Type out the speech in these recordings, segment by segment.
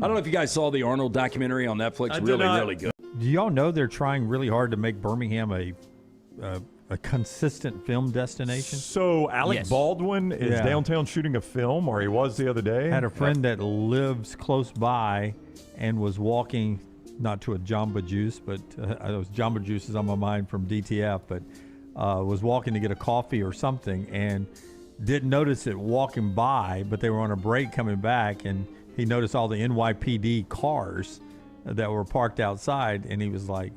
I don't know if you guys saw the Arnold documentary on Netflix. Really good. Do y'all know they're trying really hard to make Birmingham a consistent film destination? So Alec Baldwin is downtown shooting a film, or he was the other day. Had a friend that lives close by and was walking, not to a Jamba Juice, but those Jamba Juices on my mind from DTF, but was walking to get a coffee or something and didn't notice it walking by, but they were on a break coming back, and he noticed all the NYPD cars that were parked outside, and he was like,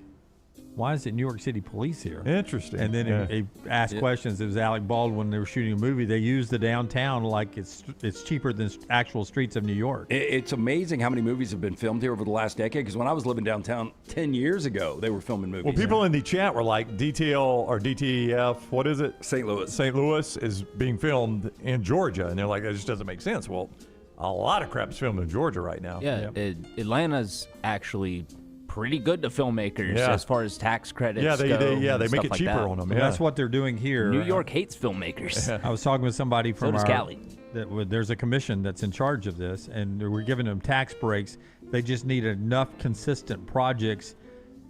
why is it New York City police here? Interesting. And then he asked questions. It was Alec Baldwin. They were shooting a movie. They used the downtown like it's cheaper than actual streets of New York. It's amazing how many movies have been filmed here over the last decade, because when I was living downtown 10 years ago, they were filming movies. Well, people in the chat were like, DTL or DTF, what is it? St. Louis. St. Louis is being filmed in Georgia. And they're like, that just doesn't make sense. Well, a lot of crap's filmed in Georgia right now. Yeah, Atlanta's actually pretty good to filmmakers as far as tax credits go. They make it cheaper on them. Well, that's what they're doing here. New York hates filmmakers. I was talking with somebody from so does Cali. There's a commission that's in charge of this, and we're giving them tax breaks. They just need enough consistent projects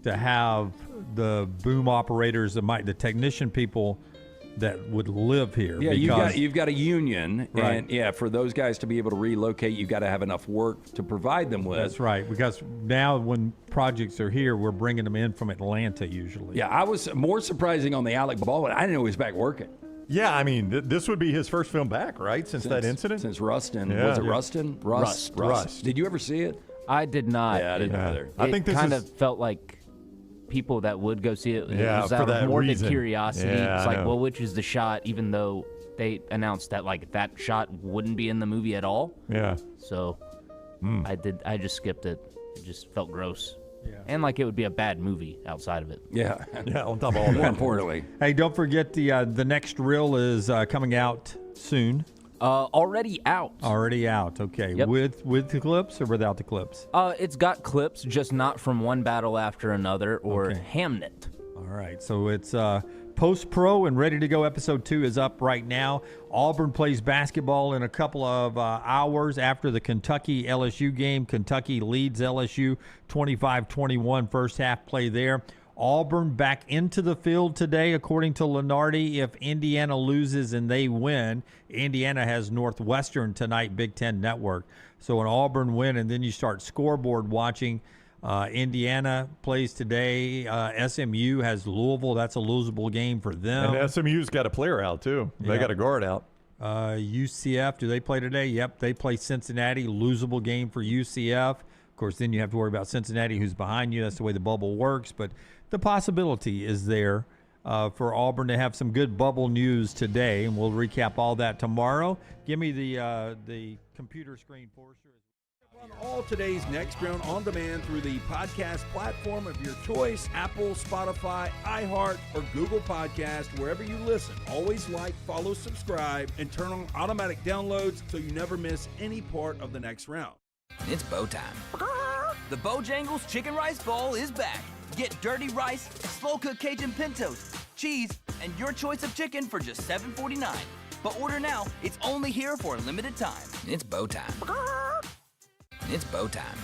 to have the boom operators, the technician people that would live here. Yeah, you've got a union, and for those guys to be able to relocate, you've got to have enough work to provide them with. That's right, because now when projects are here, we're bringing them in from Atlanta usually. Yeah, I was more surprising on the Alec Baldwin. I didn't know he was back working. Yeah, I mean, this would be his first film back, right? Since that incident? Since Rustin. Yeah. Was it Rustin? Rust. Did you ever see it? I did not. Yeah, I didn't either. I think this kind of felt like people that would go see it, it was out of more than curiosity. It's like, well, which is the shot, even though they announced that like that shot wouldn't be in the movie at all. Yeah. So I just skipped it. It just felt gross. Yeah. And like it would be a bad movie outside of it. Yeah. On top of all that. More importantly. Hey, don't forget the next reel is coming out soon. Already out. Already out. Okay. Yep. With the clips or without the clips? It's got clips, just not from one battle after another or Hamnet. All right. So it's post-pro and ready to go. Episode 2 is up right now. Auburn plays basketball in a couple of hours after the Kentucky-LSU game. Kentucky leads LSU 25-21 first half play there. Auburn back into the field today, according to Lunardi. If Indiana loses and they win, Indiana has Northwestern tonight, Big Ten Network. So an Auburn win, and then you start scoreboard watching. Indiana plays today. SMU has Louisville. That's a losable game for them. And SMU's got a player out, too. They got a guard out. UCF, do they play today? Yep, they play Cincinnati. Losable game for UCF. Of course, then you have to worry about Cincinnati, who's behind you. That's the way the bubble works. But the possibility is there for Auburn to have some good bubble news today, and we'll recap all that tomorrow. Give me the computer screen, Forrester. On all today's Next Round on demand through the podcast platform of your choice, Apple, Spotify, iHeart, or Google Podcast, wherever you listen. Always like, follow, subscribe, and turn on automatic downloads so you never miss any part of the Next Round. It's bow time. The Bojangles Chicken Rice Bowl is back. Get dirty rice, slow-cooked Cajun pintos, cheese, and your choice of chicken for just $7.49. But order now. It's only here for a limited time. It's bow time. It's bow time.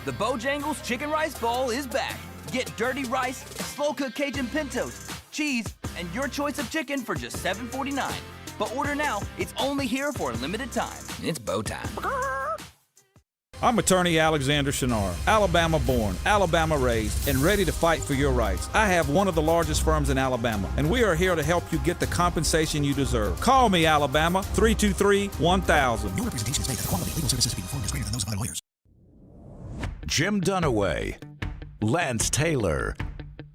The Bojangles Chicken Rice Bowl is back. Get dirty rice, slow-cooked Cajun pintos, cheese, and your choice of chicken for just $7.49. But order now. It's only here for a limited time. It's bow time. I'm attorney Alexander Shinar, Alabama born, Alabama raised, and ready to fight for your rights. I have one of the largest firms in Alabama, and we are here to help you get the compensation you deserve. Call me, Alabama, 323-1000. Your representation is made that the quality of legal services to be performed is greater than those of other lawyers. Jim Dunaway, Lance Taylor,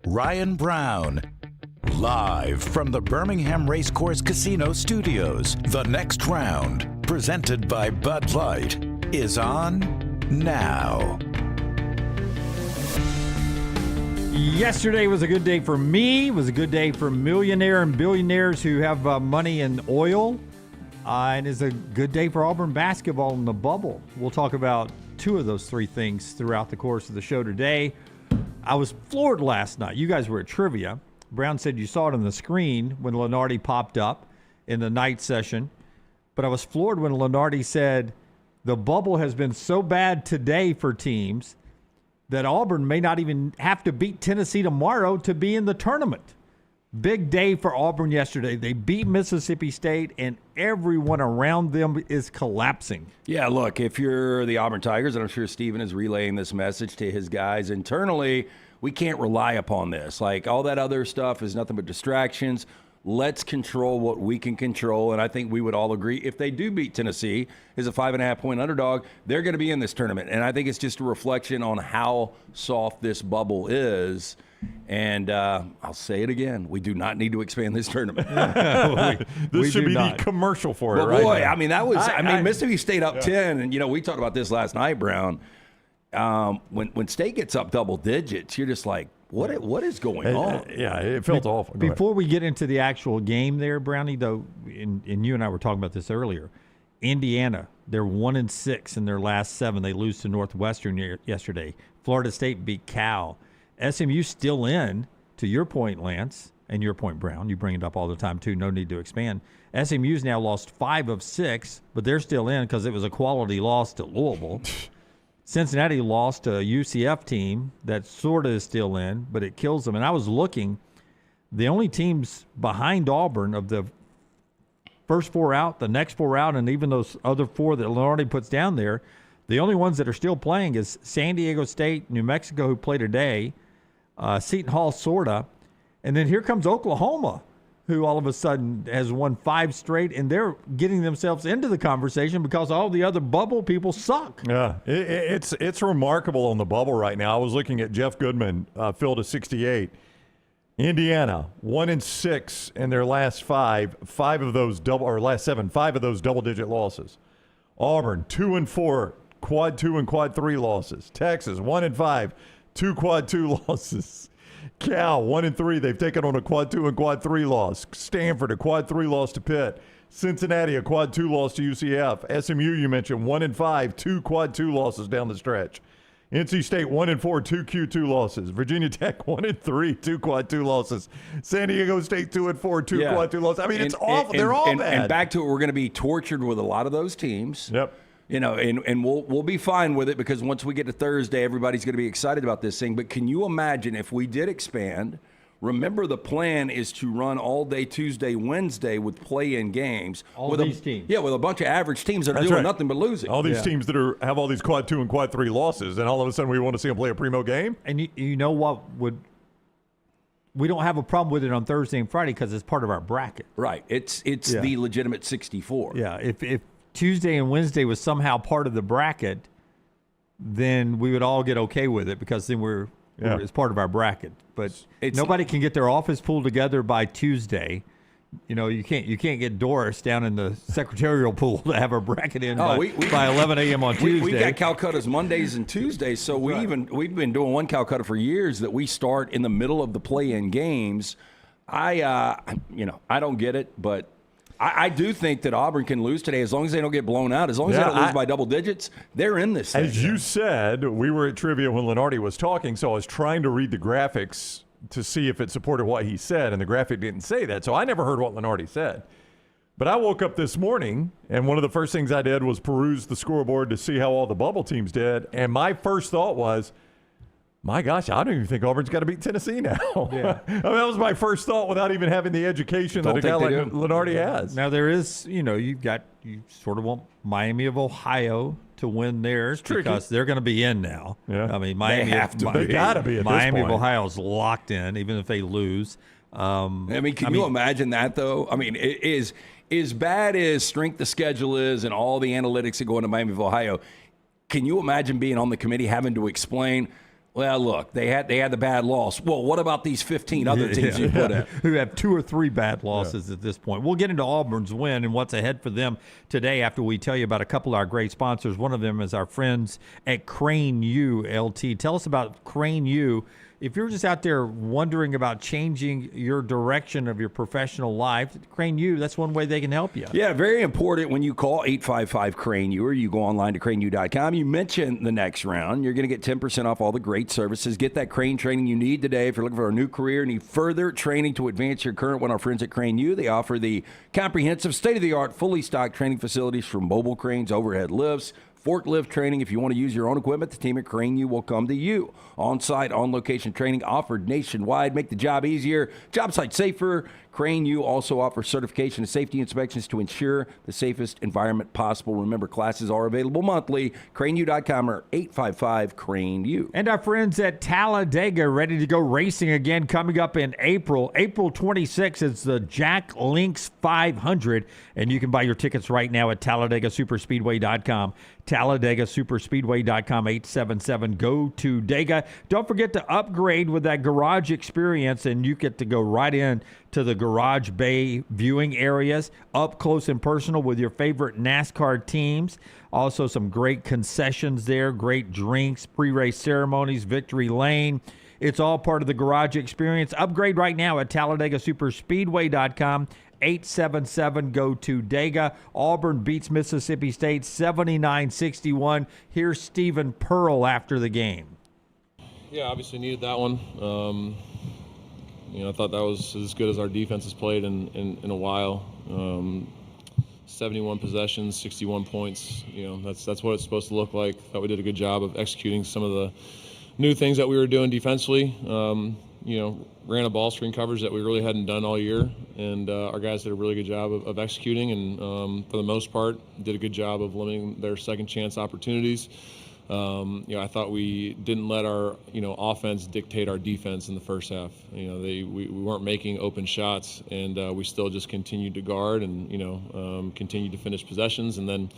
Ryan Brown. Live from the Birmingham Racecourse Casino Studios, the Next Round, presented by Bud Light, is on now. Yesterday was a good day for me. It was a good day for millionaire and billionaires who have money in oil. And it's a good day for Auburn basketball in the bubble. We'll talk about two of those three things throughout the course of the show today. I was floored last night. You guys were at trivia. Brown said you saw it on the screen when Lunardi popped up in the night session. But I was floored when Lunardi said, the bubble has been so bad today for teams that Auburn may not even have to beat Tennessee tomorrow to be in the tournament. Big day for Auburn yesterday. They beat Mississippi State, and everyone around them is collapsing. Yeah, look, if you're the Auburn Tigers, and I'm sure Steven is relaying this message to his guys internally, we can't rely upon this. Like, all that other stuff is nothing but distractions. Let's control what we can control, and I think we would all agree if they do beat Tennessee as a 5.5-point underdog, they're going to be in this tournament. And I think it's just a reflection on how soft this bubble is. And I'll say it again. We do not need to expand this tournment. This should be the commercial for it, right? Boy, now. I mean, that was Mississippi State up 10. And, we talked about this last night, Brown. When State gets up double digits, you're just like, what is going on? Yeah, it felt awful. Before we get into the actual game there, Brownie, though, and you and I were talking about this earlier, Indiana, they're 1-6 in their last 7. They lose to Northwestern yesterday. Florida State beat Cal. SMU still in, to your point, Lance, and your point, Brown. You bring it up all the time, too. No need to expand. SMU's now lost 5 of 6, but they're still in because it was a quality loss to Louisville. Cincinnati lost to a UCF team that sort of is still in, but it kills them. And I was looking, the only teams behind Auburn of the first 4 out, the next 4 out, and even those other 4 that Lunardi puts down there, the only ones that are still playing is San Diego State, New Mexico, who played today, Seton Hall, sorta, and then here comes Oklahoma, who all of a sudden has won 5 straight, and they're getting themselves into the conversation because all the other bubble people suck. Yeah, it's remarkable on the bubble right now. I was looking at Jeff Goodman, filled to 68. Indiana 1-6 in their last 5. 5 of those last 7. 5 of those double-digit losses. Auburn 2-4, quad 2 and quad 3 losses. Texas 1-5, 2 quad 2 losses. Cal 1-3, they've taken on a quad 2 and quad 3 loss. Stanford a quad 3 loss to Pitt. Cincinnati a quad 2 loss to UCF. SMU you mentioned 1-5, 2 quad 2 losses down the stretch. NC State 1-4, 2 Q2 losses. Virginia Tech 1-3, 2 quad 2 losses. San Diego State 2-4, 2 quad 2 losses. I mean, it's awful. They're all bad. And back to it, we're going to be tortured with a lot of those teams. Yep. And we'll be fine with it because once we get to Thursday, everybody's going to be excited about this thing. But can you imagine if we did expand? Remember, the plan is to run all day Tuesday, Wednesday with play-in games. All these teams. Yeah, with a bunch of average teams that are doing nothing but losing. All these teams that have all these quad 2 and quad 3 losses, and all of a sudden we want to see them play a primo game? And you know what we don't have a problem with it on Thursday and Friday because it's part of our bracket. Right. It's the legitimate 64. Yeah, if Tuesday and Wednesday was somehow part of the bracket, then we would all get okay with it because then it's part of our bracket. But nobody can get their office pulled together by Tuesday. You can't get Doris down in the secretarial pool to have her bracket in by 11 a.m. on Tuesday. We got Calcutta's Mondays and Tuesdays, so we've been doing one Calcutta for years that we start in the middle of the play-in games. I don't get it, but I do think that Auburn can lose today as long as they don't get blown out. As long as they don't lose by double digits, they're in this thing. As you said, we were at trivia when Lunardi was talking, so I was trying to read the graphics to see if it supported what he said, and the graphic didn't say that. So I never heard what Lunardi said. But I woke up this morning, and one of the first things I did was peruse the scoreboard to see how all the bubble teams did. And my first thought was, my gosh, I don't even think Auburn's got to beat Tennessee now. Yeah. I mean, that was my first thought without even having the education that a guy like Lunardi has. Now, there is, you sort of want Miami of Ohio to win theirs because they're going to be in now. Yeah. I mean, Miami they got to be at Miami this point. of Ohio is locked in, even if they lose. Can you imagine that, though? I mean, it is as bad as strength of schedule is and all the analytics that go into Miami of Ohio. Can you imagine being on the committee having to explain, well, look, they had the bad loss. Well, what about these 15 other teams you put in? Who have 2 or 3 bad losses at this point. We'll get into Auburn's win and what's ahead for them today after we tell you about a couple of our great sponsors. One of them is our friends at Crane U LT. Tell us about Crane U. If you're just out there wondering about changing your direction of your professional life, Crane U, that's one way they can help you. Yeah, very important when you call 855-CRANE-U or you go online to craneu.com. You mention the next round. You're going to get 10% off all the great services. Get that crane training you need today if you're looking for a new career, need further training to advance your current one. Our friends at Crane U, they offer the comprehensive, state-of-the-art, fully stocked training facilities from mobile cranes, overhead lifts, forklift training. If you want to use your own equipment, the team at Crane U will come to you. On-site, on-location training offered nationwide. Make the job easier, job site safer. Crane U also offers certification and safety inspections to ensure the safest environment possible. Remember, classes are available monthly. CraneU.com or 855-CRANE-U. And our friends at Talladega ready to go racing again coming up in April. April 26th is the Jack Links 500, and you can buy your tickets right now at TalladagaSuperspeedway.com. TalladagaSuperspeedway.com, 877-GO-TO-DEGA. Don't forget to upgrade with that garage experience, and you get to go right in to the garage bay viewing areas, up close and personal with your favorite NASCAR teams. Also some great concessions there, great drinks, pre-race ceremonies, victory lane. It's all part of the garage experience. Upgrade right now at TalladagaSuperspeedway.com. 877-GO-TO-DEGA. Auburn beats Mississippi State 79-61. Here's Stephen Pearl after the game. Yeah, obviously needed that one. I thought that was as good as our defense has played in a while. 71 possessions, 61 points. That's what it's supposed to look like. Thought we did a good job of executing some of the new things that we were doing defensively. Ran a ball screen coverage that we really hadn't done all year, and our guys did a really good job of executing, and for the most part did a good job of limiting their second chance opportunities. I thought we didn't let our offense dictate our defense in the first half. We weren't making open shots, and we still just continued to guard and continued to finish possessions. And then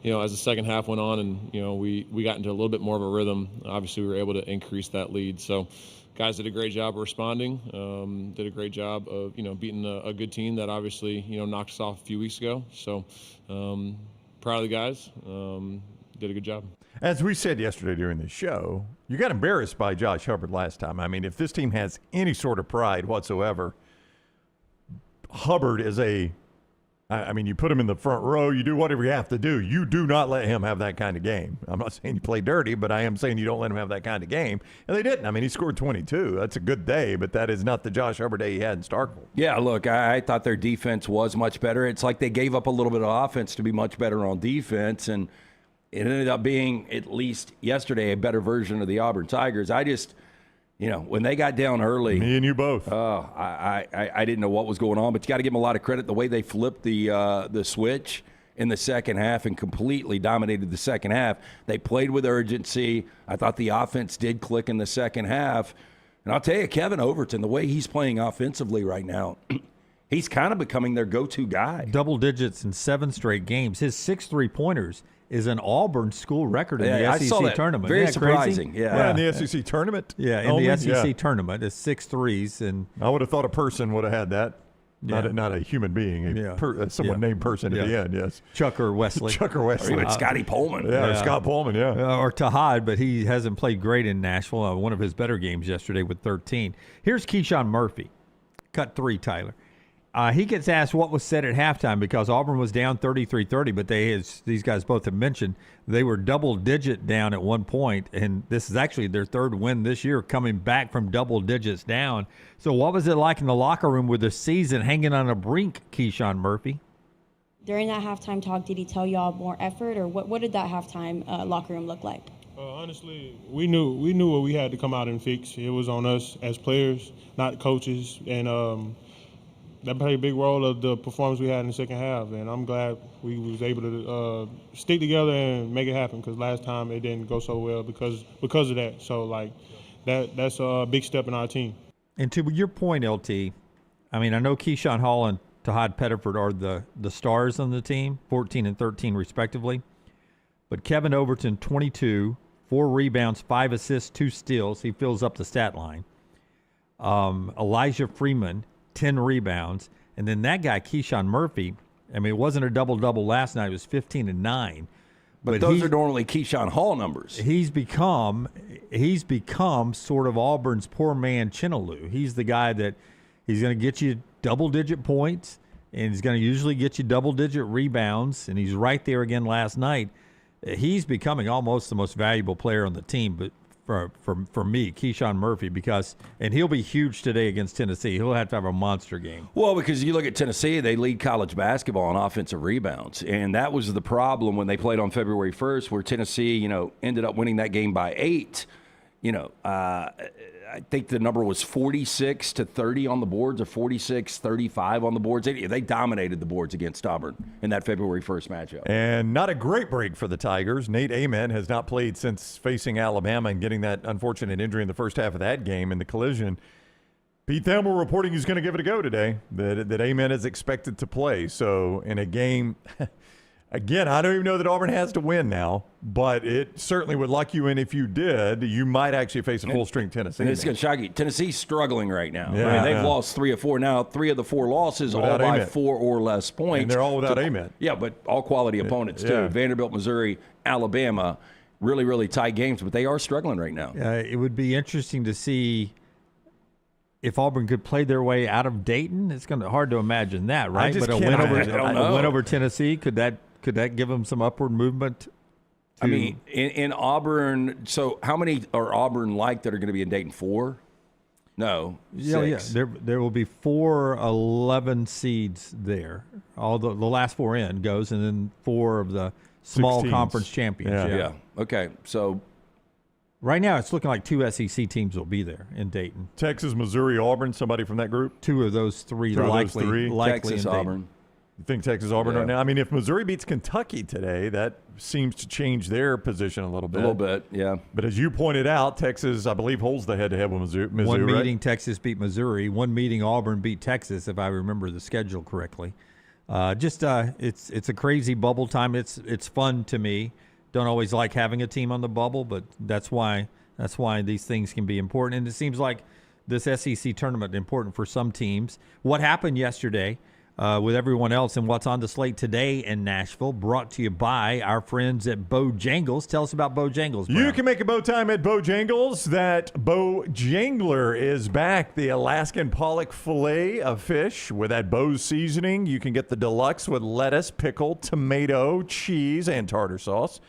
as the second half went on and we got into a little bit more of a rhythm, obviously we were able to increase that lead. So guys did a great job of responding, did a great job of beating a good team that obviously knocked us off a few weeks ago. So proud of the guys, did a good job. As we said yesterday during the show, you got embarrassed by Josh Hubbard last time. I mean, if this team has any sort of pride whatsoever, Hubbard is you put him in the front row, you do whatever you have to do. You do not let him have that kind of game. I'm not saying you play dirty, but I am saying you don't let him have that kind of game. And they didn't. I mean, he scored 22. That's a good day, but that is not the Josh Hubbard day he had in Starkville. Yeah, look, I thought their defense was much better. It's like they gave up a little bit of offense to be much better on defense, and it ended up being, at least yesterday, a better version of the Auburn Tigers. I just, when they got down early. Me and you both. I didn't know what was going on, but you got to give them a lot of credit. The way they flipped the switch in the second half and completely dominated the second half. They played with urgency. I thought the offense did click in the second half. And I'll tell you, Kevin Overton, the way he's playing offensively right now, he's kind of becoming their go-to guy. Double digits in 7 straight games. His 6 3-pointers is an Auburn school record in the SEC tournament. Very surprising. Yeah, in the SEC tournament. Yeah, in the SEC tournament, it's 6 threes, and I would have thought a person would have had that. Not a human being, someone named person at the end. Yes, Chuck or Wesley. Or even Scotty Pullman. Scott Pullman. Or Tahad, but he hasn't played great in Nashville. One of his better games yesterday with 13. Here's Keyshawn Murphy, cut 3. Tyler. He gets asked what was said at halftime because Auburn was down 33-30, but these guys both have mentioned they were double-digit down at one point, and this is actually their 3rd win this year, coming back from double digits down. So what was it like in the locker room with the season hanging on a brink, Keyshawn Murphy? During that halftime talk, did he tell y'all more effort, or what did that halftime locker room look like? Honestly, we knew what we had to come out and fix. It was on us as players, not coaches, and that played a big role of the performance we had in the second half, and I'm glad we was able to stick together and make it happen, because last time it didn't go so well because of that. So, that's a big step in our team. And to your point, LT, I mean, I know Keyshawn Hall and Tahad Pettiford are the stars on the team, 14 and 13 respectively, but Kevin Overton, 22, 4 rebounds, 5 assists, 2 steals. He fills up the stat line. Elijah Freeman, 10 rebounds. And then that guy, Keyshawn Murphy, I mean, it wasn't a double-double last night. It was 15 and 9. But those are normally Keyshawn Hall numbers. He's become sort of Auburn's poor man Chinaloo. He's the guy that he's going to get you double-digit points, and he's going to usually get you double-digit rebounds, and he's right there again last night. He's becoming almost the most valuable player on the team. But for me, Keyshawn Murphy, and he'll be huge today against Tennessee. He'll have to have a monster game. Well, because you look at Tennessee, they lead college basketball on offensive rebounds, and that was the problem when they played on February 1st, where Tennessee, ended up winning that game by 8. I think the number was 46-30 on the boards, or 46-35 on the boards. They dominated the boards against Auburn in that February 1st matchup. And not a great break for the Tigers. Nate Amen has not played since facing Alabama and getting that unfortunate injury in the first half of that game in the collision. Pete Thamel reporting he's going to give it a go today, that Amen is expected to play. So in a game – again, I don't even know that Auburn has to win now, but it certainly would lock you in if you did. You might actually face a full-strength Tennessee. And it's going to shock you. Tennessee's struggling right now. Yeah, they've lost 3 of 4 now. 3 of the 4 losses without all by Amen. 4 or less points. And they're all without Amen. Yeah, but all quality opponents too. Yeah. Vanderbilt, Missouri, Alabama, really, really tight games, but they are struggling right now. It would be interesting to see if Auburn could play their way out of Dayton. It's going to hard to imagine that, right? But a win over Tennessee, could that give them some upward movement? I mean, in Auburn, so how many are Auburn like that are going to be in Dayton? 4? No, 6. Yeah. There will be 4 11 seeds there. All the last 4 in goes, and then 4 of the small 16s. conference champions. Yeah. Okay. So right now it's looking like 2 SEC teams will be there in Dayton. Texas, Missouri, Auburn, somebody from that group? 2 of those 3 2 of those likely, 3. likely Texas, in Dayton. Auburn. You think Texas, Auburn right now? I mean, if Missouri beats Kentucky today, that seems to change their position a little bit. A little bit, yeah. But as you pointed out, Texas, I believe, holds the head-to-head with Missouri. One meeting, right? Texas beat Missouri. One meeting, Auburn beat Texas, if I remember the schedule correctly. It's a crazy bubble time. It's fun to me. Don't always like having a team on the bubble, but that's why these things can be important. And it seems like this SEC tournament important for some teams. What happened yesterday with everyone else and what's on the slate today in Nashville, brought to you by our friends at Bojangles. Tell us about Bojangles, Brown. You can make a bow time at Bojangles. That Bojangler is back. The Alaskan pollock fillet of fish with that Bo's seasoning. You can get the deluxe with lettuce, pickle, tomato, cheese, and tartar sauce.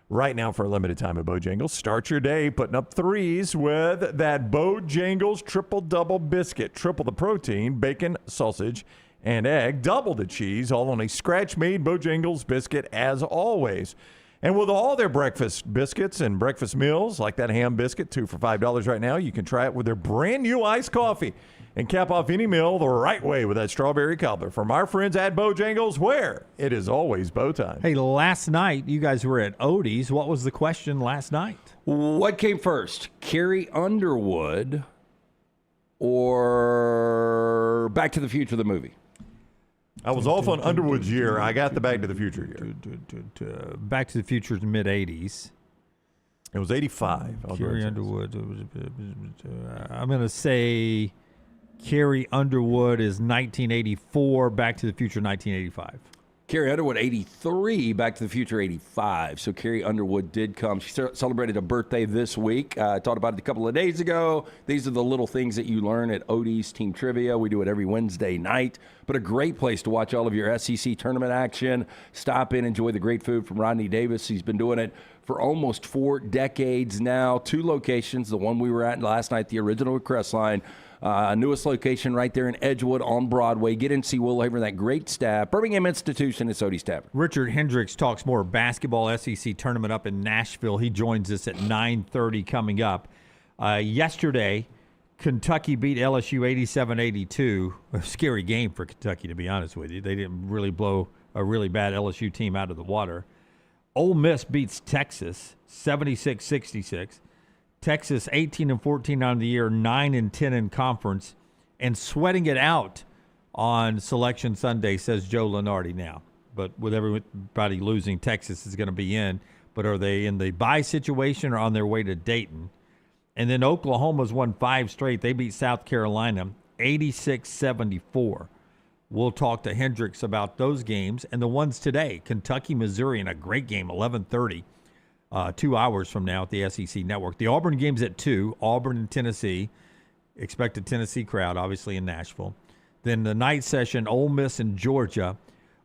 Right now for a limited time at Bojangles. Start your day putting up 3s with that Bojangles triple-double biscuit. Triple the protein, bacon, sausage, and egg, double the cheese, all on a scratch-made Bojangles biscuit as always. And with all their breakfast biscuits and breakfast meals, like that ham biscuit, 2 for $5 right now, you can try it with their brand new iced coffee and cap off any meal the right way with that strawberry cobbler. From our friends at Bojangles, where it is always bow time. Hey, last night you guys were at Odie's. What was the question last night? What came first, Carrie Underwood or Back to the Future, the movie? I was off on Underwood's year. I got the Back to the Future year. Back to the Future's mid-'80s. It was 85. Carrie Underwood. I'm going to say Carrie Underwood is 1984, Back to the Future 1985. Carrie Underwood, 83, Back to the Future, 85. So Carrie Underwood did come. She celebrated a birthday this week. I talked about it a couple of days ago. These are the little things that you learn at Odie's Team Trivia. We do it every Wednesday night. But a great place to watch all of your SEC tournament action. Stop in, enjoy the great food from Rodney Davis. He's been doing it for almost 4 decades now. 2 locations, the one we were at last night, the original Crestline. Newest location right there in Edgewood on Broadway. Get in, see Will Haver, that great staff. Birmingham Institution, it's Odie's Tavern. Richard Hendrix talks more basketball SEC tournament up in Nashville. He joins us at 9:30 coming up. Yesterday, Kentucky beat LSU 87-82. A scary game for Kentucky, to be honest with you. They didn't really blow a really bad LSU team out of the water. Ole Miss beats Texas 76-66. Texas 18-14 on the year, 9-10 in conference, and sweating it out on Selection Sunday, says Joe Lunardi now. But with everybody losing, Texas is going to be in. But are they in the bye situation or on their way to Dayton? And then Oklahoma's won 5 straight. They beat South Carolina 86-74. We'll talk to Hendrix about those games and the ones today. Kentucky, Missouri in a great game, 11:30. 2 hours from now at the SEC Network. The Auburn game's at 2, Auburn and Tennessee. Expected Tennessee crowd, obviously, in Nashville. Then the night session, Ole Miss and Georgia,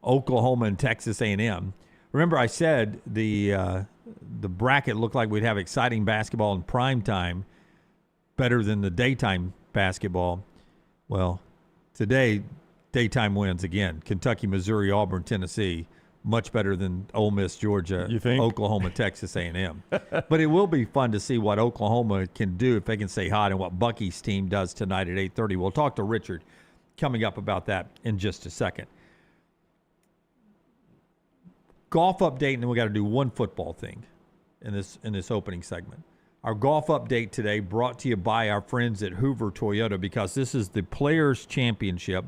Oklahoma and Texas A&M. Remember I said the the bracket looked like we'd have exciting basketball in prime time, better than the daytime basketball. Well, today, daytime wins again. Kentucky, Missouri, Auburn, Tennessee, much better than Ole Miss, Georgia, You think? Oklahoma, Texas A&M. But it will be fun to see what Oklahoma can do if they can stay hot and what Bucky's team does tonight at 8:30. We'll talk to Richard coming up about that in just a second. Golf update, and then we got to do one football thing in this opening segment. Our golf update today brought to you by our friends at Hoover Toyota, because this is the Players Championship,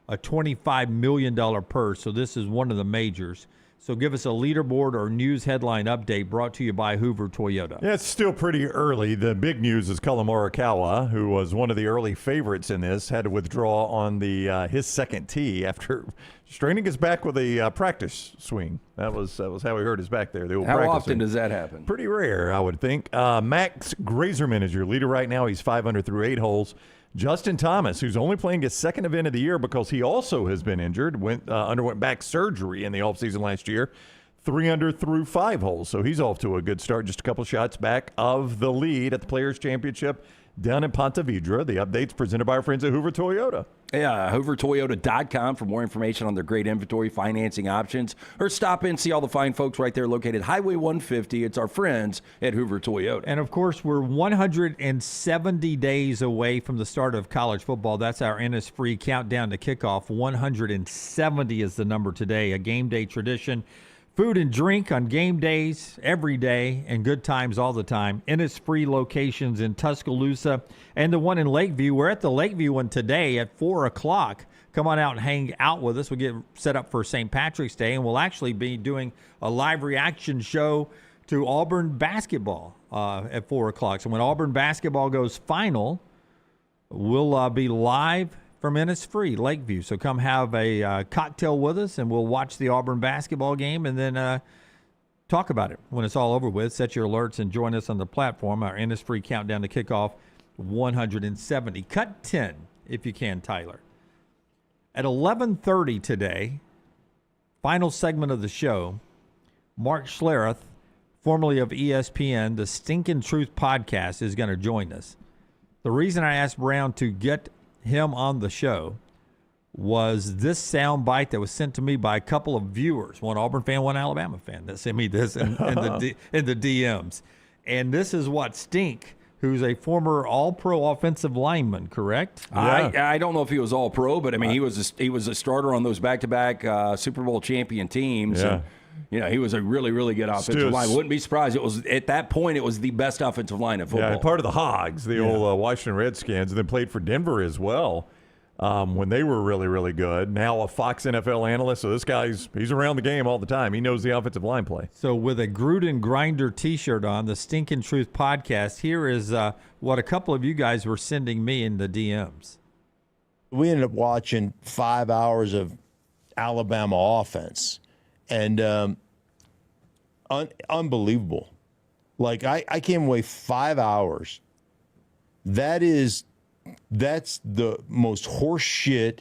a $25 million purse, so this is one of the majors. So give us a leaderboard or news headline update brought to you by Hoover Toyota. Yeah, it's still pretty early. The big news is Cullen Morikawa, who was one of the early favorites in this, had to withdraw on the his second tee after straining his back with a practice swing. That was how he hurt his back there. How often does that happen? Pretty rare, I would think. Max Grazerman is your leader right now. He's 5 under through 8 holes. Justin Thomas, who's only playing his second event of the year because he also has been injured, underwent back surgery in the offseason last year, 3 under through 5 holes. So he's off to a good start, just a couple shots back of the lead at the Players Championship down in Ponte Vedra. The updates presented by our friends at Hoover Toyota. Yeah, hoovertoyota.com for more information on their great inventory, financing options, or stop in and see all the fine folks right there located Highway 150. It's our friends at Hoover Toyota. And, of course, we're 170 days away from the start of college football. That's our Innisfree countdown to kickoff. 170 is the number today, a game day tradition. Food and drink on game days every day and good times all the time. Innisfree locations in Tuscaloosa and the one in Lakeview. We're at the Lakeview one today at 4 o'clock. Come on out and hang out with us. We'll get set up for St. Patrick's Day, and we'll actually be doing a live reaction show to Auburn Basketball at 4 o'clock. So when Auburn Basketball goes final, we'll be live from Innisfree, Lakeview. So come have a cocktail with us, and we'll watch the Auburn basketball game and then talk about it when it's all over with. Set your alerts and join us on the platform. Our Innisfree countdown to kickoff, 170. Cut 10 if you can, Tyler. At 11:30 today, final segment of the show, Mark Schlereth, formerly of ESPN, the Stinkin' Truth podcast, is going to join us. The reason I asked Brown to get him on the show was this sound bite that was sent to me by a couple of viewers, one Auburn fan, one Alabama fan, that sent me this in the DMs. And this is what Stink, who's a former All-Pro offensive lineman, correct? Yeah. I don't know if he was All-Pro, but I mean he was a starter on those back-to-back Super Bowl champion teams. Yeah. And, he was a really, really good offensive line. Wouldn't be surprised. It was at that point it was the best offensive line in football. Yeah, part of the Hogs, the old Washington Redskins, and then played for Denver as well when they were really, really good. Now a Fox NFL analyst, so this guy's he's around the game all the time. He knows the offensive line play. So with a Gruden Grinder T-shirt on, the Stinkin' Truth podcast, here is what a couple of you guys were sending me in the DMs. We ended up watching 5 hours of Alabama offense. And unbelievable. Like, I came away 5 hours. That's the most horseshit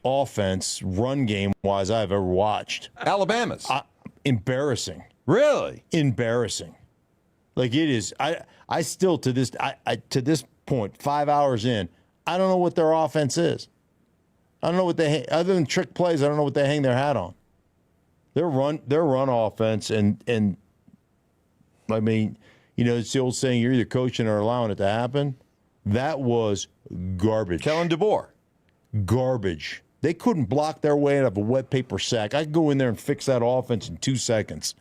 offense, run game-wise, I've ever watched. Alabama's? Embarrassing. Really? Embarrassing. Like, it is. I still, to this point, 5 hours in, I don't know what their offense is. I don't know what other than trick plays, I don't know what they hang their hat on. Their run offense, and I mean, it's the old saying, you're either coaching or allowing it to happen. That was garbage. Kellen DeBoer. Garbage. They couldn't block their way out of a wet paper sack. I could go in there and fix that offense in 2 seconds.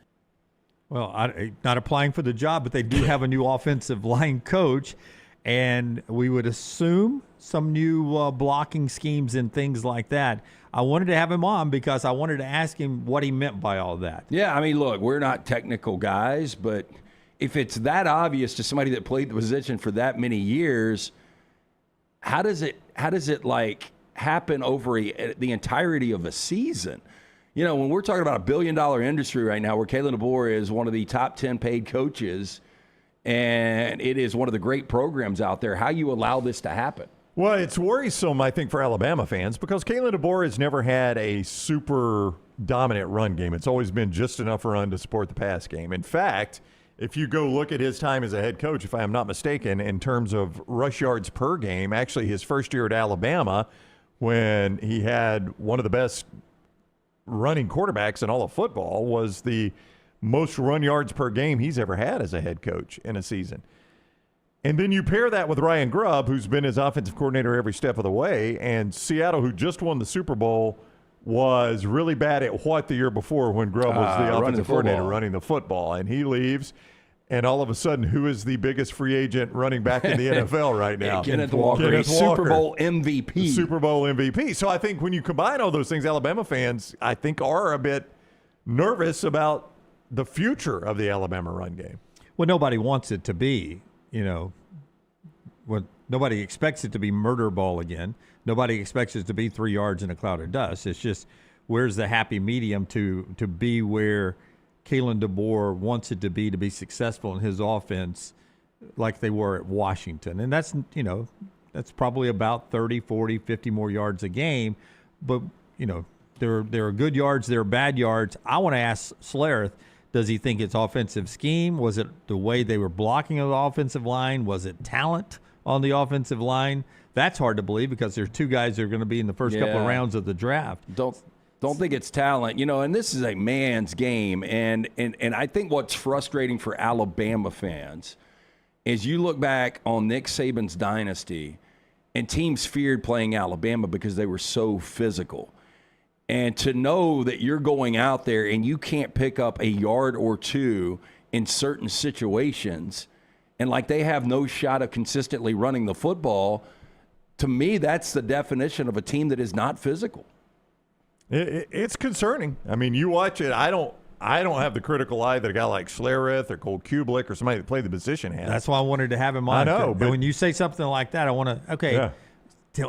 Well, not applying for the job, but they do have a new offensive line coach, and we would assume some new blocking schemes and things like that. I wanted to have him on because I wanted to ask him what he meant by all that. Yeah, I mean, look, we're not technical guys, but if it's that obvious to somebody that played the position for that many years, how does it like happen over the entirety of a season? When we're talking about $1 billion industry right now, where Kalen DeBoer is one of the top 10 paid coaches, and it is one of the great programs out there, how you allow this to happen? Well, it's worrisome, I think, for Alabama fans because Kalen DeBoer has never had a super dominant run game. It's always been just enough run to support the pass game. In fact, if you go look at his time as a head coach, if I am not mistaken, in terms of rush yards per game, actually his first year at Alabama, when he had one of the best running quarterbacks in all of football, was the most run yards per game he's ever had as a head coach in a season. And then you pair that with Ryan Grubb, who's been his offensive coordinator every step of the way, and Seattle, who just won the Super Bowl, was really bad at what the year before when Grubb was the offensive coordinator running the football. And he leaves, and all of a sudden, who is the biggest free agent running back in the NFL right now? Kenneth Walker, Super Bowl MVP. Super Bowl MVP. So I think when you combine all those things, Alabama fans, I think, are a bit nervous about the future of the Alabama run game. Well, nobody wants it to be, nobody expects it to be murder ball again. Nobody expects it to be 3 yards in a cloud of dust. It's just where's the happy medium to be where Kalen DeBoer wants it to be successful in his offense like they were at Washington. And that's probably about 30, 40, 50 more yards a game. But, there are good yards, there are bad yards. I want to ask Schlereth, does he think it's offensive scheme? Was it the way they were blocking on the offensive line? Was it talent on the offensive line? That's hard to believe because there's 2 guys that are going to be in the first couple of rounds of the draft. Don't think it's talent, and this is a man's game. And I think what's frustrating for Alabama fans is you look back on Nick Saban's dynasty and teams feared playing Alabama because they were so physical. And to know that you're going out there and you can't pick up a yard or 2 in certain situations, and like they have no shot of consistently running the football, to me, that's the definition of a team that is not physical. It's concerning. I mean, you watch it. I don't have the critical eye that a guy like Schlereth or Cole Kublik or somebody that played the position has. That's why I wanted to have him on. I know. But when you say something like that, I want to,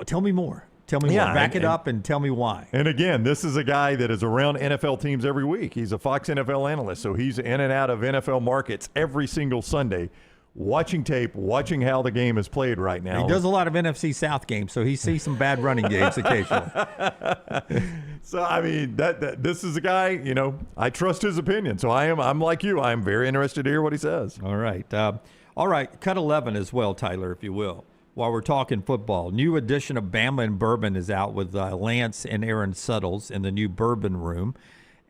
tell me more. Tell me more. Back it up and tell me why. And again, this is a guy that is around NFL teams every week. He's a Fox NFL analyst, so he's in and out of NFL markets every single Sunday, watching tape, watching how the game is played right now. He does a lot of NFC South games, so he sees some bad running games occasionally. So, I mean, this is a guy, I trust his opinion. So I'm like you. I'm very interested to hear what he says. All right. Cut 11 as well, Tyler, if you will. While we're talking football, new edition of Bama and Bourbon is out with Lance and Aaron Suttles in the new Bourbon Room.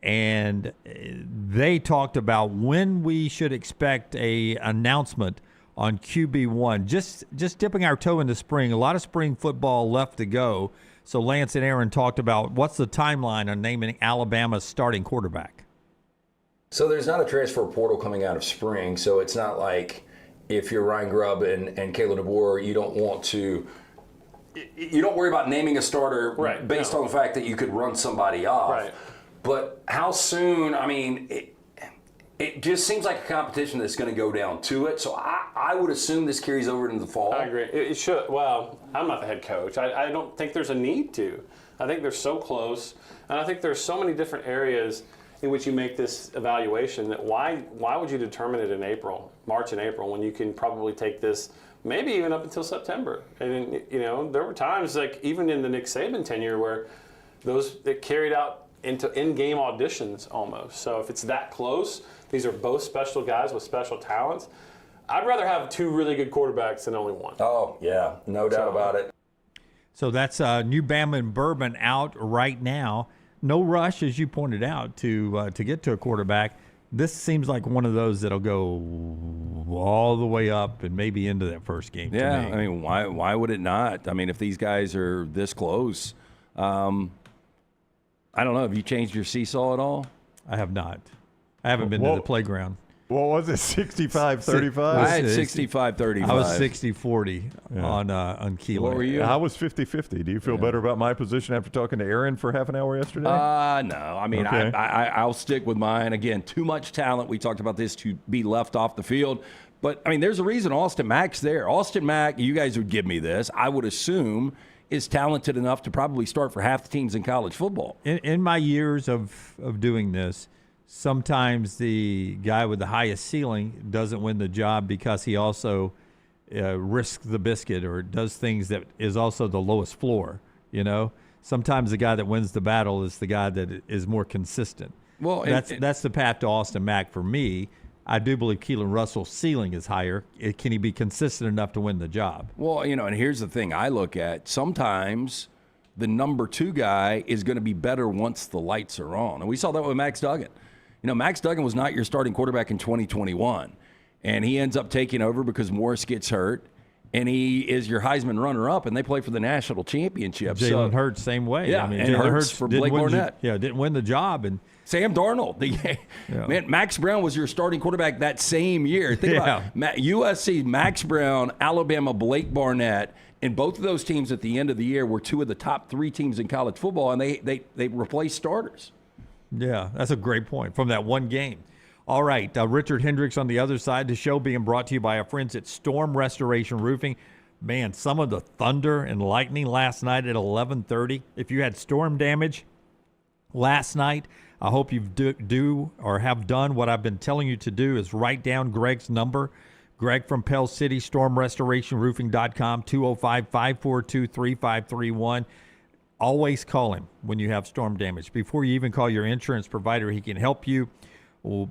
And they talked about when we should expect a announcement on QB1. Just dipping our toe in the spring. A lot of spring football left to go. So Lance and Aaron talked about what's the timeline on naming Alabama's starting quarterback. So there's not a transfer portal coming out of spring, so it's not like if you're Ryan Grubb and Kalen DeBoer, you don't worry about naming a starter based on the fact that you could run somebody off. Right. But how soon? I mean, it just seems like a competition that's going to go down to it. So I would assume this carries over into the fall. I agree. It should. Well, I'm not the head coach. I don't think there's a need to. I think they're so close, and I think there's so many different areas in which you make this evaluation that why would you determine it in March and April, when you can probably take this maybe even up until September? And there were times, like even in the Nick Saban tenure, where it carried out into in-game auditions almost. So if it's that close, these are both special guys with special talents. I'd rather have 2 really good quarterbacks than only one. Oh yeah, no doubt about it. So that's new Bama and Bourbon out right now. No rush, as you pointed out, to get to a quarterback. This seems like one of those that'll go all the way up and maybe into that first game. Yeah, to me. I mean, why would it not? I mean, if these guys are this close, I don't know. Have you changed your seesaw at all? I have not. I haven't been to the playground. What was it, 65-35? I had 65-35. I was 60-40 on Keeler. What were you? I was 50-50. Do you feel better about my position after talking to Aaron for half an hour yesterday? No. I mean, Okay. I'll stick with mine. Again, too much talent. We talked about this to be left off the field. But, I mean, there's a reason Austin Mack's there. Austin Mack, you guys would give me this, I would assume, is talented enough to probably start for half the teams in college football. In my years of doing this, sometimes the guy with the highest ceiling doesn't win the job because he also risks the biscuit or does things that is also the lowest floor. Sometimes the guy that wins the battle is the guy that is more consistent. Well, that's the path to Austin Mack for me. I do believe Keelan Russell's ceiling is higher. Can he be consistent enough to win the job? Well, and here's the thing I look at. Sometimes the number 2 guy is going to be better once the lights are on. And we saw that with Max Duggan. Max Duggan was not your starting quarterback in 2021. And he ends up taking over because Morris gets hurt. And he is your Heisman runner-up, and they play for the national championship. Jalen Hurts, same way. Yeah, and Jalen Hurts for Blake Barnett. Didn't win the job. And Sam Darnold. Man, Max Brown was your starting quarterback that same year. Think about USC, Max Brown, Alabama, Blake Barnett, and both of those teams at the end of the year were 2 of the top 3 teams in college football, and they replaced starters. Yeah, that's a great point from that one game. All right, Richard Hendrix on the other side. The show being brought to you by our friends at Storm Restoration Roofing. Man, some of the thunder and lightning last night at 11:30. If you had storm damage last night, I hope you do or have done what I've been telling you to do is write down Greg's number. Greg from Pell City, stormrestorationroofing.com, 205-542-3531. Always call him when you have storm damage. Before you even call your insurance provider, he can help you. Will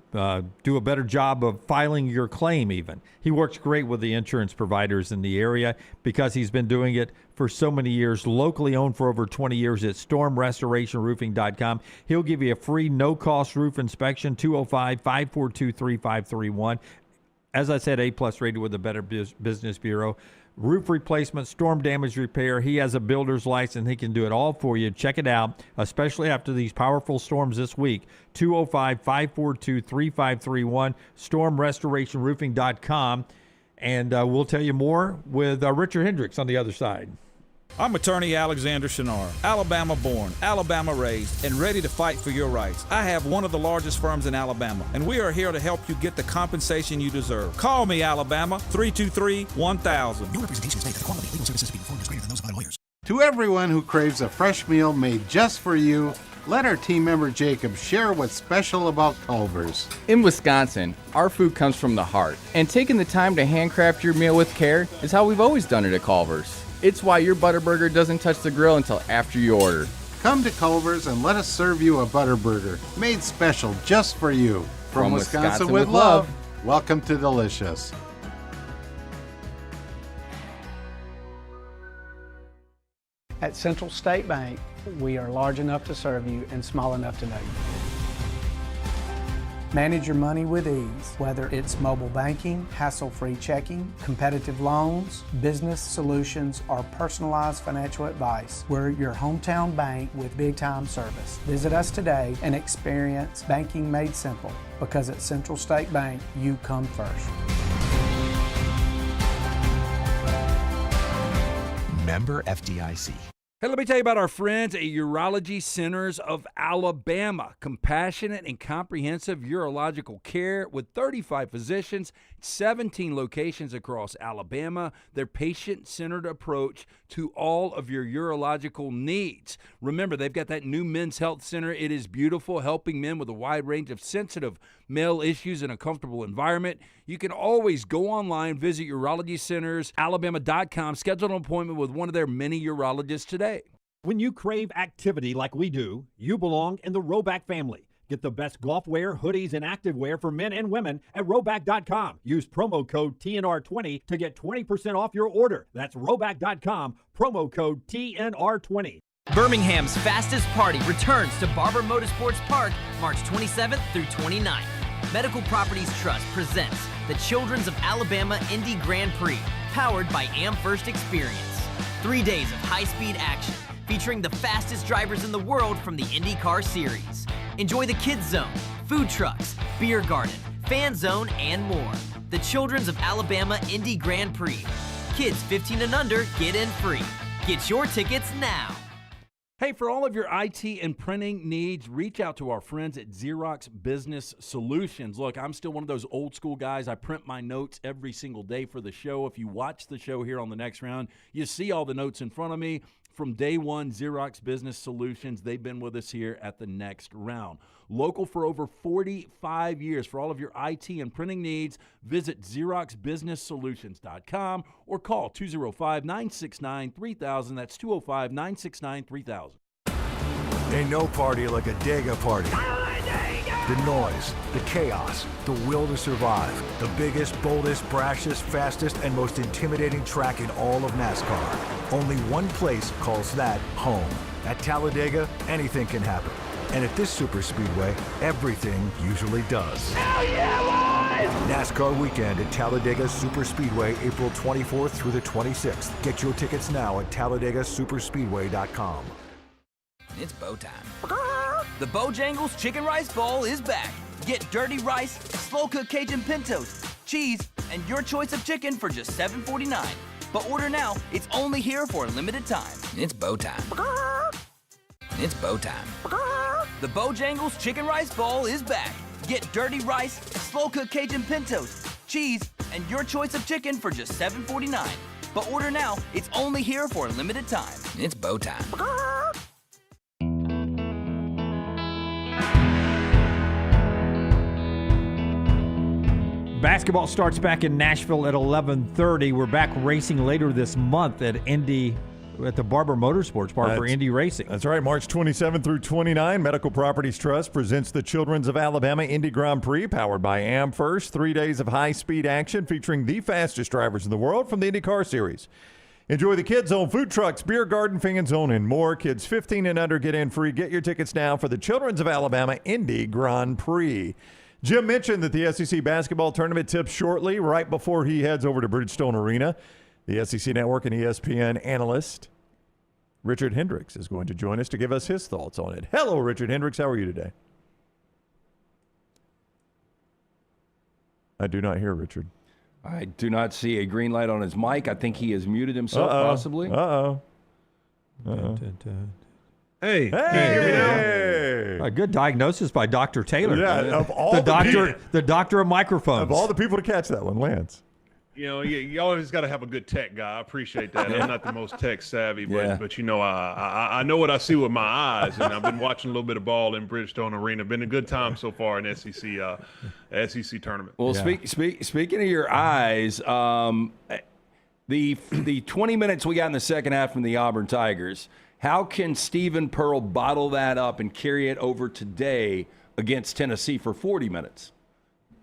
do a better job of filing your claim even. He works great with the insurance providers in the area because he's been doing it for so many years, locally owned for over 20 years at stormrestorationroofing.com. He'll give you a free no-cost roof inspection, 205-542-3531. As I said, A-plus rated with the Better Business Bureau. Roof replacement, storm damage repair. He has a builder's license. He can do it all for you. Check it out, especially after these powerful storms this week. 205-542-3531, stormrestorationroofing.com. And we'll tell you more with Richard Hendrix on the other side. I'm attorney Alexander Shinar, Alabama born, Alabama raised, and ready to fight for your rights. I have one of the largest firms in Alabama, and we are here to help you get the compensation you deserve. Call me, Alabama, 323-1000. No representation is made that the quality of legal services to be performed is greater than those of other lawyers. To everyone who craves a fresh meal made just for you, let our team member Jacob share what's special about Culver's. In Wisconsin, our food comes from the heart, and taking the time to handcraft your meal with care is how we've always done it at Culver's. It's why your Butterburger doesn't touch the grill until after you order. Come to Culver's and let us serve you a Butterburger, made special just for you. From Wisconsin with love, welcome to Delicious. At Central State Bank, we are large enough to serve you and small enough to know you. Manage your money with ease, whether it's mobile banking, hassle-free checking, competitive loans, business solutions, or personalized financial advice. We're your hometown bank with big-time service. Visit us today and experience banking made simple, because at Central State Bank, you come first. Member FDIC. Hey, let me tell you about our friends at Urology Centers of Alabama. Compassionate and comprehensive urological care with 35 physicians, 17 locations across Alabama. Their patient-centered approach to all of your urological needs. Remember, they've got that new men's health center. It is beautiful, helping men with a wide range of sensitive male issues in a comfortable environment. You can always go online, visit urologycentersalabama.com, schedule an appointment with one of their many urologists today. When you crave activity like we do, you belong in the Roback family. Get the best golf wear, hoodies, and activewear for men and women at Roback.com. Use promo code TNR20 to get 20% off your order. That's Roback.com, promo code TNR20. Birmingham's fastest party returns to Barber Motorsports Park March 27th through 29th. Medical Properties Trust presents the Children's of Alabama Indy Grand Prix, powered by AmFirst Experience. 3 days of high-speed action, featuring the fastest drivers in the world from the IndyCar Series. Enjoy the Kids Zone, food trucks, beer garden, fan zone, and more. The Children's of Alabama Indy Grand Prix. Kids 15 and under get in free. Get your tickets now. Hey, for all of your IT and printing needs, reach out to our friends at Xerox Business Solutions. Look, I'm still one of those old school guys. I print my notes every single day for the show. If you watch the show here on The Next Round, you see all the notes in front of me. from day one, Xerox Business Solutions, they've been with us here at the next round. Local for over 45 years. For all of your IT and printing needs, visit XeroxBusinessSolutions.com or call 205-969-3000. That's 205-969-3000. Ain't no party like a Dega party. The noise, the chaos, the will to survive. The biggest, boldest, brashest, fastest, and most intimidating track in all of NASCAR. Only one place calls that home. At Talladega, anything can happen. And at this super speedway, everything usually does. Hell yeah, boys! NASCAR weekend at Talladega Superspeedway, April 24th through the 26th. Get your tickets now at TalladagaSuperspeedway.com. It's bow time. The Bojangles Chicken Rice Bowl is back. Get dirty rice, slow-cooked Cajun pintos, cheese, and your choice of chicken for just $7.49. But order now. It's only here for a limited time. It's bow time. It's bow time. The Bojangles Chicken Rice Bowl is back. Get dirty rice, slow-cooked Cajun pintos, cheese, and your choice of chicken for just $7.49. But order now. It's only here for a limited time. It's bow time. Basketball starts back in Nashville at 11:30. We're back racing later this month at the Barber Motorsports Park for Indy Racing. That's right. March 27 through 29, Medical Properties Trust presents the Children's of Alabama Indy Grand Prix, powered by AmFirst. 3 days of high-speed action featuring the fastest drivers in the world from the IndyCar Series. Enjoy the Kids Zone, food trucks, beer garden, fan zone, and more. Kids 15 and under get in free. Get your tickets now for the Children's of Alabama Indy Grand Prix. Jim mentioned that the SEC basketball tournament tips shortly, right before he heads over to Bridgestone Arena. The SEC Network and ESPN analyst Richard Hendrix is going to join us to give us his thoughts on it. Hello, Richard Hendrix. How are you today? I do not hear Richard. I do not see a green light on his mic. I think he has muted himself, possibly. Hey, can you hear me now? A good diagnosis by Dr. Taylor. Yeah, of all the doctor of microphones. Of all the people to catch that one, Lance. You know, you always got to have a good tech guy. I appreciate that. I'm not the most tech savvy, but you know, I know what I see with my eyes, and I've been watching a little bit of ball in Bridgestone Arena. Been a good time so far in SEC tournament. Well, speaking of your eyes, the 20 minutes we got in the second half from the Auburn Tigers, how can Stephen Pearl bottle that up and carry it over today against Tennessee for 40 minutes?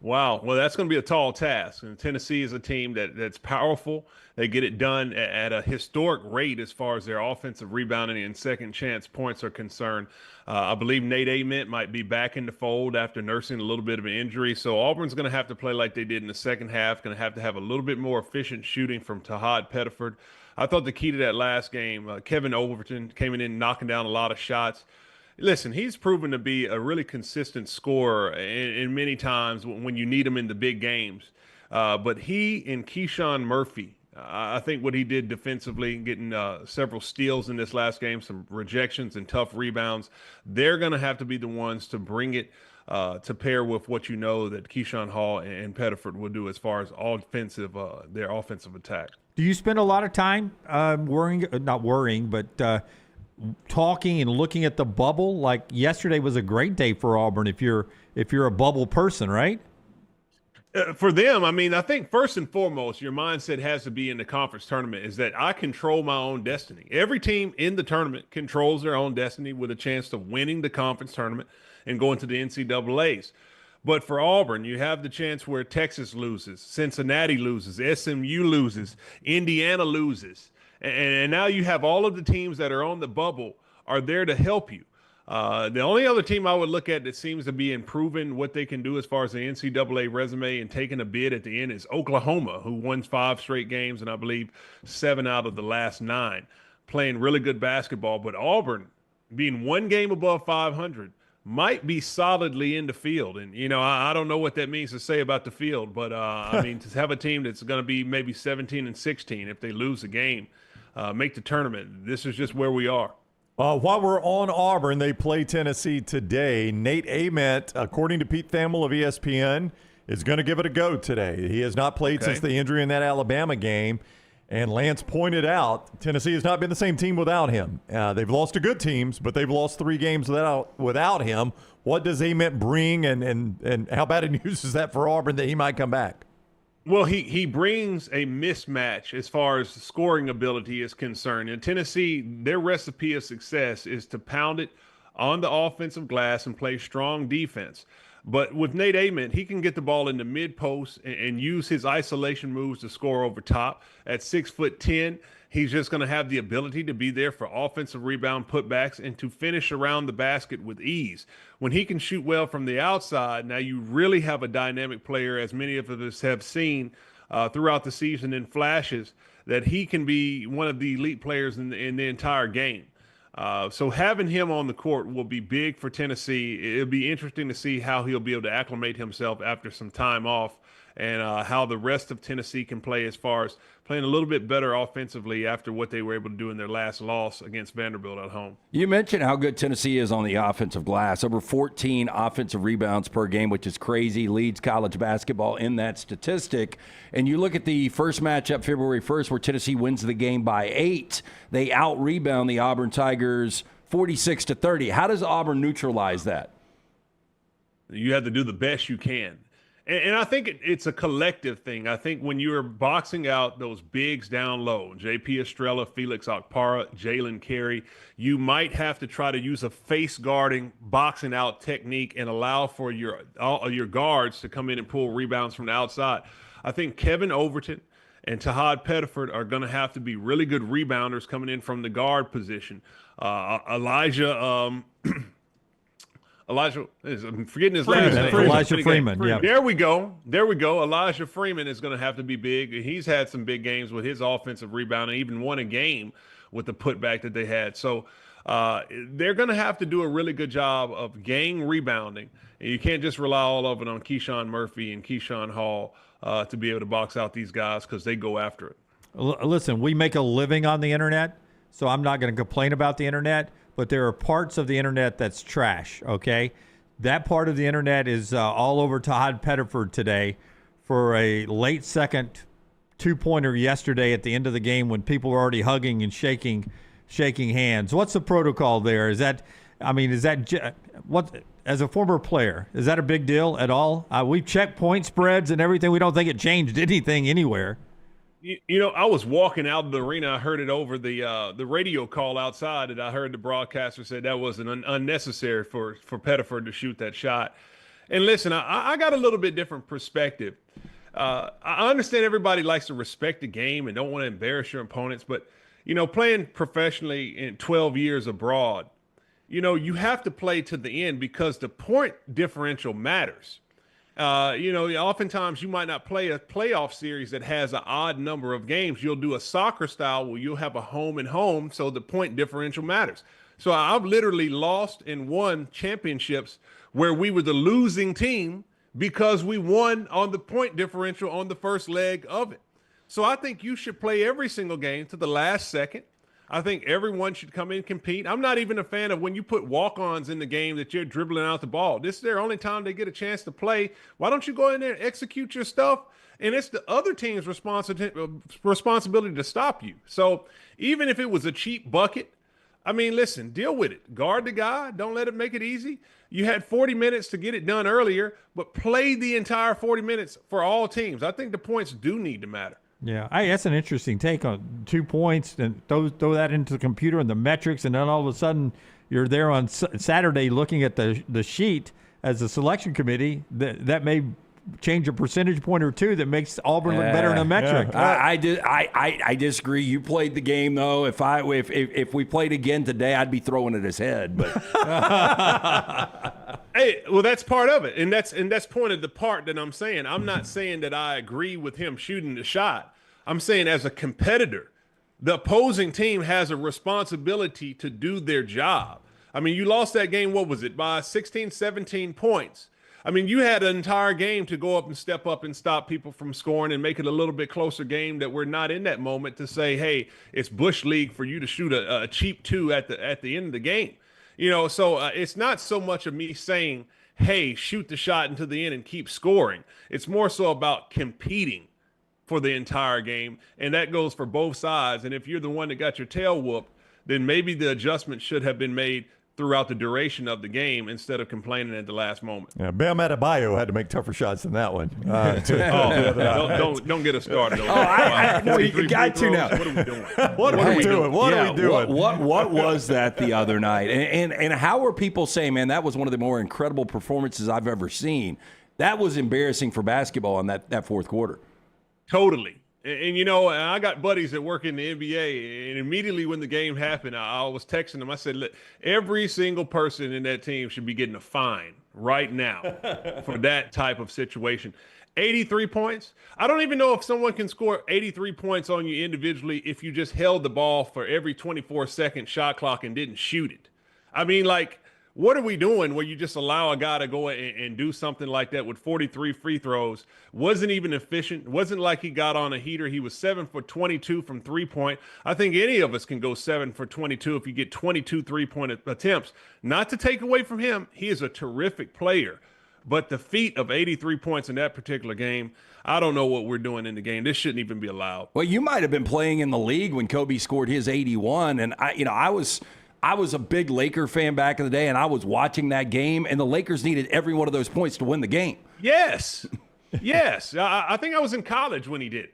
Wow. Well, that's going to be a tall task. And Tennessee is a team that's powerful. They get it done at a historic rate as far as their offensive rebounding and second chance points are concerned. I believe Nate Ament might be back in the fold after nursing a little bit of an injury. So Auburn's going to have to play like they did in the second half, going to have a little bit more efficient shooting from Tahad Pettiford. I thought the key to that last game, Kevin Overton came in knocking down a lot of shots. Listen, he's proven to be a really consistent scorer in many times when you need him in the big games. But he and Keyshawn Murphy, I think what he did defensively, getting several steals in this last game, some rejections and tough rebounds, they're going to have to be the ones to bring it to pair with what you know that Keyshawn Hall and Pettiford will do as far as their offensive attack. Do you spend a lot of time talking and looking at the bubble? Like yesterday was a great day for Auburn if you're a bubble person, right? For them, I mean, I think first and foremost, your mindset has to be in the conference tournament is that I control my own destiny. Every team in the tournament controls their own destiny with a chance of winning the conference tournament and going to the NCAAs. But for Auburn, you have the chance where Texas loses, Cincinnati loses, SMU loses, Indiana loses. And now you have all of the teams that are on the bubble are there to help you. The only other team I would look at that seems to be improving what they can do as far as the NCAA resume and taking a bid at the end is Oklahoma, who won 5 straight games and I believe 7 out of the last 9, playing really good basketball. But Auburn, being 1 game above 500, might be solidly in the field. And, you know, I don't know what that means to say about the field, but, I mean, to have a team that's going to be maybe 17-16 if they lose a game, make the tournament, this is just where we are. While we're on Auburn, they play Tennessee today. Nate Ament, according to Pete Thamel of ESPN, is going to give it a go today. He has not played since the injury in that Alabama game. And Lance pointed out Tennessee has not been the same team without him. They've lost to good teams, but they've lost 3 games without him. What does Ament bring, and how bad a news is that for Auburn that he might come back? Well, he brings a mismatch as far as scoring ability is concerned. In Tennessee, their recipe of success is to pound it on the offensive glass and play strong defense. But with Nate Ament, he can get the ball in the mid post and use his isolation moves to score over top. At 6'10", he's just going to have the ability to be there for offensive rebound putbacks and to finish around the basket with ease. When he can shoot well from the outside, now you really have a dynamic player, as many of us have seen throughout the season in flashes, that he can be one of the elite players in the entire game. So having him on the court will be big for Tennessee. It'll be interesting to see how he'll be able to acclimate himself after some time off, and how the rest of Tennessee can play as far as playing a little bit better offensively after what they were able to do in their last loss against Vanderbilt at home. You mentioned how good Tennessee is on the offensive glass. Over 14 offensive rebounds per game, which is crazy, leads college basketball in that statistic. And you look at the first matchup, February 1st, where Tennessee wins the game by 8. They out-rebound the Auburn Tigers 46-30. How does Auburn neutralize that? You have to do the best you can. And I think it's a collective thing. I think when you're boxing out those bigs down low, J.P. Estrella, Felix Okpara, Jalen Carey, you might have to try to use a face guarding, boxing out technique and allow for your guards to come in and pull rebounds from the outside. I think Kevin Overton and Tahad Pettiford are going to have to be really good rebounders coming in from the guard position. I'm forgetting his last name. Elijah Freeman. Yeah. There we go. Elijah Freeman is going to have to be big. He's had some big games with his offensive rebound and even won a game with the putback that they had. So they're going to have to do a really good job of gang rebounding. And you can't just rely all of it on Keyshawn Murphy and Keyshawn Hall to be able to box out these guys, because they go after it. Listen, we make a living on the internet, so I'm not going to complain about the internet. But there are parts of the internet that's trash, okay? That part of the internet is all over Tahad Pettiford today for a late second two-pointer yesterday at the end of the game when people were already hugging and shaking hands. What's the protocol there? As a former player, is that a big deal at all? We've checked point spreads and everything. We don't think it changed anything anywhere. You know, I was walking out of the arena. I heard it over the radio call outside, and I heard the broadcaster say that was unnecessary for Pettiford to shoot that shot. And listen, I got a little bit different perspective. I understand everybody likes to respect the game and don't want to embarrass your opponents, but, you know, playing professionally in 12 years abroad, you know, you have to play to the end because the point differential matters. Oftentimes you might not play a playoff series that has an odd number of games. You'll do a soccer style where you'll have a home and home, so the point differential matters. So I've literally lost and won championships where we were the losing team because we won on the point differential on the first leg of it. So I think you should play every single game to the last second. I think everyone should come in and compete. I'm not even a fan of when you put walk-ons in the game that you're dribbling out the ball. This is their only time they get a chance to play. Why don't you go in there and execute your stuff? And it's the other team's responsibility to stop you. So even if it was a cheap bucket, I mean, listen, deal with it. Guard the guy. Don't let it make it easy. You had 40 minutes to get it done earlier, but play the entire 40 minutes for all teams. I think the points do need to matter. Yeah, that's an interesting take on 2 points and throw that into the computer and the metrics, and then all of a sudden you're there on Saturday looking at the sheet as a selection committee. That may change a percentage point or two that makes Auburn look better in a metric. Yeah. I disagree. You played the game though. If we played again today, I'd be throwing at his head. But hey, well, that's part of it, and that's part of the part that I'm saying. I'm not saying that I agree with him shooting the shot. I'm saying as a competitor, the opposing team has a responsibility to do their job. I mean, you lost that game, what was it, by 16, 17 points. I mean, you had an entire game to go up and step up and stop people from scoring and make it a little bit closer game that we're not in that moment to say, hey, it's Bush League for you to shoot a cheap 2 at the end of the game. You know, so it's not so much of me saying, hey, shoot the shot into the end and keep scoring. It's more so about competing for the entire game, and that goes for both sides. And if you're the one that got your tail whooped, then maybe the adjustment should have been made throughout the duration of the game instead of complaining at the last moment. Yeah, Bam Adebayo had to make tougher shots than that one. Don't get us started. No, you got to now. What are we doing? What are we doing? What are we doing? What was that the other night? And how are people saying, man, that was one of the more incredible performances I've ever seen? That was embarrassing for basketball in that fourth quarter. Totally. And you know, I got buddies that work in the NBA, and immediately when the game happened, I was texting them. I said, look, every single person in that team should be getting a fine right now for that type of situation. 83 points. I don't even know if someone can score 83 points on you individually if you just held the ball for every 24-second shot clock and didn't shoot it. I mean, like, what are we doing where you just allow a guy to go and do something like that with 43 free throws? Wasn't even efficient. Wasn't like he got on a heater. He was 7 for 22 from three-point. I think any of us can go 7 for 22 if you get 22 three-point attempts. Not to take away from him. He is a terrific player. But the feat of 83 points in that particular game, I don't know what we're doing in the game. This shouldn't even be allowed. Well, you might have been playing in the league when Kobe scored his 81, and I was a big Laker fan back in the day, and I was watching that game, and the Lakers needed every one of those points to win the game. Yes. Yes. I think I was in college when he did it.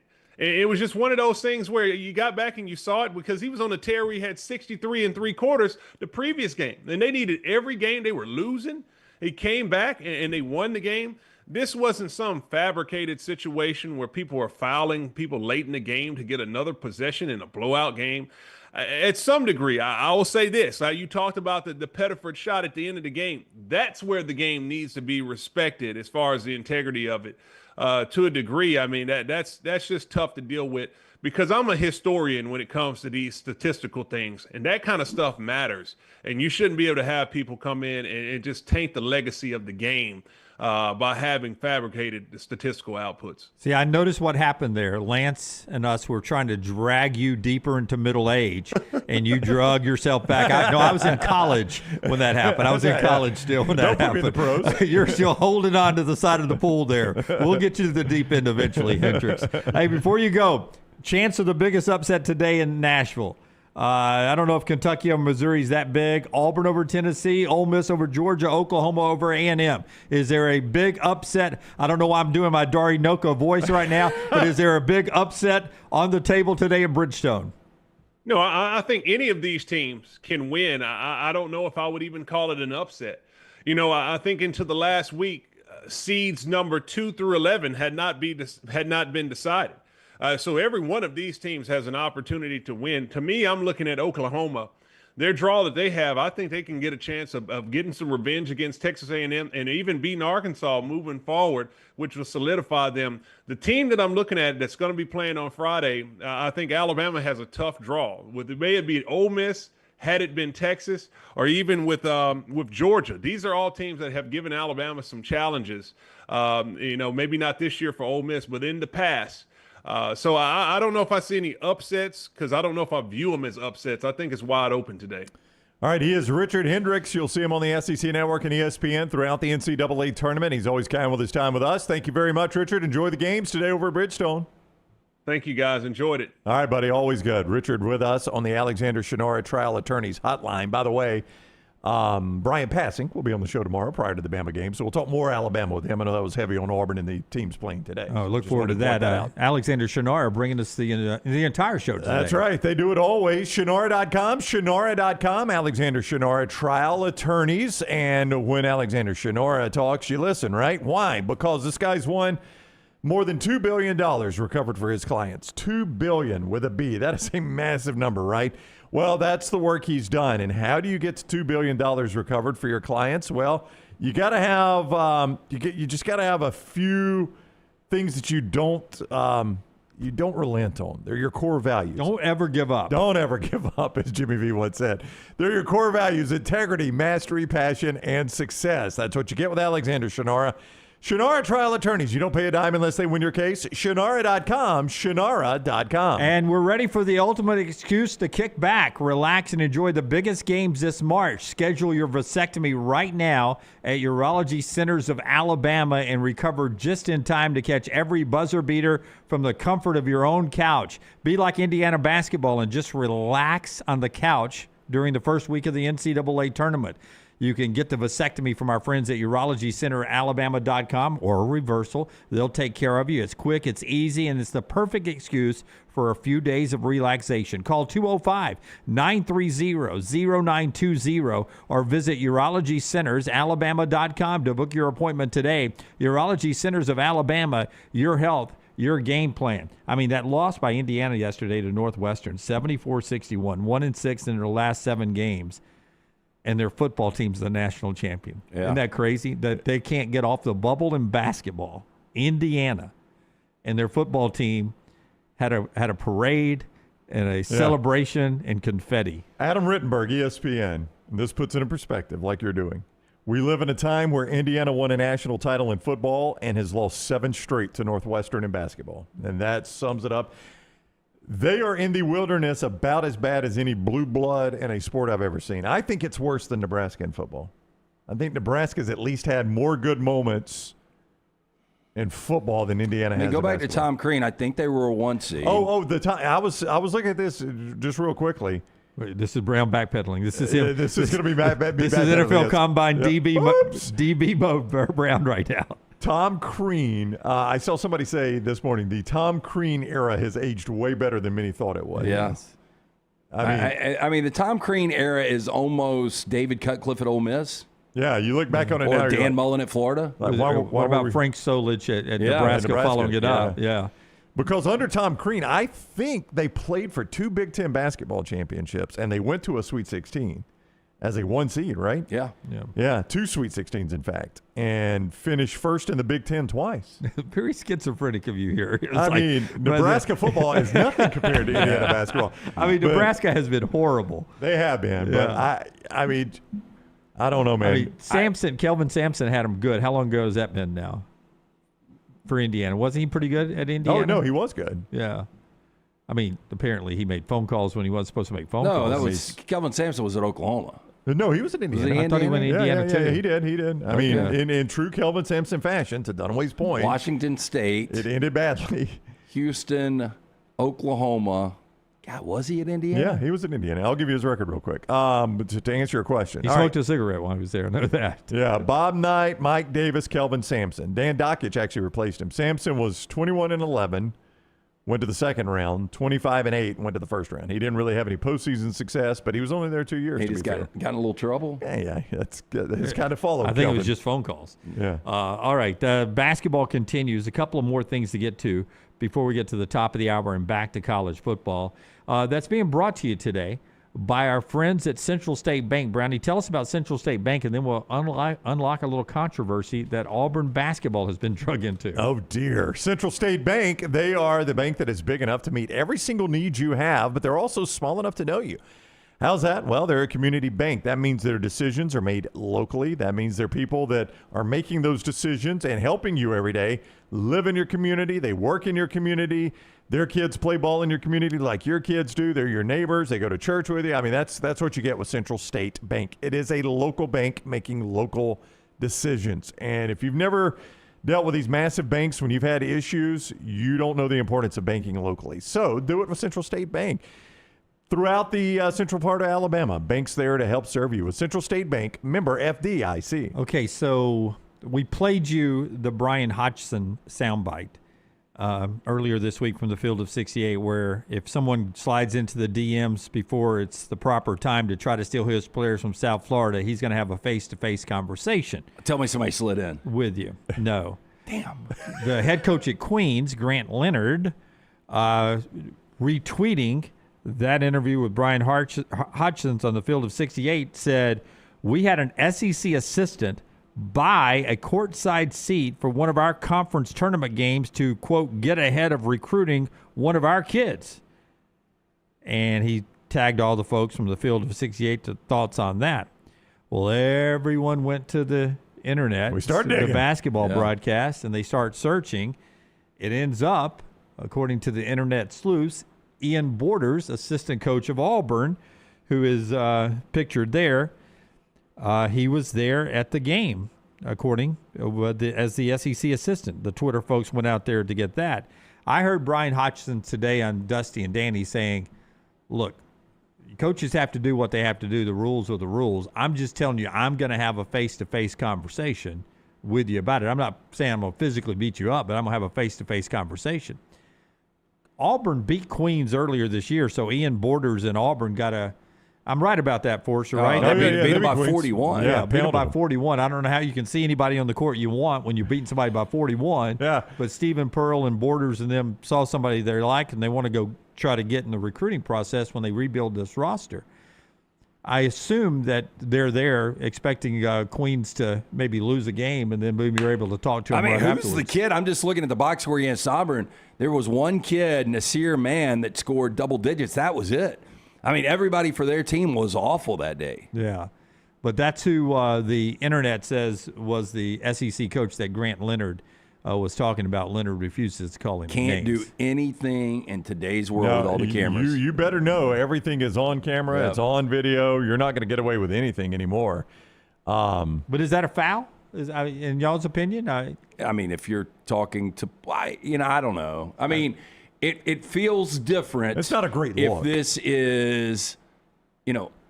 It was just one of those things where you got back and you saw it because he was on a tear where he had 63 and 3/4 the previous game. And they needed every game. They were losing. He came back and they won the game. This wasn't some fabricated situation where people were fouling people late in the game to get another possession in a blowout game. At some degree, I will say this. You talked about the Pettiford shot at the end of the game. That's where the game needs to be respected as far as the integrity of it. To a degree, I mean, that's just tough to deal with because I'm a historian when it comes to these statistical things, and that kind of stuff matters. And you shouldn't be able to have people come in and just taint the legacy of the game by having fabricated the statistical outputs. See, I noticed what happened there. Lance and us were trying to drag you deeper into middle age, and you drug yourself back. I was in college when that happened. I was in college still when that happened. Don't put me in the pros. You're still holding on to the side of the pool there. We'll get you to the deep end eventually, Hendrix. Hey, before you go, chance of the biggest upset today in Nashville. I don't know if Kentucky over Missouri is that big. Auburn over Tennessee, Ole Miss over Georgia, Oklahoma over A&M. Is there a big upset? I don't know why I'm doing my Dari Noko voice right now, but is there a big upset on the table today in Bridgestone? No, I think any of these teams can win. I don't know if I would even call it an upset. You know, I think into the last week, seeds number 2 through 11 had not been decided. So every one of these teams has an opportunity to win. To me, I'm looking at Oklahoma. Their draw that they have, I think they can get a chance of getting some revenge against Texas A&M and even beating Arkansas moving forward, which will solidify them. The team that I'm looking at that's going to be playing on Friday, I think Alabama has a tough draw. It may have been Ole Miss, had it been Texas, or even with Georgia. These are all teams that have given Alabama some challenges. Maybe not this year for Ole Miss, but in the past. So I don't know if I see any upsets because I don't know if I view them as upsets. I think it's wide open today. All right, he is Richard Hendrix. You'll see him on the SEC Network and ESPN throughout the NCAA Tournament. He's always kind with his time with us. Thank you very much, Richard. Enjoy the games today over at Bridgestone. Thank you, guys. Enjoyed it. All right, buddy. Always good. Richard with us on the Alexander Shinara Trial Attorneys Hotline. By the way, Brian Passing will be on the show tomorrow prior to the Bama game, so we'll talk more Alabama with him. I know that was heavy on Auburn and the teams playing today. Oh, look forward to that. Alexander Shinara bringing us the entire show today. That's right. They do it always. Shinara.com, Alexander Shinara Trial Attorneys. And when Alexander Shinara talks, you listen, right? Why? Because this guy's won more than $2 billion recovered for his clients. $2 billion with a B. That is a massive number, right? Well, that's the work he's done. And how do you get to $2 billion recovered for your clients? Well, you got to have you just got to have a few things that you don't relent on. They're your core values. Don't ever give up. Don't ever give up, as Jimmy V once said. They're your core values: integrity, mastery, passion, and success. That's what you get with Alexander Shinara. Shannara Trial Attorneys. You don't pay a dime unless they win your case. Shannara.com. Shannara.com. And we're ready for the ultimate excuse to kick back, relax, and enjoy the biggest games this March. Schedule your vasectomy right now at Urology Centers of Alabama and recover just in time to catch every buzzer beater from the comfort of your own couch. Be like Indiana basketball and just relax on the couch during the first week of the NCAA tournament. You can get the vasectomy from our friends at UrologyCenterAlabama.com or a reversal. They'll take care of you. It's quick, it's easy, and it's the perfect excuse for a few days of relaxation. Call 205-930-0920 or visit UrologyCentersAlabama.com to book your appointment today. Urology Centers of Alabama, your health, your game plan. I mean, that loss by Indiana yesterday to Northwestern, 74-61, 1-6 in their last 7 games. And their football team's the national champion. Yeah. Isn't that crazy? That they can't get off the bubble in basketball. Indiana and their football team had a parade and a celebration and confetti. Adam Rittenberg, ESPN. This puts it in perspective like you're doing. We live in a time where Indiana won a national title in football and has lost 7 straight to Northwestern in basketball. And that sums it up. They are in the wilderness about as bad as any blue blood in a sport I've ever seen. I think it's worse than Nebraska in football. I think Nebraska's at least had more good moments in football than Indiana has. Go back to basketball. Tom Crean. I think they were a 1 seed. The time I was looking at this just real quickly. Wait, this is Brown backpedaling. This is him. This is going to be bad. This is NFL Combine DB mode Brown right now. Tom Crean, I saw somebody say this morning, the Tom Crean era has aged way better than many thought it would. Yes. I mean, the Tom Crean era is almost David Cutcliffe at Ole Miss. Yeah, you look back on it or now. Dan like, Mullen at Florida. Like, what about Frank Solich at Nebraska following it up? Yeah. Because under Tom Crean, I think they played for 2 Big Ten basketball championships, and they went to a Sweet 16 as a 1 seed, right? Yeah. Yeah, 2 Sweet 16s, in fact, and finished first in the Big Ten twice. Very schizophrenic of you here. I mean, Nebraska football is nothing compared to Indiana basketball. I mean, Nebraska has been horrible. They have been, but I mean, I don't know, man. I mean, Kelvin Sampson had him good. How long ago has that been now for Indiana? Wasn't he pretty good at Indiana? Oh, no, he was good. Yeah. I mean, apparently he made phone calls when he wasn't supposed to make phone calls. No, that was Kelvin Sampson was at Oklahoma. No, he was in Indiana. I thought he went to Indiana too. Yeah, he did. I mean, in true Kelvin Sampson fashion, to Dunaway's point. Washington State. It ended badly. Houston, Oklahoma. God, was he at Indiana? Yeah, he was in Indiana. I'll give you his record real quick. But to answer your question. He smoked a cigarette while he was there. I know that. Yeah, Bob Knight, Mike Davis, Kelvin Sampson. Dan Dockich actually replaced him. Sampson was 21-11. Went to the second round, 25-8, went to the first round. He didn't really have any postseason success, but he was only there 2 years. He just got in a little trouble. Yeah, that's kind of followed. I think it was just phone calls. Yeah. All right, basketball continues. A couple of more things to get to before we get to the top of the hour and back to college football. That's being brought to you today by our friends at Central State Bank. Brownie, tell us about Central State Bank, and then we'll unlock a little controversy that Auburn basketball has been drug into. Oh, dear. Central State Bank, they are the bank that is big enough to meet every single need you have, but they're also small enough to know you. How's that? Well, they're a community bank. That means their decisions are made locally. That means they're people that are making those decisions and helping you every day live in your community. They work in your community. Their kids play ball in your community like your kids do. They're your neighbors. They go to church with you. I mean, that's what you get with Central State Bank. It is a local bank making local decisions. And if you've never dealt with these massive banks when you've had issues, you don't know the importance of banking locally. So do it with Central State Bank. Throughout the central part of Alabama, banks there to help serve you. With Central State Bank, member FDIC. Okay, so we played you the Brian Hodgson soundbite earlier this week from the Field of 68, where if someone slides into the DMs before it's the proper time to try to steal his players from South Florida, he's going to have a face-to-face conversation. Tell me somebody slid in. With you. No. Damn. The head coach at Queens, Grant Leonard, retweeting that interview with Brian Hodgson on the Field of 68, said, "We had an SEC assistant buy a courtside seat for one of our conference tournament games to, quote, get ahead of recruiting one of our kids." And he tagged all the folks from the Field of 68 to thoughts on that. Well, everyone went to the internet, the basketball broadcast, and they start searching. It ends up, according to the internet sleuths, Ian Borders, assistant coach of Auburn, who is pictured there. He was there at the game, according as the SEC assistant. The Twitter folks went out there to get that. I heard Brian Hodgson today on Dusty and Danny saying, look, coaches have to do what they have to do. The rules are the rules. I'm just telling you, I'm going to have a face-to-face conversation with you about it. I'm not saying I'm going to physically beat you up, but I'm going to have a face-to-face conversation. Auburn beat Queens earlier this year, so Ian Borders and Auburn got a – I'm right about that, Forster, right? Beat them by 41. Yeah, beat them by 41. I don't know how you can see anybody on the court you want when you're beating somebody by 41. Yeah. But Stephen Pearl and Borders and them saw somebody they like, and they want to go try to get in the recruiting process when they rebuild this roster. I assume that they're there expecting Queens to maybe lose a game, and then maybe you're able to talk to them right afterwards. Who's the kid? I'm just looking at the box score against Auburn. There was one kid, Nasir Mann, that scored double digits. That was it. I mean, everybody for their team was awful that day. Yeah. But that's who the internet says was the SEC coach that Grant Leonard was talking about. Leonard refuses to call him Can't names. do anything in today's world with all the cameras. You better know everything is on camera. Yep. It's on video. You're not going to get away with anything anymore. But is that a foul? In y'all's opinion? I mean, if you're talking to, I don't know. I mean, it feels different. It's not a great if look. this is,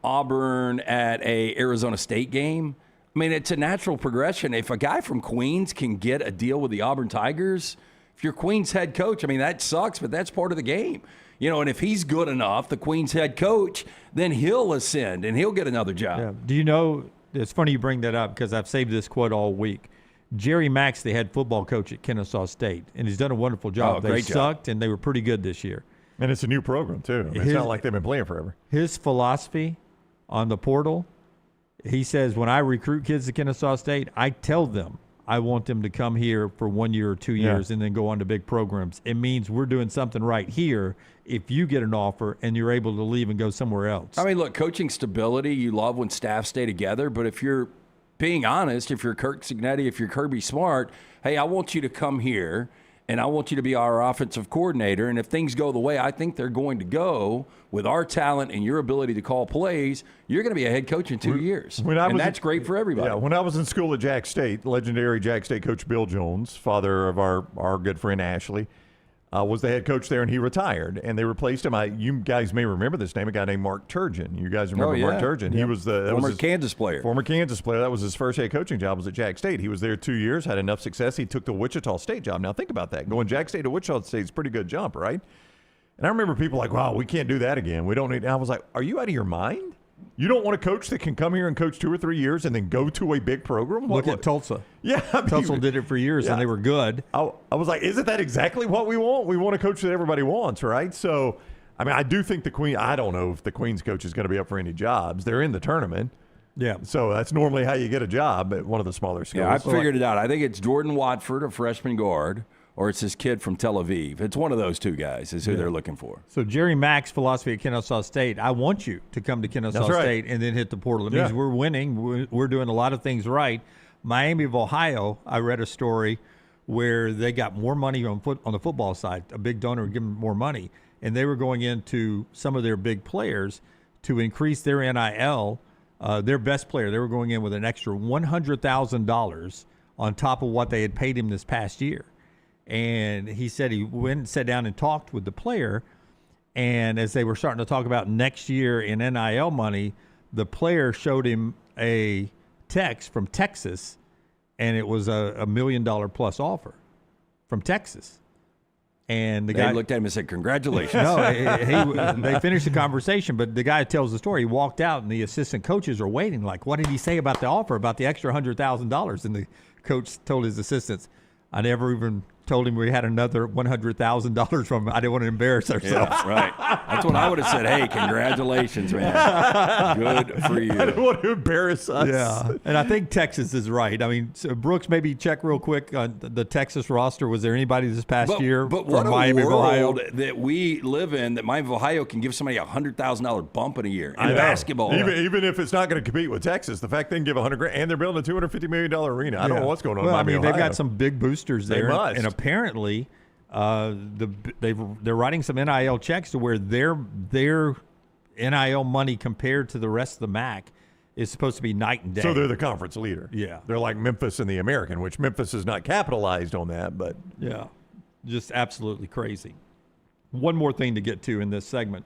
Auburn at a Arizona State game. I mean, it's a natural progression. If a guy from Queens can get a deal with the Auburn Tigers, if you're Queens head coach, I mean, that sucks, but that's part of the game. And if he's good enough, the Queens head coach, then he'll ascend and he'll get another job. Yeah. Do you know, it's funny you bring that up because I've saved this quote all week. Jerry Mack's the head football coach at Kennesaw State, and he's done a wonderful job. They sucked, and they were pretty good this year. And it's a new program, too. It's not like they've been playing forever. His philosophy on the portal, he says, when I recruit kids to Kennesaw State, I tell them I want them to come here for 1 year or 2 years and then go on to big programs. It means we're doing something right here if you get an offer and you're able to leave and go somewhere else. I mean, look, coaching stability, you love when staff stay together, but if you're being honest, if you're Kirk Cignetti, if you're Kirby Smart, hey, I want you to come here and I want you to be our offensive coordinator. And if things go the way I think they're going to go with our talent and your ability to call plays, you're going to be a head coach in 2 years. And that's great for everybody. Yeah, when I was in school at Jack State, legendary Jack State coach Bill Jones, father of our good friend Ashley, was the head coach there, and he retired. And they replaced him. You guys may remember this name, a guy named Mark Turgeon. You guys remember Mark Turgeon? He was the former Kansas player. Former Kansas player. That was his first head coaching job was at Jack State. He was there 2 years, had enough success. He took the Wichita State job. Now think about that. Going Jack State to Wichita State is a pretty good jump, right? And I remember people like, wow, we can't do that again. We don't need. And I was like, are you out of your mind? You don't want a coach that can come here and coach 2 or 3 years and then go to a big program? Look at Tulsa. Yeah. Tulsa did it for years, and they were good. I was like, isn't that exactly what we want? We want a coach that everybody wants, right? So, I mean, I do think I don't know if the Queens coach is going to be up for any jobs. They're in the tournament. Yeah. So that's normally how you get a job at one of the smaller schools. Yeah, I figured it out. I think it's Jordan Watford, a freshman guard, or it's this kid from Tel Aviv. It's one of those two guys is who they're looking for. So Jerry Mack's philosophy at Kennesaw State, I want you to come to Kennesaw State and then hit the portal. It means we're winning. We're doing a lot of things right. Miami of Ohio, I read a story where they got more money on the football side. A big donor would give them more money. And they were going into some of their big players to increase their NIL, their best player. They were going in with an extra $100,000 on top of what they had paid him this past year. And he said he went and sat down and talked with the player. And as they were starting to talk about next year in NIL money, the player showed him a text from Texas, and it was a $1 million plus offer from Texas. And the guy looked at him and said, congratulations. No, they finished the conversation, but the guy tells the story. He walked out, and the assistant coaches are waiting, like, what did he say about the offer, about the extra $100,000? And the coach told his assistants, I never even told him we had another $100,000 from him. I didn't want to embarrass ourselves. Yeah, right. That's what I would have said. Hey, congratulations, man. Good for you. I didn't want to embarrass us. Yeah, and I think Texas is right. I mean, so Brooks, maybe check real quick on the Texas roster. Was there anybody this past year but from what Miami of a Ohio? world that we live in, that Miami of Ohio can give somebody $100,000 bump in a year in I know. basketball. Even if it's not going to compete with Texas, the fact they can give $100,000 and they're building a $250 million arena. I don't know what's going on. Well, in Miami, they've Ohio. got some big boosters there, They must. and apparently, they're writing some NIL checks to where their NIL money compared to the rest of the MAC is supposed to be night and day. So they're the conference leader. Yeah. They're like Memphis and the American, which Memphis is not capitalized on that, but yeah, just absolutely crazy. One more thing to get to in this segment.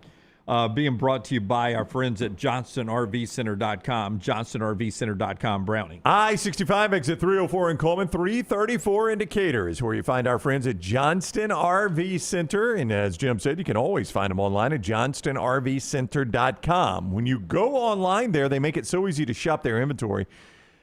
Being brought to you by our friends at JohnstonRVCenter.com, JohnstonRVCenter.com, Browning. I-65 exit 304 in Coleman, 334 in Decatur is where you find our friends at Johnston RV Center. And as Jim said, you can always find them online at JohnstonRVCenter.com. When you go online there, they make it so easy to shop their inventory.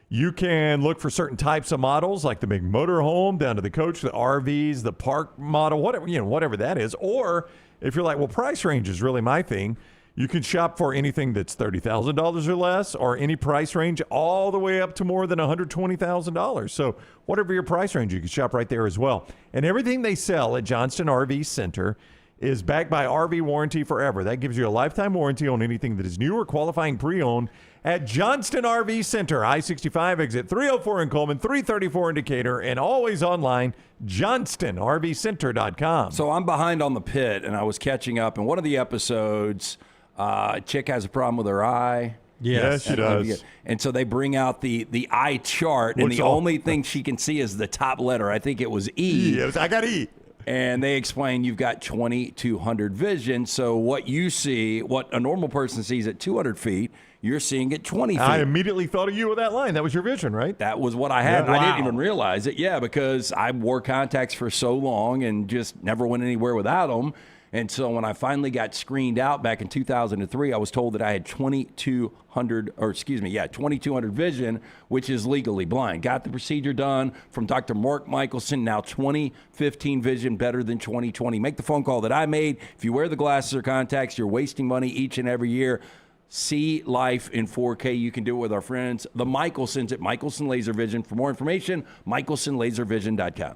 You can look for certain types of models, like the big motorhome, down to the coach, the RVs, the park model, whatever that is. Or if you're like, well, price range is really my thing, you can shop for anything that's $30,000 or less, or any price range all the way up to more than $120,000. So whatever your price range, you can shop right there as well. And everything they sell at Johnston RV Center is backed by RV Warranty Forever. That gives you a lifetime warranty on anything that is new or qualifying pre-owned at Johnston RV Center, I-65 exit 304 in Coleman, 334 in Decatur, and always online, JohnstonRVCenter.com. So I'm behind on the pit, and I was catching up. In one of the episodes, a chick has a problem with her eye. Yes, she does. And so they bring out the eye chart, and the only thing she can see is the top letter. I think it was E. Yes, I got E. And they explain you've got 2200 vision. So what you see, what a normal person sees at 200 feet, you're seeing at 20 feet. I immediately thought of you with that line. That was your vision, right? That was what I had. Yeah. I didn't Wow. even realize it. Yeah, because I wore contacts for so long and just never went anywhere without them. And so when I finally got screened out back in 2003, I was told that I had 2200 vision, which is legally blind. Got the procedure done from Dr. Mark Michelson. Now 2015 vision, better than 2020. Make the phone call that I made. If you wear the glasses or contacts, you're wasting money each and every year. See life in 4K. You can do it with our friends, the Michelsons at Michelson Laser Vision. For more information, michelsonlaservision.com.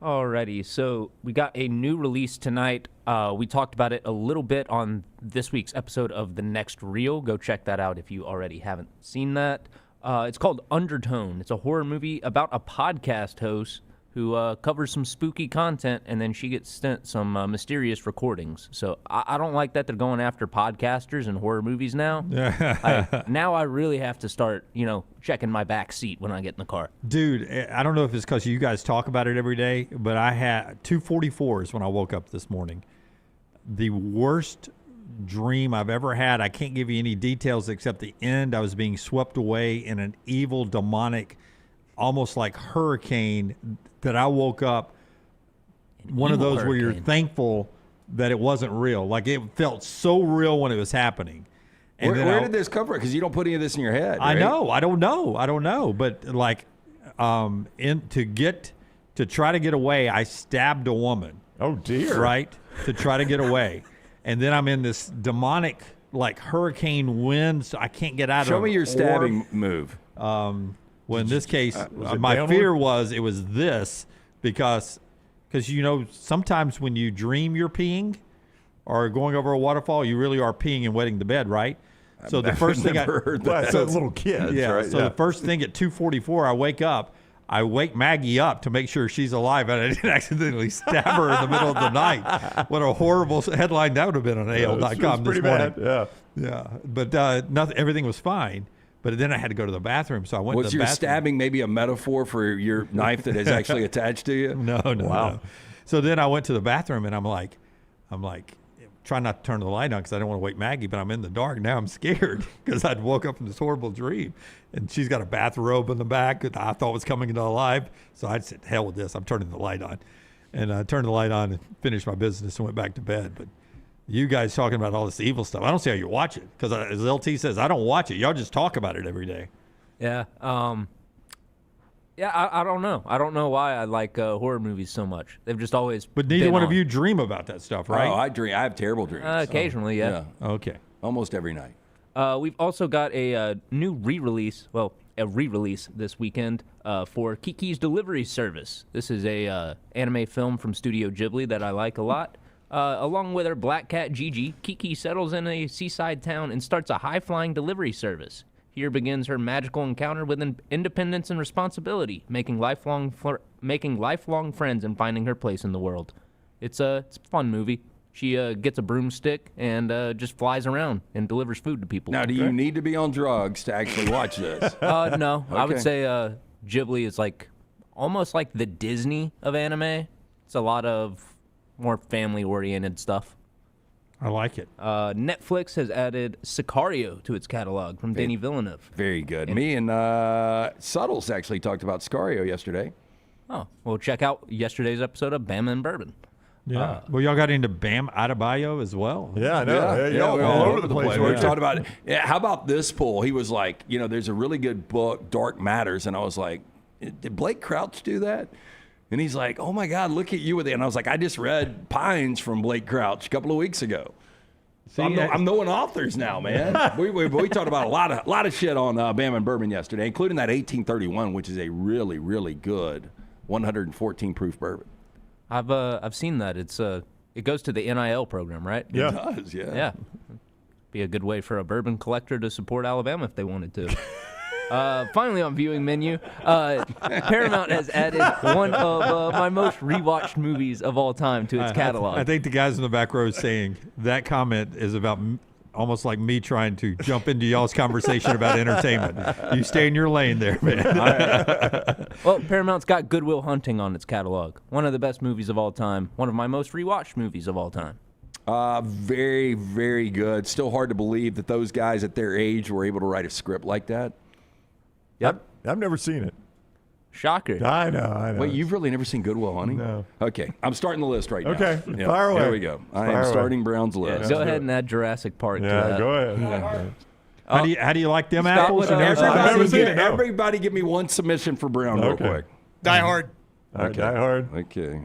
Alrighty, so we got a new release tonight. We talked about it a little bit on this week's episode of The Next Reel. Go check that out if you already haven't seen that. It's called Undertone. It's a horror movie about a podcast host who covers some spooky content, and then she gets sent some mysterious recordings. So I don't like that they're going after podcasters and horror movies now. Now I really have to start, checking my back seat when I get in the car. Dude, I don't know if it's because you guys talk about it every day, but I had 2:44s when I woke up this morning. The worst dream I've ever had. I can't give you any details except the end. I was being swept away in an evil, demonic, almost like hurricane that I woke up. One of those where you're thankful that it wasn't real. Like, it felt so real when it was happening. And Where did this come from? Because you don't put any of this in your head. I right? know. I don't know. But like, to try to get away, I stabbed a woman. Oh dear! Right, to try to get away, and then I'm in this demonic like hurricane wind, so I can't get out of it. Show me your stabbing move. Well, in this case, was it my downward? fear was it was this because sometimes when you dream you're peeing or going over a waterfall, you really are peeing and wetting the bed, right? So the first thing heard that. so Little kids, yeah. right? So the first thing at 2:44, I wake up. I wake Maggie up to make sure she's alive, and I didn't accidentally stab her in the middle of the night. What a horrible headline that would have been on AL.com this morning. Bad. Yeah. But nothing. Everything was fine. But then I had to go to the bathroom, so I went to the bathroom. Was your stabbing maybe a metaphor for your knife that is actually attached to you? No. No. So then I went to the bathroom, and I'm like, trying not to turn the light on because I don't want to wake Maggie, but I'm in the dark. Now I'm scared because I'd woke up from this horrible dream. And she's got a bathrobe in the back that I thought was coming into life. So I said, hell with this. I'm turning the light on. And I turned the light on and finished my business and went back to bed. But you guys talking about all this evil stuff, I don't see how you watch it. Because as LT says, I don't watch it. Y'all just talk about it every day. Yeah. Yeah, I don't know. I don't know why I like horror movies so much. They've just always. But neither been one on. of you dream about that stuff, right? Oh, I dream. I have terrible dreams. Occasionally, yeah. Okay. Almost every night. We've also got a new re-release. Well, a re-release this weekend for Kiki's Delivery Service. This is a anime film from Studio Ghibli that I like a lot. Along with her black cat Gigi, Kiki settles in a seaside town and starts a high-flying delivery service. Here begins her magical encounter with independence and responsibility, making lifelong friends and finding her place in the world. It's a fun movie. She gets a broomstick and just flies around and delivers food to people. Now, do you need to be on drugs to actually watch this? No. I would Okay. say Ghibli is almost like the Disney of anime. It's a lot of more family-oriented stuff. I like it. Netflix has added Sicario to its catalog from Denis Villeneuve. Very good. Me and Suttles actually talked about Sicario yesterday. Oh, well, check out yesterday's episode of Bama and Bourbon. Yeah. Well, y'all got into Bam Adebayo as well. Yeah, I know. Yeah, we're all over the place. We were talking about, how about this poll? He was like, there's a really good book, Dark Matters. And I was like, did Blake Crouch do that? And he's like, oh, my God, look at you with it. And I was like, I just read Pines from Blake Crouch a couple of weeks ago. So I'm knowing authors now, man. we talked about a lot of shit on Bam and Bourbon yesterday, including that 1831, which is a really, really good 114 proof bourbon. I've seen that. It goes to the NIL program, right? It does, yeah. Yeah. Be a good way for a bourbon collector to support Alabama if they wanted to. Finally on viewing menu, Paramount has added one of my most rewatched movies of all time to its catalog. I think the guys in the back row saying that comment is about almost like me trying to jump into y'all's conversation about entertainment. You stay in your lane there, man. Well, Paramount's got Good Will Hunting on its catalog. One of the best movies of all time. One of my most rewatched movies of all time. Very, very good. Still hard to believe that those guys at their age were able to write a script like that. Yep. I've never seen it. Shocker. I know. Wait, you've really never seen Good Will Hunting? No. Okay, I'm starting the list right now. Okay, Yeah, fire away. There we go. I am starting Brown's list. Go ahead and add Jurassic Park to that. Yeah, go ahead. How do you like them Scott, apples? what, I've never seen it, no. Everybody give me one submission for Brown real quick. Die Hard. Okay. Die Hard. Okay.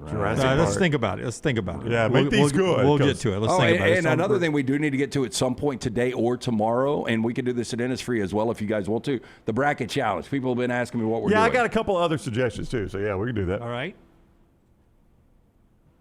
Jurassic Let's Park. think about it. Yeah, make these good. We'll get to it. Let's think about it. And another thing we do need to get to at some point today or tomorrow, and we can do this at Innisfree as well if you guys want to, the bracket challenge. People have been asking me what we're doing. Yeah, I got a couple other suggestions too, so yeah, we can do that. All right.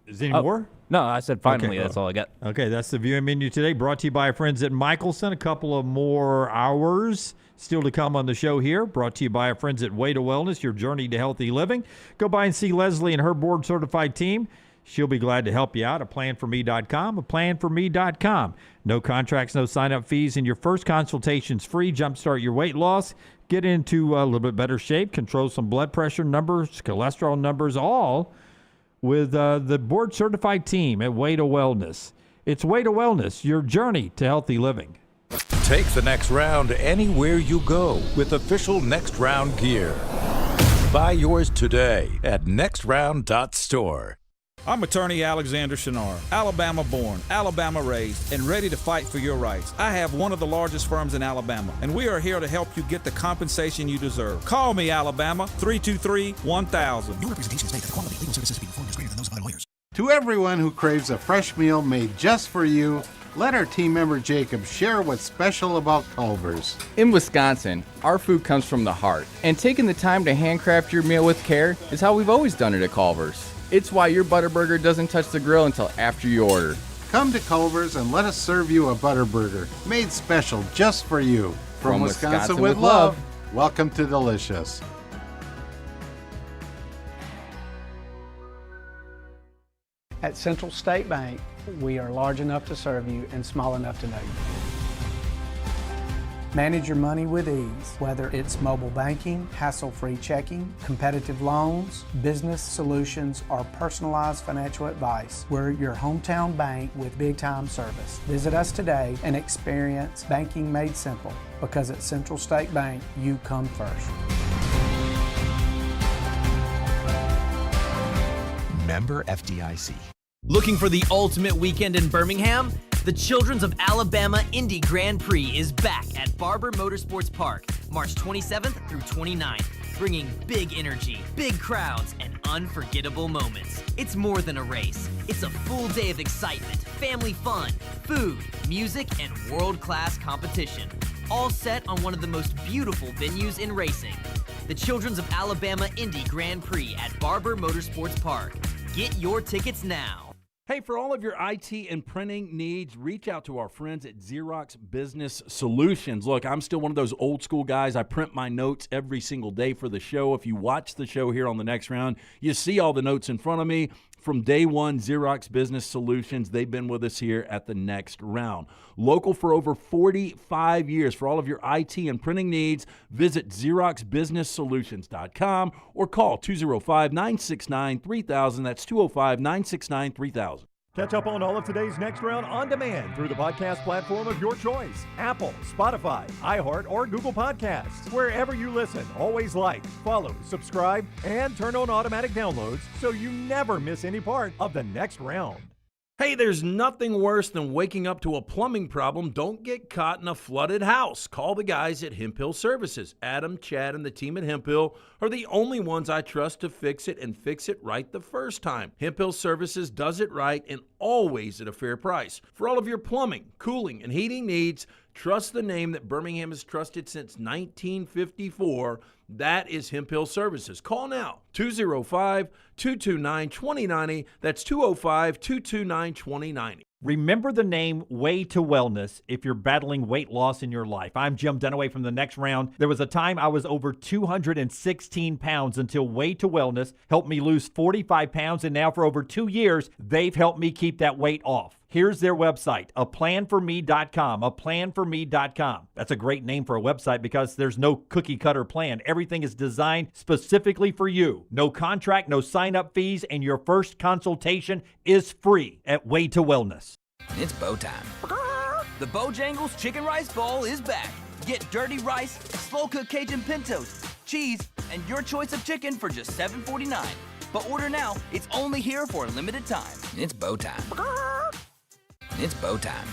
Is there any more? No, I said finally. Okay. That's all I got. Okay, that's the viewing menu today, brought to you by our friends at Michelson. A couple of more hours still to come on the show here, brought to you by our friends at Way to Wellness, your journey to healthy living. Go by and see Leslie and her board-certified team. She'll be glad to help you out. aplanforme.com, aplanforme.com. No contracts, no sign-up fees, and your first consultation's free. Jumpstart your weight loss, get into a little bit better shape, control some blood pressure numbers, cholesterol numbers, all with the board-certified team at Way to Wellness. It's Way to Wellness, your journey to healthy living. Take the next round anywhere you go with official Next Round gear. Buy yours today at nextround.store. I'm attorney Alexander Shinar, Alabama born, Alabama raised, and ready to fight for your rights. I have one of the largest firms in Alabama, and we are here to help you get the compensation you deserve. Call me, Alabama, 323-1000. No representation is made that the quality of legal services to be performed is greater than those of other lawyers. To everyone who craves a fresh meal made just for you, let our team member Jacob share what's special about Culver's. In Wisconsin, our food comes from the heart, and taking the time to handcraft your meal with care is how we've always done it at Culver's. It's why your Butterburger doesn't touch the grill until after you order. Come to Culver's and let us serve you a Butterburger made special just for you. From Wisconsin with love, welcome to Delicious. At Central State Bank, we are large enough to serve you and small enough to know you. Manage your money with ease, whether it's mobile banking, hassle-free checking, competitive loans, business solutions, or personalized financial advice. We're your hometown bank with big-time service. Visit us today and experience banking made simple, because at Central State Bank, you come first. Member FDIC. Looking for the ultimate weekend in Birmingham? The Children's of Alabama Indy Grand Prix is back at Barber Motorsports Park, March 27th through 29th. bringing big energy, big crowds, and unforgettable moments. It's more than a race. It's a full day of excitement, family fun, food, music, and world-class competition. All set on one of the most beautiful venues in racing, the Children's of Alabama Indy Grand Prix at Barber Motorsports Park. Get your tickets now. Hey, for all of your IT and printing needs, reach out to our friends at Xerox Business Solutions. Look, I'm still one of those old school guys. I print my notes every single day for the show. If you watch the show here on the Next Round, you see all the notes in front of me. From day one, Xerox Business Solutions, they've been with us here at the Next Round. Local for over 45 years. For all of your IT and printing needs, visit XeroxBusinessSolutions.com or call 205-969-3000. That's 205-969-3000. Catch up on all of today's Next Round on demand through the podcast platform of your choice. Apple, Spotify, iHeart, or Google Podcasts. Wherever you listen, always like, follow, subscribe, and turn on automatic downloads so you never miss any part of the Next Round. Hey, there's nothing worse than waking up to a plumbing problem. Don't get caught in a flooded house. Call the guys at Hemphill Services. Adam, Chad, and the team at Hemphill are the only ones I trust to fix it and fix it right the first time. Hemphill Services does it right and always at a fair price. For all of your plumbing, cooling, and heating needs, trust the name that Birmingham has trusted since 1954. That is Hemphill Services. Call now, 205-229-2090. That's 205-229-2090. Remember the name Way to Wellness if you're battling weight loss in your life. I'm Jim Dunaway from the Next Round. There was a time I was over 216 pounds until Way to Wellness helped me lose 45 pounds, and now for over 2 years, they've helped me keep that weight off. Here's their website, aplanforme.com, aplanforme.com. That's a great name for a website because there's no cookie-cutter plan. Everything is designed specifically for you. No contract, no sign-up fees, and your first consultation is free at Way to Wellness. It's bow time. The Bojangles Chicken Rice Bowl is back. Get dirty rice, slow-cooked Cajun pintos, cheese, and your choice of chicken for just $7.49. But order now. It's only here for a limited time. It's bow time. It's bow time.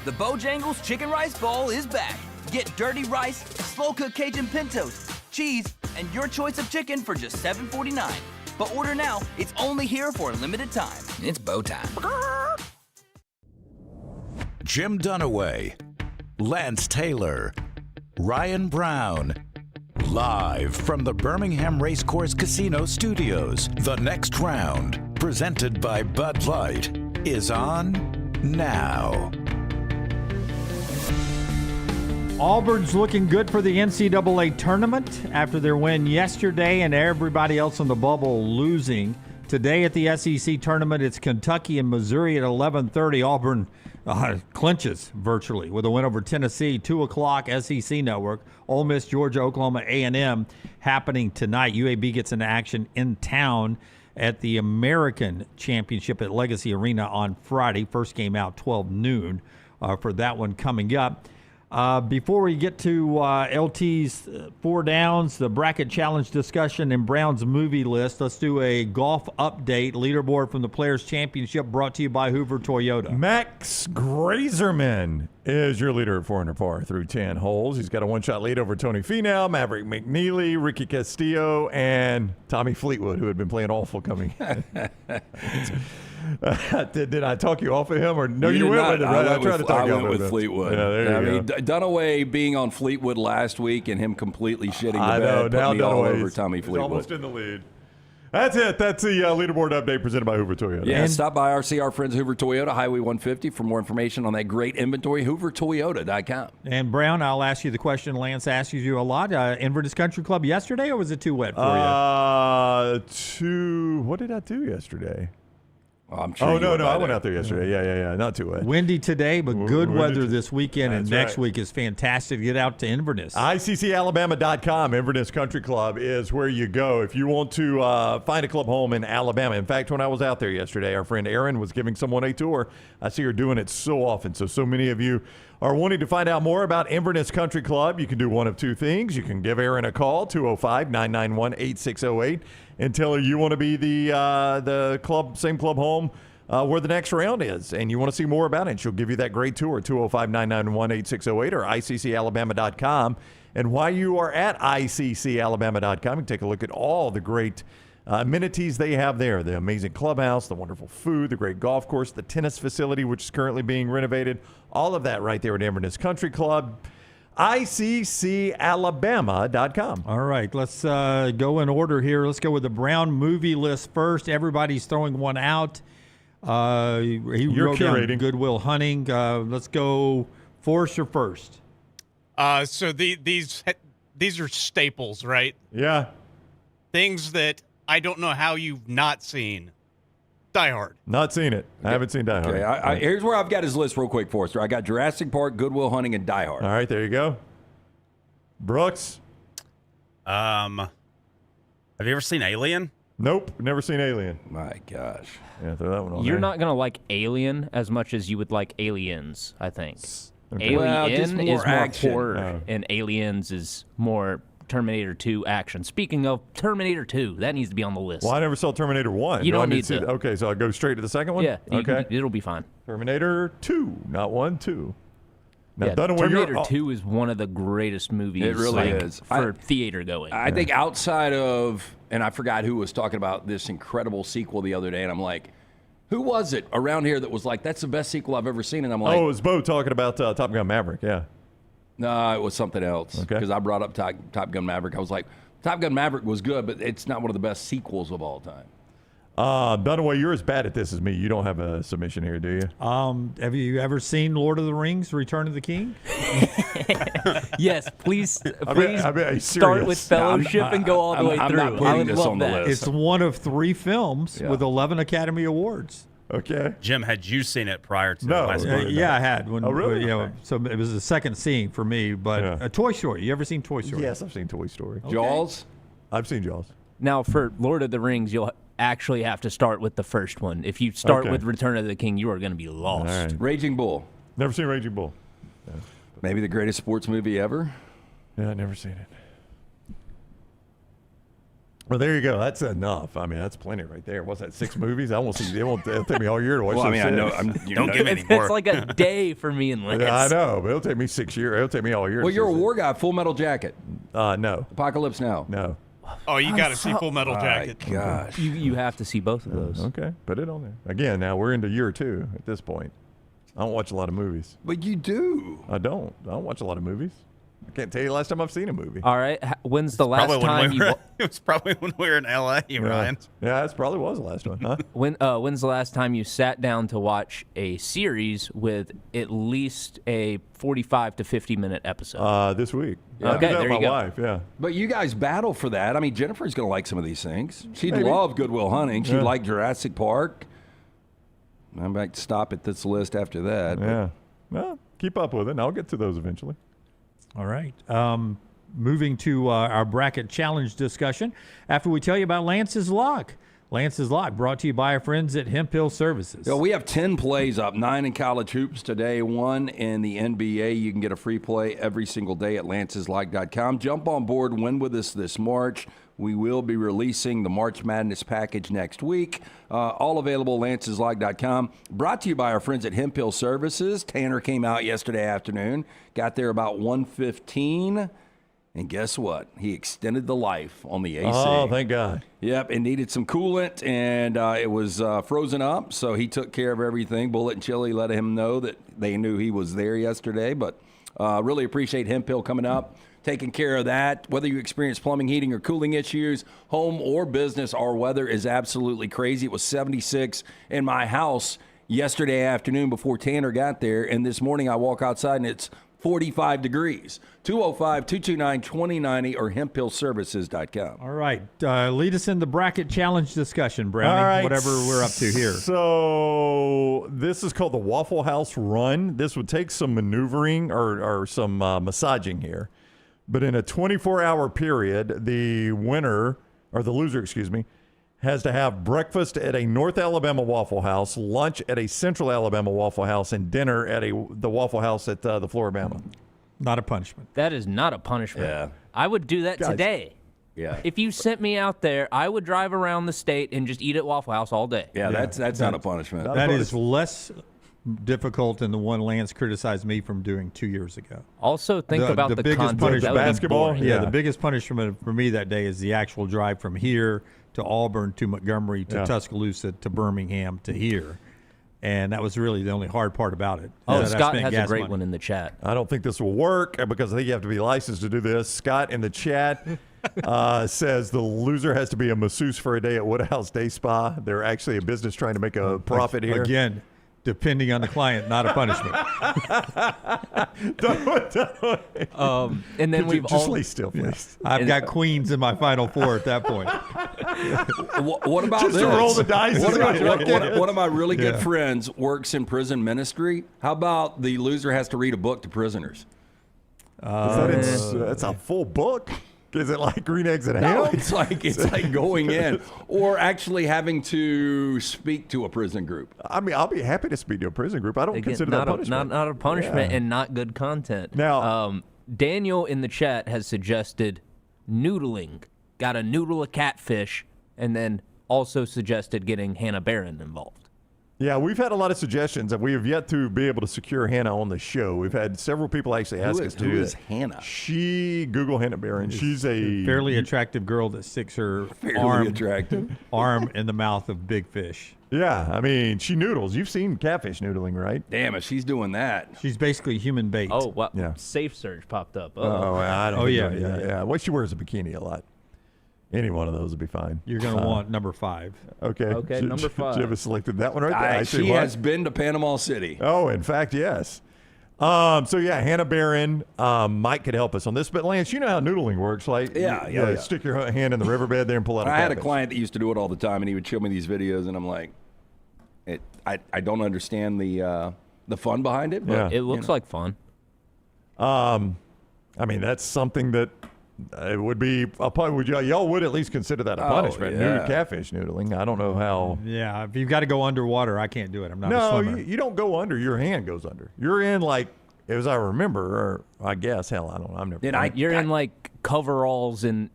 The Bojangles Chicken Rice Bowl is back. Get dirty rice, slow-cooked Cajun pintos, cheese, and your choice of chicken for just $7.49. But order now. It's only here for a limited time. It's bow time. Jim Dunaway, Lance Taylor, Ryan Brown. Live from the Birmingham Racecourse Casino Studios, the Next Round, presented by Bud Light, is on now. Auburn's looking good for the NCAA Tournament after their win yesterday and everybody else on the bubble losing. Today at the SEC Tournament, it's Kentucky and Missouri at 11:30. Auburn clinches virtually with a win over Tennessee. 2 o'clock SEC Network. Ole Miss, Georgia, Oklahoma, A&M happening tonight. UAB gets into action in town at the American Championship at Legacy Arena on Friday. First game out 12 noon for that one coming up. Before we get to LT's 4 downs, the bracket challenge discussion, and Brown's movie list, let's do a golf update. Leaderboard from the Players' Championship brought to you by Hoover Toyota. Max Grazerman is your leader at 4 under par through 10 holes. He's got a one-shot lead over Tony Finau, Maverick McNeely, Ricky Castillo, and Tommy Fleetwood, who had been playing awful coming in. Did I talk you off of him, or no? You went with it, right? I went with Fleetwood. Yeah, there you go. Dunaway being on Fleetwood last week and him completely shitting the I bed know, put now me all Dunaway's over Tommy Fleetwood. almost in the lead. That's it. That's the leaderboard update presented by Hoover Toyota. Yeah, stop by our friends Hoover Toyota, Highway 150 for more information on that great inventory, hoovertoyota.com. And Brown, I'll ask you the question Lance asks you a lot. Inverness Country Club yesterday, or was it too wet for you? What did I do yesterday? I'm sure no, I went out there yesterday. Yeah. Not too wet. Windy today, but good weather this weekend, and That's next right. week is fantastic. Get out to Inverness. ICCalabama.com. Inverness Country Club is where you go if you want to find a club home in Alabama. In fact, when I was out there yesterday, our friend Erin was giving someone a tour. I see her doing it so often. So many of you are wanting to find out more about Inverness Country Club. You can do one of two things. You can give Erin a call, 205-991-8608, and tell her you want to be the club, same club home where the next round is, and you want to see more about it, she'll give you that great tour, 205-991-8608 or ICCalabama.com. And while you are at ICCalabama.com, you can take a look at all the great amenities they have there, the amazing clubhouse, the wonderful food, the great golf course, the tennis facility, which is currently being renovated, all of that right there at Inverness Country Club. ICCalabama.com. All right, let's go in order here. Let's go with the Brown movie list first. Everybody's throwing one out. You're wrote curating. down Good Will Hunting. Let's go Forrester first. So these are staples, right? Yeah. Things that I don't know how you've not seen. Die Hard. Not seen it. I haven't seen Die Hard. Okay, here's where I've got his list real quick, Forrester. I got Jurassic Park, Good Will Hunting, and Die Hard. All right, there you go. Brooks? Have you ever seen Alien? Nope, never seen Alien. My gosh. Yeah, throw that one on You're there. not going to like Alien as much as you would like Aliens, I think. Okay. Alien Well, just is more more action. horror, Oh. and Aliens is more Terminator 2 action. Speaking of Terminator 2, that needs to be on the list. Well, I never saw Terminator 1. You Do I don't need to see to. Okay, so I go straight to the second one? Yeah, Okay. it'll be fine. Terminator 2, not 1, 2. Now, Yeah, Dunaway, Terminator 2 is one of the greatest movies. It really like, is. for theater going. I think outside of, and I forgot who was talking about this incredible sequel the other day, and I'm like, who was it around here that was like, that's the best sequel I've ever seen? And I'm like, Oh, it was Bo talking about Top Gun Maverick, yeah. no, it was something else. Okay. Because I brought up Top Gun Maverick. I was like, Top Gun Maverick was good, but it's not one of the best sequels of all time. Dunaway, you're as bad at this as me. You don't have a submission here, do you? Have you ever seen Lord of the Rings, Return of the King? Yes, please I mean, are you start with serious? Fellowship and go all the way I'm through. not putting I would this love on the that. list. It's one of 3 films Yeah. with 11 Academy Awards. Okay. Jim, had you seen it prior to No. the last Yeah, movie? Yeah, I had. When, Oh, really? You know, so it was the second scene for me. But Yeah. Toy Story. You ever seen Toy Story? Yes, I've seen Toy Story. Jaws? I've seen Jaws. Now, for Lord of the Rings, you'll actually have to start with the first one. If you start Okay. with Return of the King, you are going to be lost. All right. Raging Bull. Never seen Raging Bull. Maybe the greatest sports movie ever. Yeah, I've never seen it. Well, there you go. That's enough. I mean, that's plenty right there. What's that, 6 movies? I won't see. It'll take me all year to watch Well, I those mean, I know. 6. Don't give me any more. It's like a day for me and Lance. Yeah, I know, but it'll take me 6 years. It'll take me all year. Well, to you're a see war guy. Full Metal Jacket. No, Apocalypse Now. no. Oh, you got to see Full Metal Jacket. My gosh. You have to see both of those. Okay, put it on there. Again, now we're into year 2 at this point. I don't watch a lot of movies. But you do. I don't watch a lot of movies. I can't tell you the last time I've seen a movie. All right. When's the last time you? It was probably when we were in L.A., Ryan. Yeah, that probably was the last one, huh? When's the last time you sat down to watch a series with at least a 45 to 50-minute episode? This week. Yeah. I Okay, did that with there you my go. wife, yeah. But you guys battle for that. I mean, Jennifer's going to like some of these things. She'd Maybe. love Good Will Hunting. She'd Yeah. like Jurassic Park. I might stop at this list after that. but- Yeah. Well, keep up with it, and I'll get to those eventually. All right. Moving to our bracket challenge discussion after we tell you about Lance's Lock. Lance's Lock brought to you by our friends at Hemp Hill Services. So we have 10 plays up, 9 in college hoops today, 1 in the NBA. You can get a free play every single day at lanceslock.com. Jump on board, win with us this March. We will be releasing the March Madness package next week. All available at lanceslock.com. Brought to you by our friends at Hemp Hill Services. Tanner came out yesterday afternoon, got there about 1:15. And guess what? He extended the life on the AC. Oh, thank God. Yep, it needed some coolant, and it was frozen up, so he took care of everything. Bullet and Chili let him know that they knew he was there yesterday, but really appreciate Hemp Hill coming up, taking care of that. Whether you experience plumbing, heating, or cooling issues, home or business, our weather is absolutely crazy. It was 76 in my house yesterday afternoon before Tanner got there, and this morning I walk outside and it's 45 degrees. 205-229-2090 or hemphillservices.com. All right. Lead us in the bracket challenge discussion, Brownie, All right. whatever we're up to here. So this is called the Waffle House Run. This would take some maneuvering or some massaging here. But in a 24-hour period, the winner, or the loser, excuse me, has to have breakfast at a North Alabama Waffle House, lunch at a Central Alabama Waffle House, and dinner at the Waffle House at the Floribama. Not a punishment. That is not a punishment. Yeah. I would do that Guys. today. Yeah. If you sent me out there, I would drive around the state and just eat at Waffle House all day. Yeah, that's not a punishment. That is less difficult than the one Lance criticized me from doing 2 years ago. Also, think about the biggest content. punishment. That would be Basketball? boring. Yeah, the biggest punishment for me that day is the actual drive from here to Auburn to Montgomery to Tuscaloosa to Birmingham to here. And that was really the only hard part about it. Oh, That I Scott spent has a gas great money. one in the chat. I don't think this will work because I think you have to be licensed to do this. Scott in the chat says the loser has to be a masseuse for a day at Woodhouse Day Spa. They're actually a business trying to make a profit here. Again, depending on the client, not a punishment. And then we've just all lay still, please. I've got queens in my Final Four at that point. What about Just this? to roll the dice. One of my really good friends works in prison ministry. How about the loser has to read a book to prisoners? That's a full book. Is it like Green Eggs and Ham? No, it's like going in or actually having to speak to a prison group. I mean, I'll be happy to speak to a prison group. I don't Again, consider not that punishment. not a punishment and not good content. Now, Daniel in the chat has suggested noodling. Got to noodle a catfish, and then also suggested getting Hannah Barron involved. Yeah, we've had a lot of suggestions, and we have yet to be able to secure Hannah on the show. We've had several people actually ask us to do Who this. is Hannah? Google Hannah Barron. She's a Fairly attractive girl that sticks her attractive arm in the mouth of big fish. Yeah, I mean, she noodles. You've seen catfish noodling, right? Damn, if she's doing that. She's basically human bait. Oh, wow. Yeah. Safe Surge popped up. Oh, I don't. Oh, think yeah, yeah. Well, she wears a bikini a lot. Any one of those would be fine. You're going to want number 5. Okay. Okay, number 5. Jim has selected that one right there. She has been to Panama City. Oh, in fact, yes. So yeah, Hannah Barron, Mike could help us on this. But Lance, you know how noodling works. Like, Yeah. stick your hand in the riverbed there and pull out. I had a catfish. client that used to do it all the time, and he would show me these videos, and I'm like, I don't understand the fun behind it. But, It looks like fun. I mean, that's something that it would be a pun. Y'all would at least consider that a punishment? yeah. Catfish noodling. I don't know how. Yeah, if you've got to go underwater, I can't do it. I'm not a No, swimmer. you don't go under. Your hand goes under. You're in like, as I remember, or I guess, hell, I don't know. I've never. You're in like coveralls and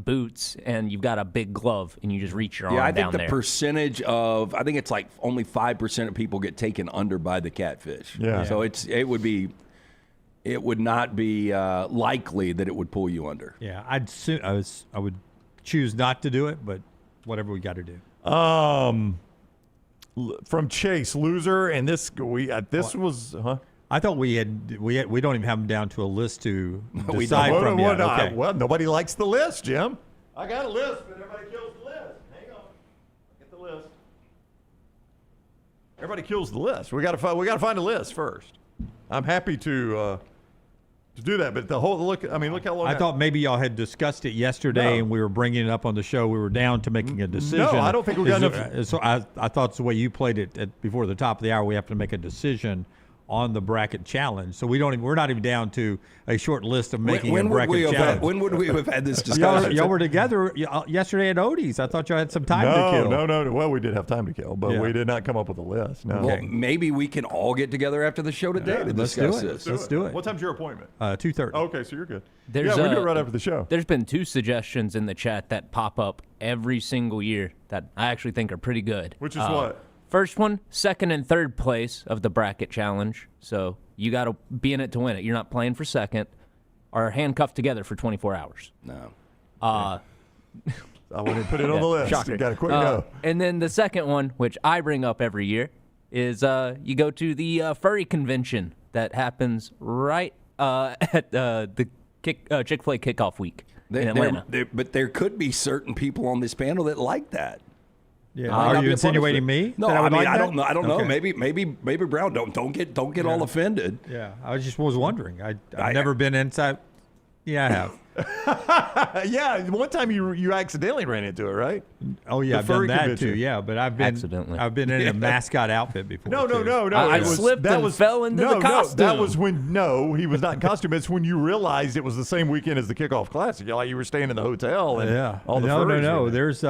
boots, and you've got a big glove, and you just reach your arm I down think the there. percentage of, I think it's like only 5% of people get taken under by the catfish. Yeah. So it would not be likely that it would pull you under. Yeah, I would choose not to do it, but whatever we got to do. From Chase, loser, and this was, huh? I thought we don't even have them down to a list to We decide don't. from yet. Okay. Well, nobody likes the list, Jim. I got a list, but everybody kills the list. Hang on, get the list. Everybody kills the list. We got to find a list first. I'm happy to do that, but the whole look. I mean, look how long. I thought maybe y'all had discussed it yesterday, and we were bringing it up on the show. We were down to making a decision. No, I don't think we got enough. So I thought it's the way you played it before the top of the hour. We have to make a decision on the bracket challenge. So we're not even down to a short list of making a bracket challenge. When would we have had this discussion? Y'all were together yesterday at Odie's. I thought y'all had some time to kill. No. Well, we did have time to kill, but we did not come up with a list. No. Well, maybe we can all get together after the show today to discuss this. Let's do it. What time's your appointment? 2:30. Okay, so you're good. We do it right after the show. There's been 2 suggestions in the chat that pop up every single year that I actually think are pretty good. Which is what? First one, second and third place of the bracket challenge. So you got to be in it to win it. You're not playing for second. Are handcuffed together for 24 hours. No. I wouldn't put it on the list. Shocker. You got to quick go. And then the second one, which I bring up every year, is you go to the furry convention that happens right at the Chick-fil-A kickoff week in Atlanta. But there could be certain people on this panel that like that. Yeah. Are you insinuating me? No, I mean like I don't know. I don't know. Okay. Maybe Brown. Don't get all offended. Yeah, I just was wondering. I've never been inside. Yeah, I have. Yeah, one time you accidentally ran into it, right? Oh yeah, The I've done furry that convention. too. Yeah, but I've been Accidentally. I've been in a mascot outfit before. No. I slipped and fell into the costume. That was when he was not in costume. It's when you realized it was the same weekend as the kickoff classic. Like you were staying in the hotel and all the furries were there. There's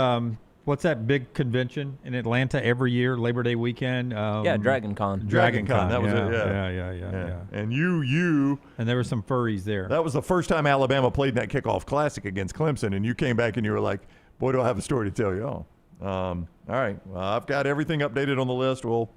What's that big convention in Atlanta every year, Labor Day weekend? Dragon Con. Dragon Con. That was it. Yeah. And you. And there were some furries there. That was the first time Alabama played in that kickoff classic against Clemson, and you came back and you were like, boy, do I have a story to tell you. All right. Well, I've got everything updated on the list. We'll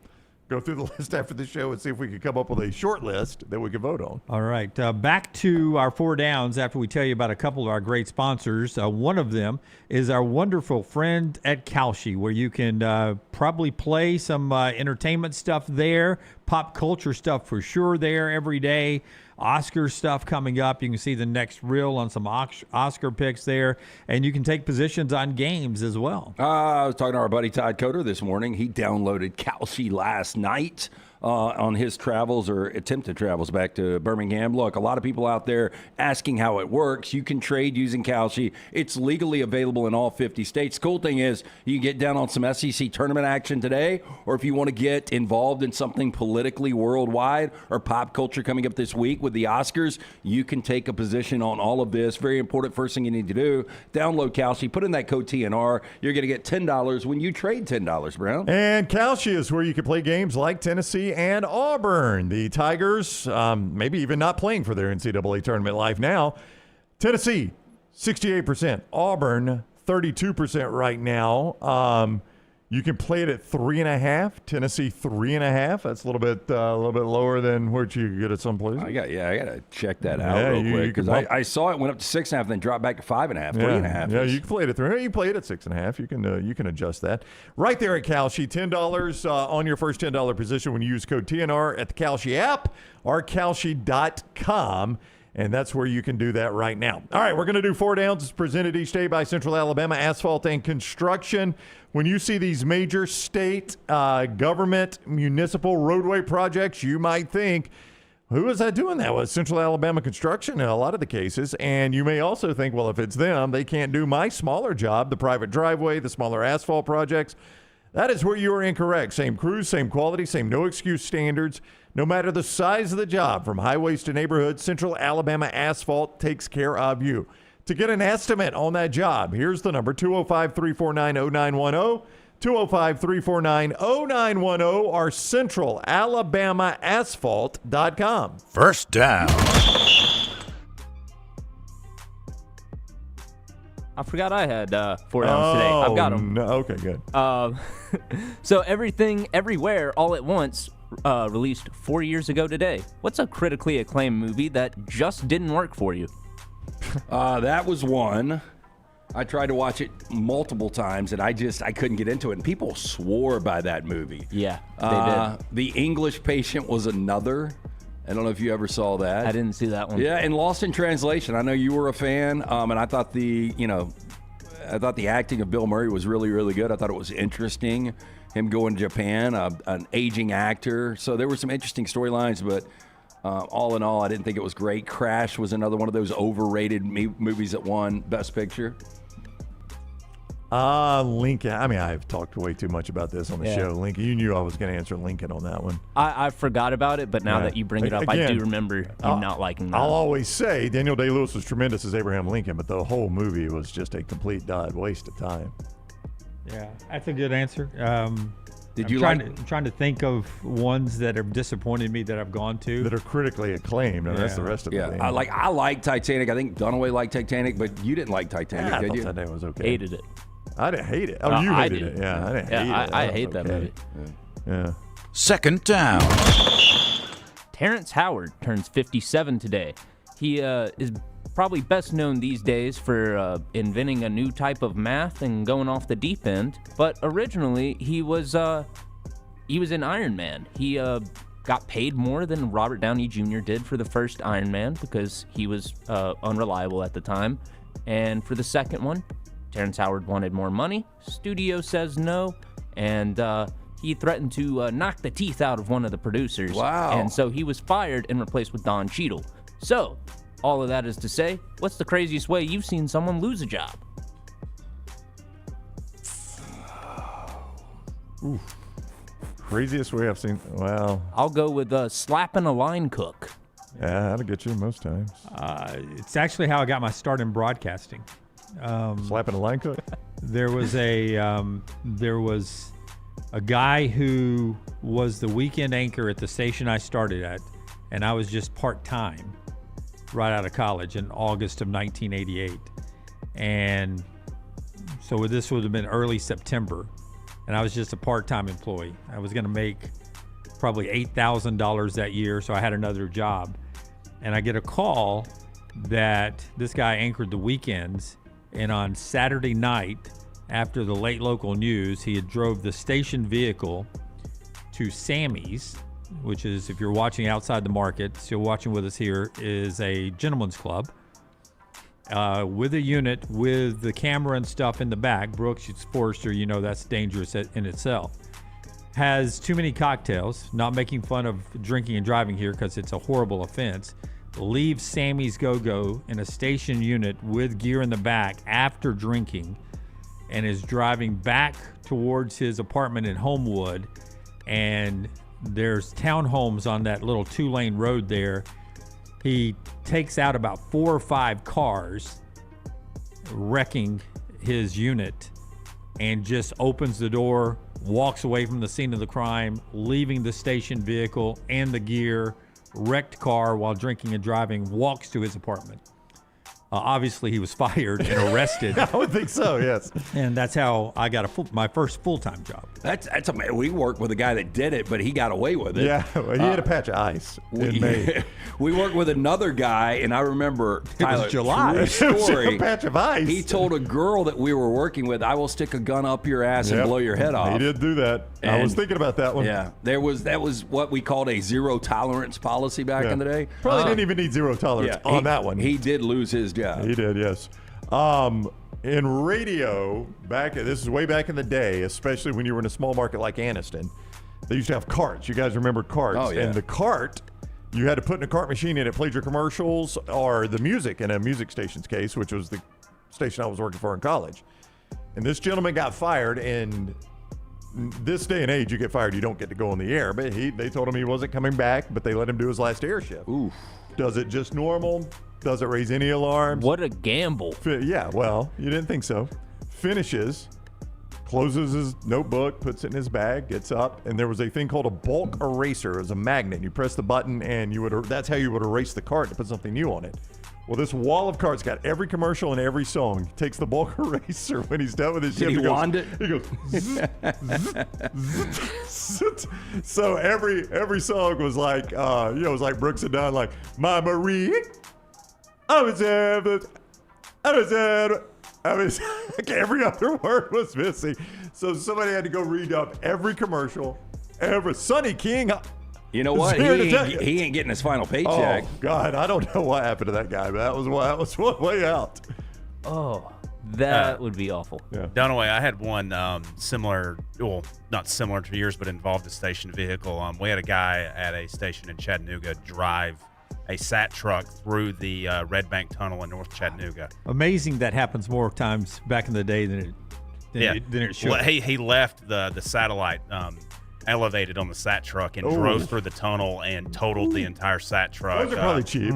go through the list after the show and see if we could come up with a short list that we could vote on. All right. Back to our four downs after we tell you about a couple of our great sponsors. One of them is our wonderful friend at Kalshi, where you can probably play some entertainment stuff there, pop culture stuff for sure there every day. Oscar stuff coming up. You can see the next reel on some Oscar picks there, and you can take positions on games as well. I was talking to our buddy Todd Coder this morning. He downloaded Kalshi last night on his travels or attempted travels back to Birmingham. Look, a lot of people out there asking how it works. You can trade using Kalshi. It's legally available in all 50 states. Cool thing is you can get down on some SEC tournament action today, or if you want to get involved in something politically worldwide or pop culture coming up this week with the Oscars, you can take a position on all of this. Very important. First thing you need to do, download Kalshi, put in that code TNR. You're going to get $10 when you trade $10, Brown. And Kalshi is where you can play games like Tennessee and Auburn. The Tigers, maybe even not playing for their NCAA tournament life now. Tennessee, 68%. Auburn, 32% right now. You can play it at 3.5. Tennessee 3.5. That's a little bit lower than what you could get at some places. I got to check that out real quick because I saw it went up to 6.5, then dropped back to 5.5, 3.5. Yeah, you can play it at 3. You can play it at 6.5. You can adjust that right there at Kalshi. $10 on your first $10 position when you use code TNR at the Kalshi app or Kalshi.com. And that's where you can do that right now. All right, we're going to do four downs. It's presented each day by Central Alabama Asphalt and Construction. When you see these major state government municipal roadway projects, you might think, who is that doing that? Well, it's Central Alabama Construction in a lot of the cases. And you may also think, well, if it's them, they can't do my smaller job, the private driveway, the smaller asphalt projects. That is where you are incorrect. Same crews, same quality, same no excuse standards. No matter the size of the job, from highways to neighborhoods, Central Alabama Asphalt takes care of you. To get an estimate on that job, here's the number, 205-349-0910, 205-349-0910, or centralalabamaasphalt.com. First down. I forgot I had 4 downs today. I've got them. No. Okay, good. So Everything, Everywhere, All at Once released 4 years ago today. What's a critically acclaimed movie that just didn't work for you? That was one. I tried to watch it multiple times, and I couldn't get into it. And people swore by that movie. Yeah, they did. The English Patient was another. I don't know if you ever saw that. I didn't see that one. Yeah, and Lost in Translation. I know you were a fan, and I thought the acting of Bill Murray was really, really good. I thought it was interesting, him going to Japan, an aging actor. So there were some interesting storylines, but all in all, I didn't think it was great. Crash was another one of those overrated movies that won Best Picture. Lincoln. I mean, I've talked way too much about this on the show. Lincoln, you knew I was going to answer Lincoln on that one. I forgot about it, but now that you bring it up, I do remember you not liking that. I'll always say Daniel Day-Lewis was tremendous as Abraham Lincoln, but the whole movie was just a complete waste of time. Yeah, that's a good answer. I'm trying to think of ones that have disappointed me that I've gone to that are critically acclaimed, and that's the rest of the thing. I like Titanic. I think Dunaway liked Titanic, but you didn't like Titanic, did you? I thought Titanic was okay. Hated it. I didn't hate it. Oh, you hated it. Yeah, I didn't hate it. I hate that movie. Yeah. Second down. Terrence Howard turns 57 today. He is probably best known these days for inventing a new type of math and going off the deep end. But originally, he was in Iron Man. He got paid more than Robert Downey Jr. did for the first Iron Man because he was unreliable at the time. And for the second one, Terrence Howard wanted more money. Studio says no, and he threatened to knock the teeth out of one of the producers. Wow. And so he was fired and replaced with Don Cheadle. So, all of that is to say, what's the craziest way you've seen someone lose a job? Ooh. Craziest way I've seen. Well, I'll go with slapping a line cook. Yeah, that'll get you most times. It's actually how I got my start in broadcasting. Slapping a line cook? There was a guy who was the weekend anchor at the station I started at, and I was just part-time right out of college in August of 1988. And so this would have been early September, and I was just a part-time employee. I was going to make probably $8,000 that year, so I had another job. And I get a call that this guy anchored the weekends, and on Saturday night, after the late local news, he had drove the station vehicle to Sammy's, which is, if you're watching outside the market, so you're watching with us here, is a gentleman's club with a unit with the camera and stuff in the back. Brooks, it's Forrester, you know that's dangerous in itself. Has too many cocktails, not making fun of drinking and driving here because it's a horrible offense. Leaves Sammy's Go-Go in a station unit with gear in the back after drinking, and is driving back towards his apartment in Homewood. And there's townhomes on that little 2-lane road there. He takes out about 4 or 5 cars, wrecking his unit, and just opens the door, walks away from the scene of the crime, leaving the station vehicle and the gear, wrecked car while drinking and driving, walks to his apartment. Obviously, he was fired and arrested. I would think so, yes. And that's how I got my first full-time job. That's amazing. We worked with a guy that did it, but he got away with it. Yeah, well, he had a patch of ice in May. We worked with another guy, and I remember, Tyler, was July. true story. It was a patch of ice. He told a girl that we were working with, "I will stick a gun up your ass and blow your head off." He did do that. I was thinking about that one. Yeah, that was what we called a zero tolerance policy back in the day. Probably didn't even need zero tolerance on that one. He did lose his job. He did, yes. In radio, this is way back in the day, especially when you were in a small market like Anniston, they used to have carts. You guys remember carts? Oh, yeah. And the cart, you had to put in a cart machine and it played your commercials or the music in a music station's case, which was the station I was working for in college. And this gentleman got fired, and this day and age, you get fired, you don't get to go on the air. But they told him he wasn't coming back, but they let him do his last air shift. Oof. Does it just normal? Does it raise any alarms? What a gamble. Yeah, well, you didn't think so. Finishes, closes his notebook, puts it in his bag, gets up, and there was a thing called a bulk eraser. It was a magnet. You press the button, and that's how you would erase the cart to put something new on it. Well, this wall of carts got every commercial and every song. He takes the bulk eraser when he's done with his shift. Did he wand it? He goes, zzz. So every song was like, it was like Brooks and Dunn, like, My Marie, every other word was missing. So somebody had to go read up every commercial, Sonny King. You know what? He ain't getting his final paycheck. Oh, God, I don't know what happened to that guy, but that was one way out. Oh, that would be awful. Yeah. Dunaway, I had one similar, well, not similar to yours, but involved a station vehicle. We had a guy at a station in Chattanooga drive a SAT truck through the Red Bank Tunnel in North Chattanooga. Amazing that happens more times back in the day than it should. Well, he left the satellite elevated on the SAT truck and drove through the tunnel and totaled the entire SAT truck. Those are probably cheap.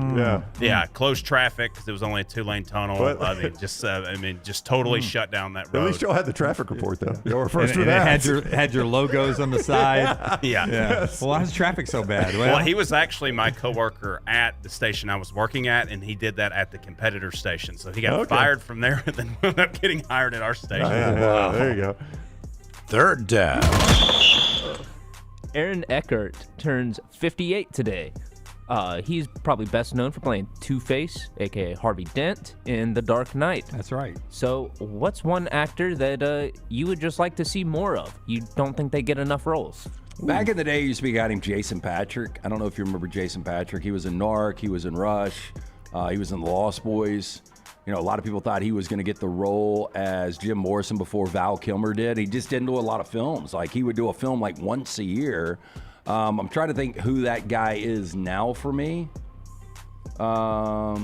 Yeah, closed traffic because it was only a 2-lane tunnel. But, just totally shut down that road. At least y'all had the traffic report, though. Y'all were first with and that. it had your logos on the side. Yeah. Yes. Well, why is traffic so bad? Well, he was actually my coworker at the station I was working at, and he did that at the competitor station. So he got fired from there and then ended up getting hired at our station. Wow. There you go. Third down. Aaron Eckert turns 58 today. He's probably best known for playing Two-Face, a.k.a. Harvey Dent, in The Dark Knight. That's right. So what's one actor that you would just like to see more of? You don't think they get enough roles? Back in the day, used to be a guy named Jason Patrick. I don't know if you remember Jason Patrick. He was in Narc. He was in Rush. He was in The Lost Boys. You know, a lot of people thought he was going to get the role as Jim Morrison before Val Kilmer did. He just didn't do a lot of films. Like, he would do a film like once a year. I'm trying to think who that guy is now for me. I'll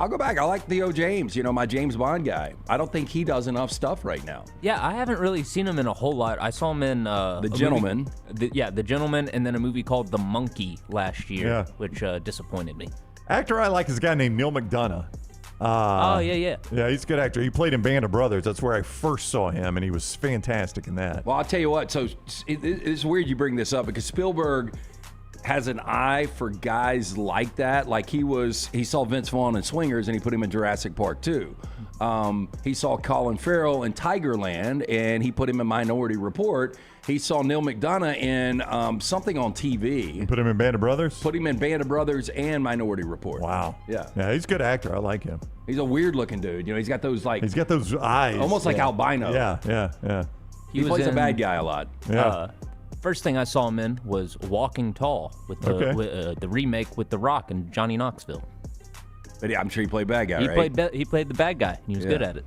go back. I like Theo James, my James Bond guy. I don't think he does enough stuff right now. Yeah, I haven't really seen him in a whole lot. I saw him in The Gentleman. The Gentleman, and then a movie called The Monkey last year, which disappointed me. Actor I like is a guy named Neil McDonough. Oh, yeah. Yeah, he's a good actor. He played in Band of Brothers. That's where I first saw him, and he was fantastic in that. Well, I'll tell you what. So it's weird you bring this up because Spielberg has an eye for guys like that. Like he saw Vince Vaughn in Swingers, and he put him in Jurassic Park 2. He saw Colin Farrell in Tigerland, and he put him in Minority Report. He saw Neil McDonough in something on TV. You put him in Band of Brothers? Put him in Band of Brothers and Minority Report. Wow. Yeah. Yeah, he's a good actor. I like him. He's a weird-looking dude. You know, he's got those He's got those eyes. almost like albino. Yeah. He plays a bad guy a lot. Yeah. First thing I saw him in was Walking Tall with the remake with The Rock and Johnny Knoxville. But yeah, I'm sure he played bad guy, He right? He played the bad guy. And he was good at it.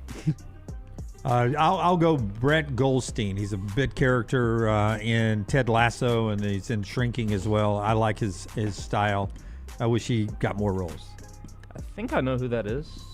I'll go Brett Goldstein. He's a bit character in Ted Lasso, and he's in Shrinking as well. I like his style. I wish he got more roles. I think I know who that is.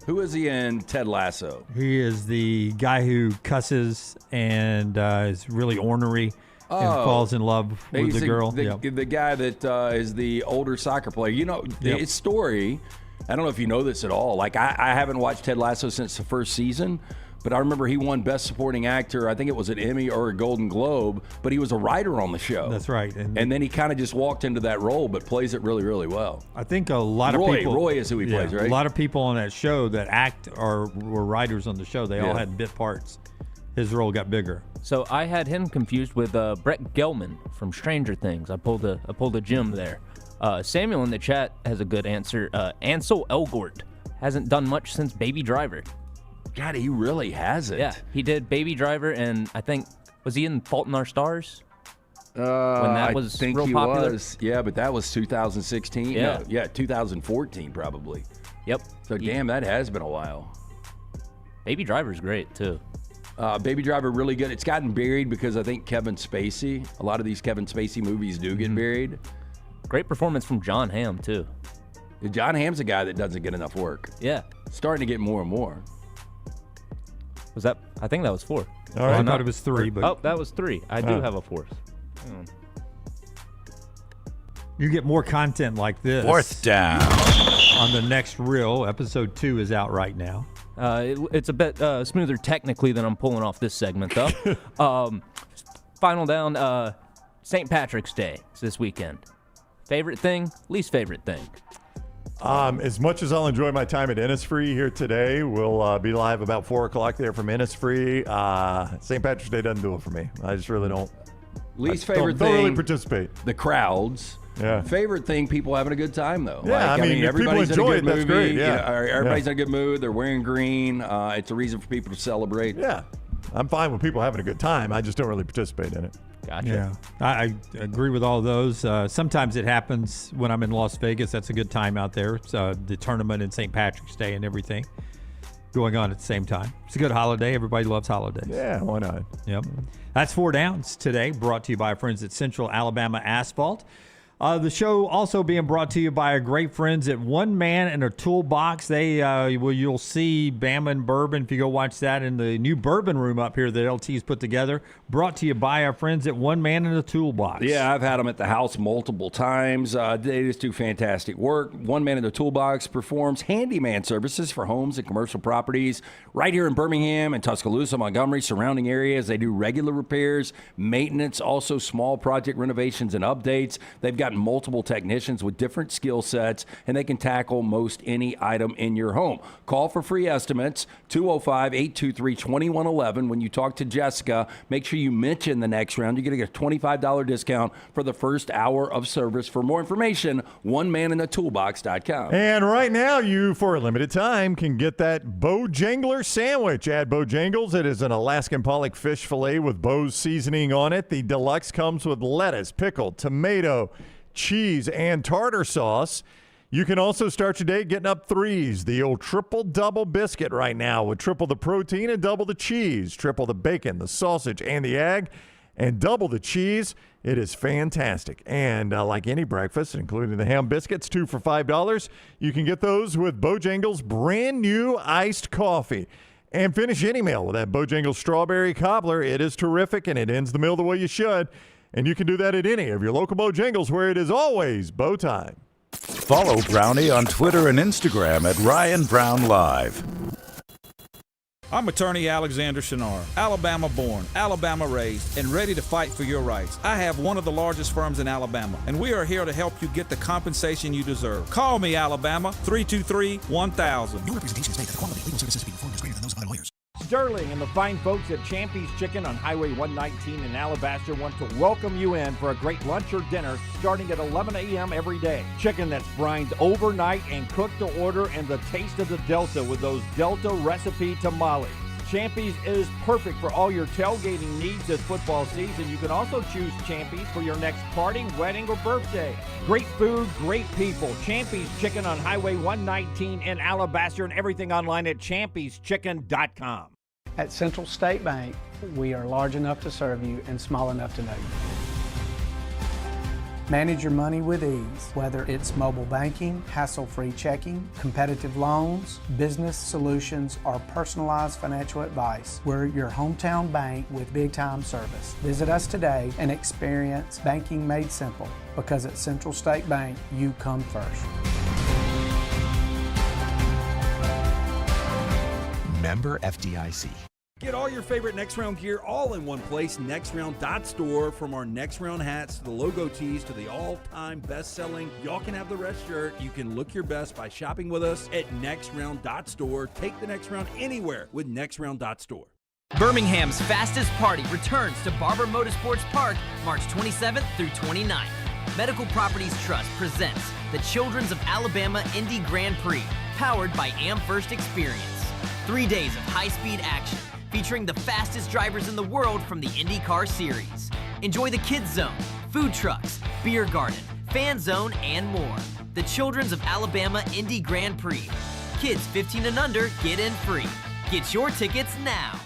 Who is he in Ted Lasso? He is the guy who cusses and is really ornery and falls in love with He's the girl. The guy that is the older soccer player. You know, his story, I don't know if you know this at all. Like, I haven't watched Ted Lasso since the first season, but I remember he won Best Supporting Actor. I think it was an Emmy or a Golden Globe, but he was a writer on the show. That's right. And then he kind of just walked into that role, but plays it really, really well. I think a lot of people. Roy is who he plays, right? A lot of people on that show that act or were writers on the show. They all had bit parts. His role got bigger. So I had him confused with Brett Gelman from Stranger Things. I pulled a Jim there. Samuel in the chat has a good answer. Ansel Elgort hasn't done much since Baby Driver. God, he really hasn't. Yeah, he did Baby Driver, and I think, was he in Fault in Our Stars? When that was I think real he popular? was. Yeah, but that was 2016. Yeah. No, yeah, 2014 probably. Yep. So damn, that has been a while. Baby Driver's great too. Baby Driver really good. It's gotten buried because I think Kevin Spacey. A lot of these Kevin Spacey movies do get buried. Great performance from John Hamm too. John Hamm's a guy that doesn't get enough work. Yeah. Starting to get more and more. Was that? I think that was 4. All right, I thought it was 3. But oh, that was 3. I do have a 4th. You get more content like this. 4th down. On the next reel, episode 2 is out right now. It's a bit smoother technically than I'm pulling off this segment, though. Final down, St. Patrick's Day is this weekend. Favorite thing, least favorite thing? As much as I'll enjoy my time at Innisfree here today, we'll be live about 4 o'clock there from Innisfree. St. Patrick's Day doesn't do it for me. I just really don't. Least favorite thing. Don't really participate. The crowds. Yeah. Favorite thing, people having a good time though. Yeah, like, I mean if everybody's people enjoy in a good it, movie. that's great. Yeah. You know, everybody's in a good mood. They're wearing green. It's a reason for people to celebrate. Yeah. I'm fine with people having a good time. I just don't really participate in it. Gotcha. Yeah, I agree with all those. Sometimes it happens when I'm in Las Vegas. That's a good time out there. It's the tournament and St. Patrick's Day and everything going on at the same time. It's a good holiday. Everybody loves holidays. Yeah, why not? Yep. That's 4 Downs today, brought to you by our friends at Central Alabama Asphalt. The show also being brought to you by our great friends at One Man and a Toolbox. You'll see Bama and Bourbon if you go watch that in the new Bourbon Room up here that LT's put together. Brought to you by our friends at One Man and a Toolbox. Yeah, I've had them at the house multiple times. They just do fantastic work. One Man in the Toolbox performs handyman services for homes and commercial properties right here in Birmingham and Tuscaloosa, Montgomery, surrounding areas. They do regular repairs, maintenance, also small project renovations and updates. They've got multiple technicians with different skill sets, and they can tackle most any item in your home. Call for free estimates, 205-823-2111. When you talk to Jessica, make sure you mention the next round. You're going to get a $25 discount for the first hour of service. For more information, onemaninatoolbox.com. And right now, you, for a limited time, can get that Bojangler sandwich at Bojangles. It is an Alaskan pollock fish fillet with Bo's seasoning on it. The deluxe comes with lettuce, pickle, tomato, cheese, and tartar sauce. You can also start your day getting up 3s. The old triple-double biscuit right now with triple the protein and double the cheese, triple the bacon, the sausage, and the egg, and double the cheese. It is fantastic. And like any breakfast, including the ham biscuits, 2 for $5, you can get those with Bojangles' brand new iced coffee. And finish any meal with that Bojangles strawberry cobbler. It is terrific, and it ends the meal the way you should. And you can do that at any of your local Bojangles where it is always Bo time. Follow Brownie on Twitter and Instagram at Ryan Brown Live. I'm attorney Alexander Shinar, Alabama born, Alabama raised, and ready to fight for your rights. I have one of the largest firms in Alabama, and we are here to help you get the compensation you deserve. Call me, Alabama, 323-1000. No representation is made that the quality of legal services being performed is greater than those of other lawyers. Sterling and the fine folks at Champy's Chicken on Highway 119 in Alabaster want to welcome you in for a great lunch or dinner starting at 11 a.m. every day. Chicken that's brined overnight and cooked to order, and the taste of the Delta with those Delta recipe tamales. Champy's is perfect for all your tailgating needs this football season. You can also choose Champy's for your next party, wedding, or birthday. Great food, great people. Champy's Chicken on Highway 119 in Alabaster, and everything online at champyschicken.com. At Central State Bank, we are large enough to serve you and small enough to know you. Manage your money with ease, whether it's mobile banking, hassle-free checking, competitive loans, business solutions, or personalized financial advice. We're your hometown bank with big-time service. Visit us today and experience banking made simple, because at Central State Bank, you come first. Member FDIC. Get all your favorite Next Round gear all in one place, nextround.store. From our Next Round hats to the logo tees to the all-time best-selling Y'all Can Have the Rest shirt, you can look your best by shopping with us at nextround.store. Take the Next Round anywhere with nextround.store. Birmingham's fastest party returns to Barber Motorsports Park March 27th through 29th. Medical Properties Trust presents the Children's of Alabama Indy Grand Prix, powered by AmFirst Experience. 3 days of high-speed action, featuring the fastest drivers in the world from the IndyCar Series. Enjoy the Kids Zone, food trucks, beer garden, fan zone, and more. The Children's of Alabama Indy Grand Prix. Kids 15 and under get in free. Get your tickets now.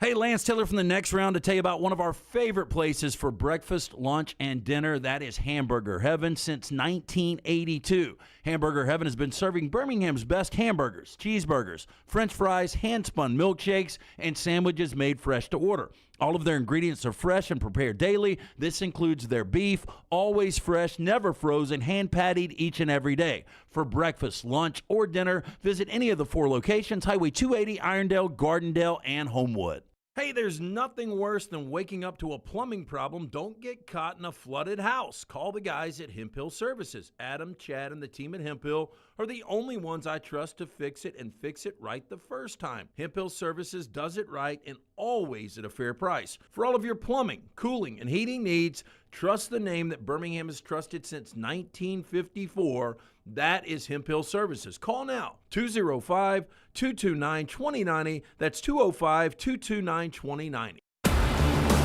Hey, Lance Taylor from the Next Round to tell you about one of our favorite places for breakfast, lunch, and dinner. That is Hamburger Heaven since 1982. Hamburger Heaven has been serving Birmingham's best hamburgers, cheeseburgers, French fries, hand-spun milkshakes, and sandwiches made fresh to order. All of their ingredients are fresh and prepared daily. This includes their beef, always fresh, never frozen, hand-pattied each and every day. For breakfast, lunch, or dinner, visit any of the 4 locations: Highway 280, Irondale, Gardendale, and Homewood. Hey, there's nothing worse than waking up to a plumbing problem. Don't get caught in a flooded house. Call the guys at Hemp Hill Services. Adam, Chad, and the team at Hemp Hill are the only ones I trust to fix it, and fix it right the first time. Hemp Hill Services does it right, and always at a fair price. For all of your plumbing, cooling, and heating needs, trust the name that Birmingham has trusted since 1954. That is Hemp Hill Services. Call now, 205-229-2090. That's 205-229-2090.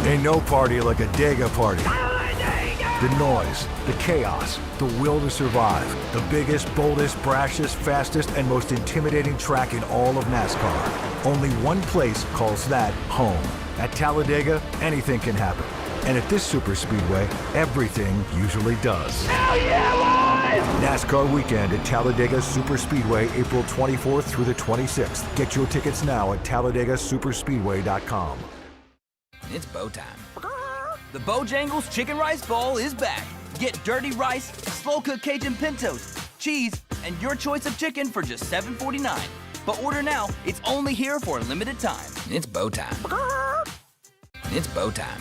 Ain't no party like a Dega party. The noise, the chaos, the will to survive. The biggest, boldest, brashest, fastest, and most intimidating track in all of NASCAR. Only one place calls that home. At Talladega, anything can happen. And at this super speedway, everything usually does. Hell yeah, boys! NASCAR weekend at Talladega Super Speedway, April 24th through the 26th. Get your tickets now at TalladagaSuperspeedway.com. It's bow time. The Bojangles Chicken Rice Bowl is back. Get dirty rice, slow-cooked Cajun pintos, cheese, and your choice of chicken for just $7.49. But order now. It's only here for a limited time. It's bow time. It's bow time.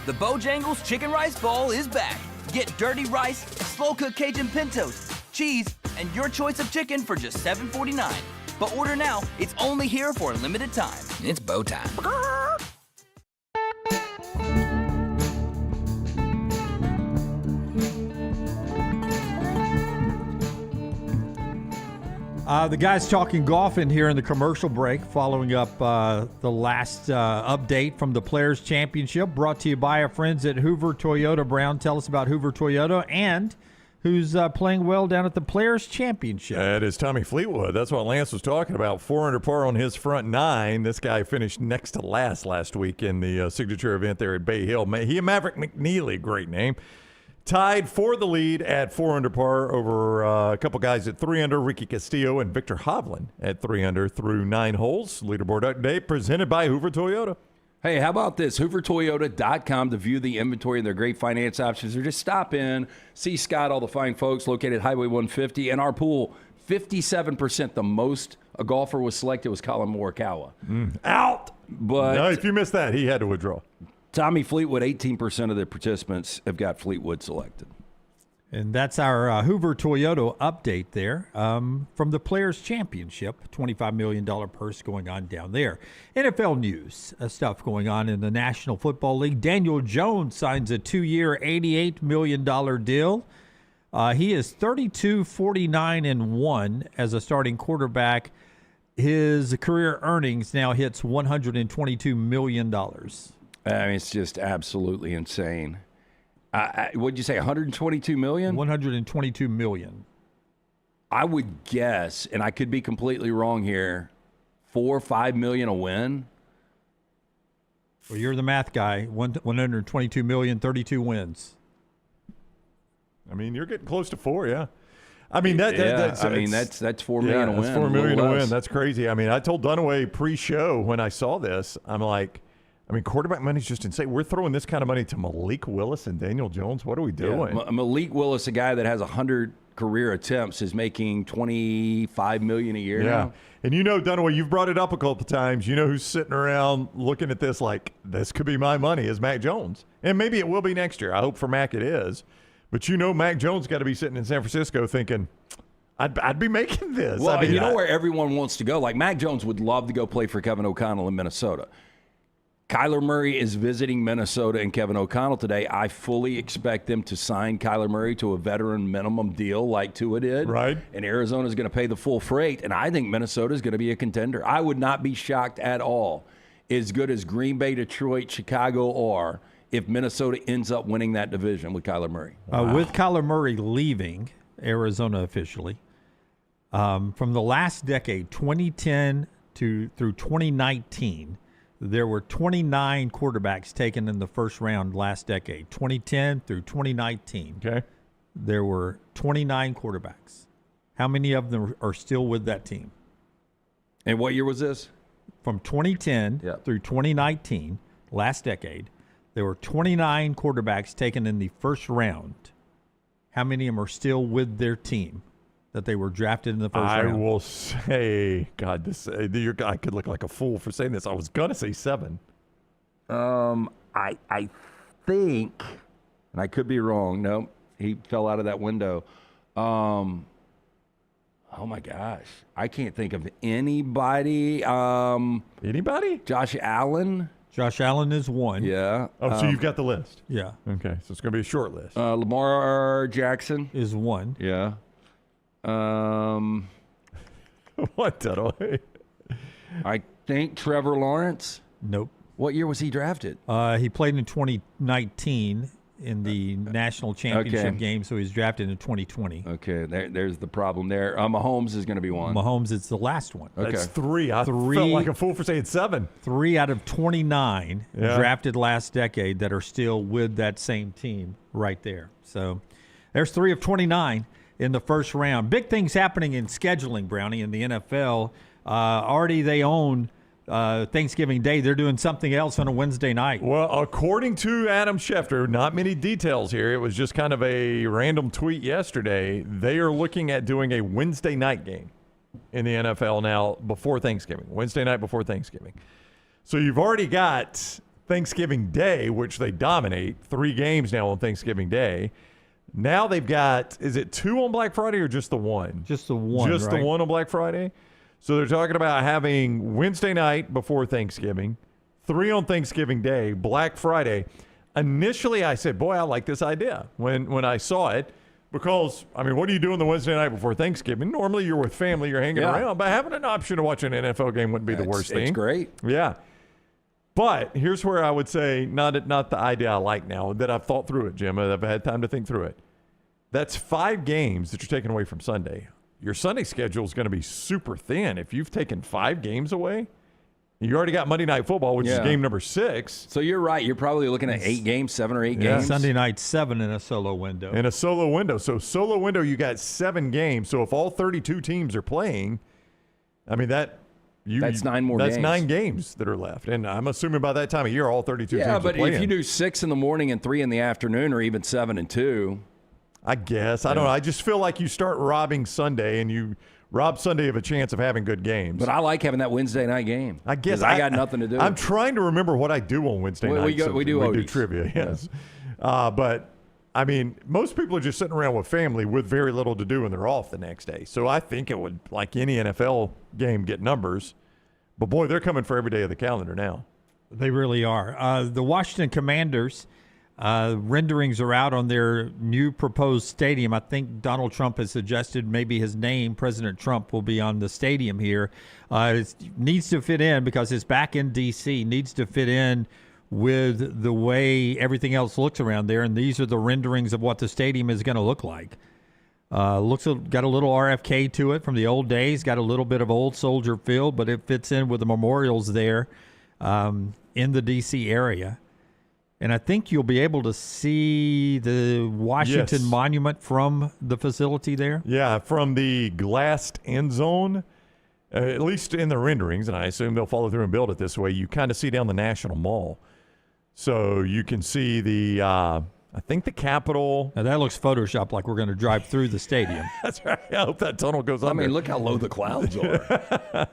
The Bojangles Chicken Rice Bowl is back. Get dirty rice, slow-cooked Cajun pintos, cheese, and your choice of chicken for just $7.49. But order now. It's only here for a limited time. It's bow time. The guys talking golf in here in the commercial break, following up the last update from the Players' Championship, brought to you by our friends at Hoover Toyota. Brown, tell us about Hoover Toyota and who's playing well down at the Players' Championship. That is Tommy Fleetwood. That's what Lance was talking about. 4 under par on his front 9. This guy finished next to last week in the signature event there at Bay Hill. He and Maverick McNeely, great name, tied for the lead at 4 under par over a couple guys at 3 under, Ricky Castillo and Victor Hovland at 3 under through 9 holes. Leaderboard update presented by Hoover Toyota. Hey, how about this? HooverToyota.com to view the inventory and their great finance options, or just stop in, see Scott, all the fine folks located at Highway 150. And our pool, 57%, the most a golfer was selected was Colin Morikawa. Out! But no, if you missed that, he had to withdraw. Tommy Fleetwood, 18% of the participants have got Fleetwood selected. And that's our Hoover Toyota update there from the Players' Championship, $25 million purse going on down there. NFL news, stuff going on in the National Football League. Daniel Jones signs a 2-year, $88 million deal. He is 32-49-1 as a starting quarterback. His career earnings now hits $122 million. I mean, it's just absolutely insane. What'd you say, 122 million? 122 million. I would guess, and I could be completely wrong here, 4 or 5 million a win. Well, you're the math guy. 122 million, 32 wins. I mean, you're getting close to 4, yeah. I mean, that's 4 million a win. That's 4 million a win. That's crazy. I mean, I told Dunaway pre-show when I saw this, I'm like, I mean, quarterback money's just insane. We're throwing this kind of money to Malik Willis and Daniel Jones. What are we doing? Yeah. Malik Willis, a guy that has 100 career attempts, is making $25 million a year now. And you know, Dunaway, you've brought it up a couple times. You know who's sitting around looking at this like, this could be my money, is Mac Jones. And maybe it will be next year. I hope for Mac it is. But you know Mac Jones got to be sitting in San Francisco thinking, I'd be making this. Well, I mean, you know where everyone wants to go? Like, Mac Jones would love to go play for Kevin O'Connell in Minnesota. Kyler Murray is visiting Minnesota and Kevin O'Connell today. I fully expect them to sign Kyler Murray to a veteran minimum deal like Tua did. Right. And Arizona is going to pay the full freight. And I think Minnesota is going to be a contender. I would not be shocked at all, as good as Green Bay, Detroit, Chicago are, if Minnesota ends up winning that division with Kyler Murray. With Kyler Murray leaving Arizona officially, from the last decade, 2010 through 2019, there were 29 quarterbacks taken in the first round last decade. 2010 through 2019. Okay. There were 29 quarterbacks. How many of them are still with that team? And what year was this? From 2010 through 2019, last decade, there were 29 quarterbacks taken in the first round. How many of them are still with their team that they were drafted in the first round? I will say, God, I could look like a fool for saying this. I was going to say 7. I think, and I could be wrong. No, he fell out of that window. Oh, my gosh. I can't think of anybody. Anybody? Josh Allen. Josh Allen is one. Yeah. Oh, so you've got the list. Yeah. Okay, so it's going to be a short list. Lamar Jackson is one. Yeah. What, Dunaway? I think Trevor Lawrence. Nope. What year was he drafted? He played in 2019 in the national championship game, so he's drafted in 2020. Okay, there's the problem there. Mahomes is going to be one. Mahomes is the last one. Okay. That's 3. I felt like a fool for saying 7. 3 out of 29 drafted last decade that are still with that same team right there. So there's 3 of 29 in the first round. Big things happening in scheduling, Brownie, in the NFL. Already they own Thanksgiving Day. They're doing something else on a Wednesday night. Well, according to Adam Schefter, not many details here. It was just kind of a random tweet yesterday. They are looking at doing a Wednesday night game in the NFL now before Thanksgiving. Wednesday night before Thanksgiving. So you've already got Thanksgiving Day, which they dominate. 3 games now on Thanksgiving Day. Now they've got, is it 2 on Black Friday or just the 1? Just the 1, Just right? the 1 on Black Friday? So they're talking about having Wednesday night before Thanksgiving, 3 on Thanksgiving Day, Black Friday. Initially, I said, boy, I like this idea when I saw it because, I mean, what are you doing the Wednesday night before Thanksgiving? Normally you're with family, you're hanging around, but having an option to watch an NFL game wouldn't be the worst thing. It's great. Yeah. But here's where I would say not the idea I like now, that I've thought through it, Jim. I've had time to think through it. That's 5 games that you're taking away from Sunday. Your Sunday schedule is going to be super thin. If you've taken 5 games away, you already got Monday Night Football, which is game number 6. So you're right. You're probably looking at 8 games, 7 or 8 games. Sunday night, 7 in a solo window. In a solo window. So solo window, you got 7 games. So if all 32 teams are playing, I mean, that That's 9 more That's games. 9 games that are left. And I'm assuming by that time of year, all 32 teams Yeah, but are playing. if you do 6 in the morning and 3 in the afternoon, or even 7 and 2. I guess. I don't know. I just feel like you start robbing Sunday and you rob Sunday of a chance of having good games. But I like having that Wednesday night game. I guess I got nothing to do. I'm trying to remember what I do on Wednesday night. We do Oaties. trivia, yes. But, I mean, most people are just sitting around with family with very little to do and they're off the next day. So I think it would, like any NFL game, get numbers. But, boy, they're coming for every day of the calendar now. They really are. The Washington Commanders, renderings are out on their new proposed stadium. I think Donald Trump has suggested maybe his name, President Trump, will be on the stadium here. It needs to fit in because it's back in D.C., needs to fit in with the way everything else looks around there. And these are the renderings of what the stadium is going to look like. Got a little RFK to it from the old days, got a little bit of old soldier feel, but it fits in with the memorials there in the D.C. area. And I think you'll be able to see the Washington Monument from the facility there. Yeah, from the glassed end zone, at least in the renderings, and I assume they'll follow through and build it this way, you kind of see down the National Mall. So you can see the, I think the Capitol. Now that looks Photoshopped like we're going to drive through the stadium. That's right. I hope that tunnel goes under. I mean, look how low the clouds are.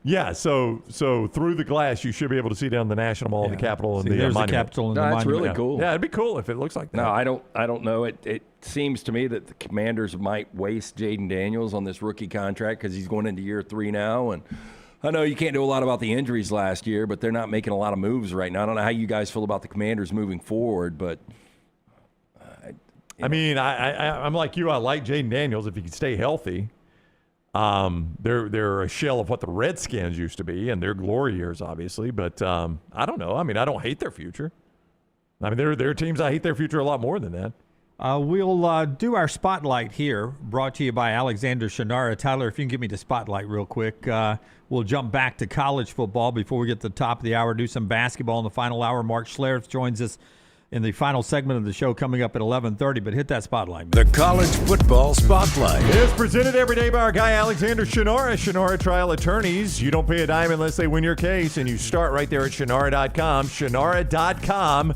Yeah, so through the glass, you should be able to see down the National Mall, the Capitol, and the there's monument. the Capitol and the That's monument. really cool. Yeah, it'd be cool if it looks like that. No, I don't know. It seems to me that the Commanders might waste Jaden Daniels on this rookie contract because he's going into year 3 now. And I know you can't do a lot about the injuries last year, but they're not making a lot of moves right now. I don't know how you guys feel about the Commanders moving forward, but I mean, I'm like you. I like Jaden Daniels if he can stay healthy. They're a shell of what the Redskins used to be, and their glory years, obviously. But I don't know. I mean, I don't hate their future. I mean, there are teams I hate their future a lot more than that. We'll do our spotlight here, brought to you by Alexander Shinara. Tyler, if you can give me the spotlight real quick. We'll jump back to college football before we get to the top of the hour, do some basketball in the final hour. Mark Schlereth joins us in the final segment of the show coming up at 11:30, but hit that spotlight. The College Football Spotlight is presented every day by our guy Alexander Shinara, Shinara Trial Attorneys. You don't pay a dime unless they win your case, and you start right there at Shinara.com. Shinara.com.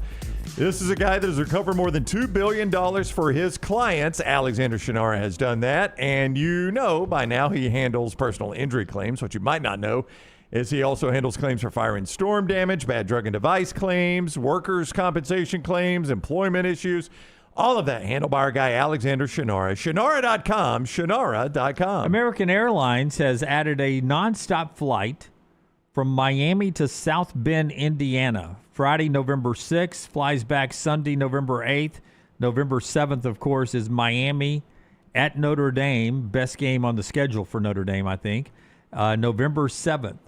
This is a guy that has recovered more than $2 billion for his clients. Alexander Shinara has done that, and you know by now he handles personal injury claims. What you might not know is he also handles claims for fire and storm damage, bad drug and device claims, workers' compensation claims, employment issues, all of that handled by our guy Alexander Shinara. Shinara.com, Shinara.com. American Airlines has added a nonstop flight from Miami to South Bend, Indiana. Friday, November 6th, flies back Sunday, November 8th. November 7th, of course, is Miami at Notre Dame. Best game on the schedule for Notre Dame, I think. November 7th.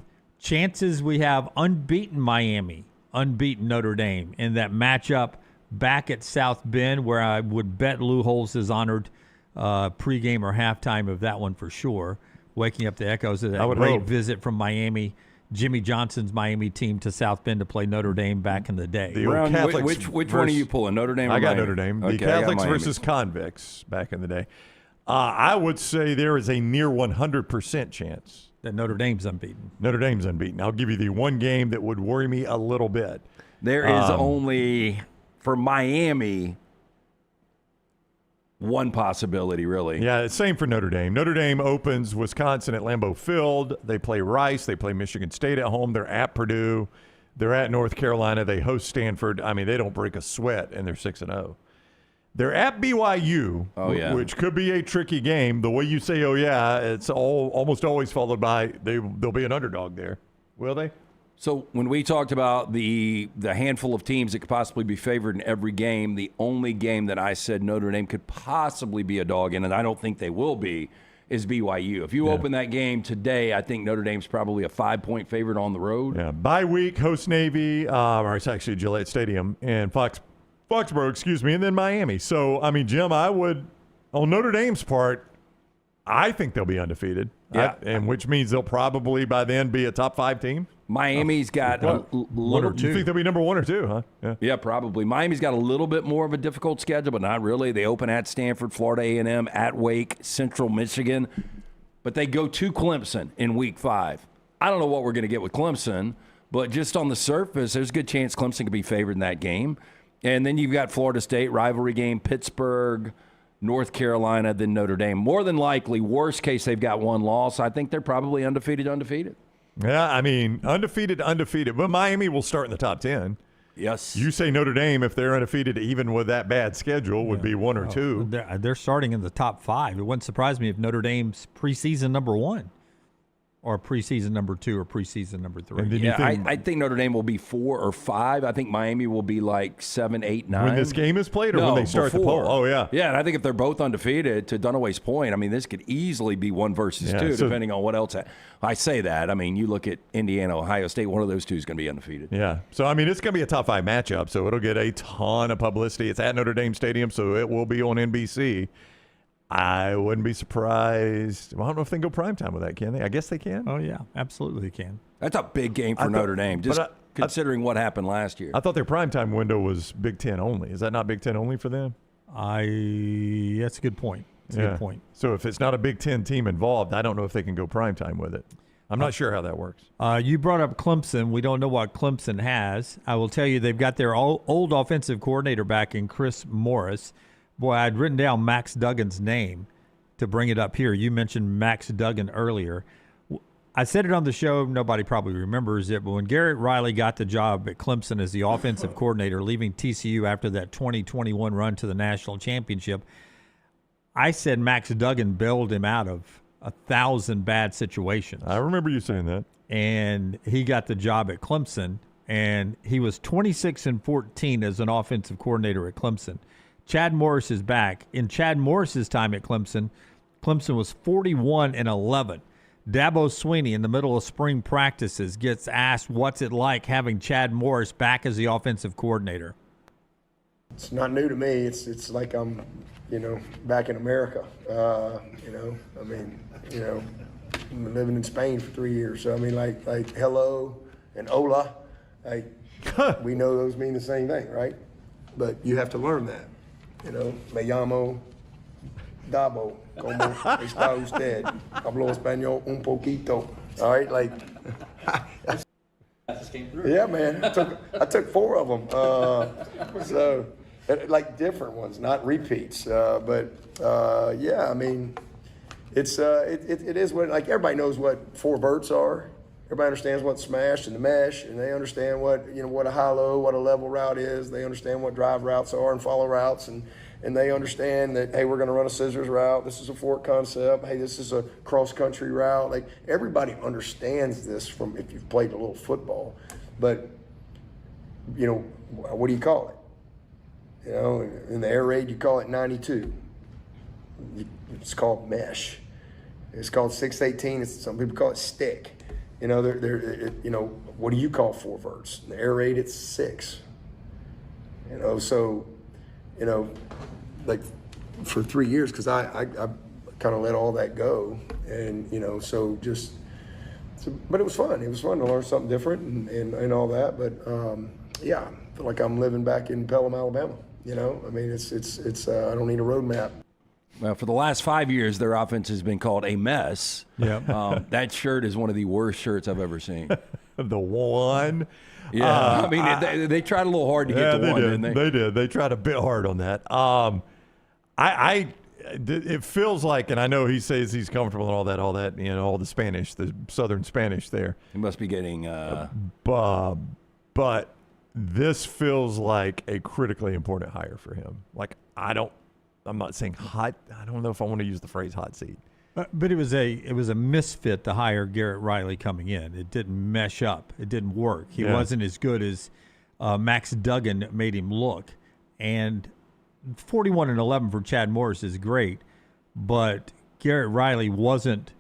Chances we have unbeaten Miami, unbeaten Notre Dame in that matchup back at South Bend, where I would bet Lou Holtz is honored pregame or halftime of that one for sure, waking up the echoes of that great visit from Miami, Jimmy Johnson's Miami team to South Bend to play Notre Dame back in the day. The old Catholics which one are you pulling, Notre Dame or I got Miami? Notre Dame. Okay, the Catholics versus convicts back in the day. I would say there is a near 100% chance that Notre Dame's unbeaten. Notre Dame's unbeaten. I'll give you the one game that would worry me a little bit. There is only, for Miami, one possibility, really. Yeah, same for Notre Dame. Notre Dame opens Wisconsin at Lambeau Field. They play Rice. They play Michigan State at home. They're at Purdue. They're at North Carolina. They host Stanford. I mean, they don't break a sweat, and they're 6-0. They're at BYU, which could be a tricky game. The way you say, oh, yeah, it's almost always followed by there'll be an underdog there. Will they? So when we talked about the handful of teams that could possibly be favored in every game, the only game that I said Notre Dame could possibly be a dog in, and I don't think they will be, is BYU. If you open that game today, I think Notre Dame's probably a 5-point favorite on the road. Yeah, bye week, host Navy, or it's actually Gillette Stadium, and Foxborough, and then Miami. So, I mean, Jim, I would, on Notre Dame's part, I think they'll be undefeated. Yeah. And which means they'll probably by then be a top 5 team. Miami's got one or two. You think they'll be number 1 or 2, huh? Yeah, probably. Miami's got a little bit more of a difficult schedule, but not really. They open at Stanford, Florida A&M, at Wake, Central Michigan. but they go to Clemson in week 5. I don't know what we're going to get with Clemson, but just on the surface, there's a good chance Clemson could be favored in that game. And then you've got Florida State, rivalry game, Pittsburgh, North Carolina, then Notre Dame. More than likely, worst case, they've got one loss. I think they're probably undefeated. Yeah, I mean, undefeated. But Miami will start in the top 10. Yes. You say Notre Dame, if they're undefeated, even with that bad schedule, would be 1 or 2. They're starting in the top 5. It wouldn't surprise me if Notre Dame's preseason number 1. Or preseason number 2 or preseason number 3. Yeah, I think Notre Dame will be 4 or 5. I think Miami will be like 7, 8, 9. When this game is played or when they start the poll? Oh, yeah. Yeah, and I think if they're both undefeated, to Dunaway's point, I mean, this could easily be 1 versus 2, depending on what else. I say that. I mean, you look at Indiana, Ohio State, one of those two is going to be undefeated. Yeah. So, I mean, it's going to be a top 5 matchup, so it'll get a ton of publicity. It's at Notre Dame Stadium, so it will be on NBC. I wouldn't be surprised. Well, I don't know if they can go primetime with that, can they? I guess they can. Oh, yeah. Absolutely they can. That's a big game for Notre Dame, just considering what happened last year. I thought their primetime window was Big Ten only. Is that not Big Ten only for them? That's a good point. That's a good point. So if it's not a Big Ten team involved, I don't know if they can go primetime with it. I'm not sure how that works. You brought up Clemson. We don't know what Clemson has. I will tell you they've got their old offensive coordinator back in Chris Morris. Boy, I'd written down Max Duggan's name to bring it up here. You mentioned Max Duggan earlier. I said it on the show. Nobody probably remembers it, but when Garrett Riley got the job at Clemson as the offensive coordinator, leaving TCU after that 2021 run to the national championship, I said Max Duggan bailed him out of 1,000 bad situations. I remember you saying that. And he got the job at Clemson, and he was 26-14 as an offensive coordinator at Clemson. Chad Morris is back. In Chad Morris's time at Clemson, Clemson was 41-11. Dabo Swinney, in the middle of spring practices, gets asked what's it like having Chad Morris back as the offensive coordinator. It's not new to me. It's like I'm, back in America. I'm living in Spain for 3 years. So, like hello and hola, we know those mean the same thing, right? But you have to learn that. Me llamo Dabo. ¿Cómo está usted? Hablo español un poquito. All right, yeah, man. I took 4 of them. So, different ones, not repeats. It is what, everybody knows what 4 verts are. Everybody understands what smash and the mesh, and they understand what a high-low, what a level route is. They understand what drive routes are and follow routes, and they understand that, hey, we're going to run a scissors route. This is a fork concept. Hey, this is a cross-country route. Everybody understands this from if you've played a little football. But, what do you call it? In the air raid, you call it 92. It's called mesh. It's called 618. Some people call it stick. What do you call 4 verts? In the air raid, it's 6. For 3 years, because I kind of let all that go, and but it was fun. It was fun to learn something different and all that. But I feel like I'm living back in Pelham, Alabama. It's I don't need a roadmap. Well, for the last 5 years, their offense has been called a mess. Yeah, that shirt is one of the worst shirts I've ever seen. The one. Yeah, they tried a little hard to get the one, didn't they? They did. They tried a bit hard on that. It feels like, and I know he says he's comfortable and all that, all the Spanish, the Southern Spanish there. He must be getting. But this feels like a critically important hire for him. I'm not saying hot. I don't know if I want to use the phrase hot seat. But it was a misfit to hire Garrett Riley coming in. It didn't mesh up. It didn't work. He wasn't as good as Max Duggan made him look. And 41-11 for Chad Morris is great, but Garrett Riley wasn't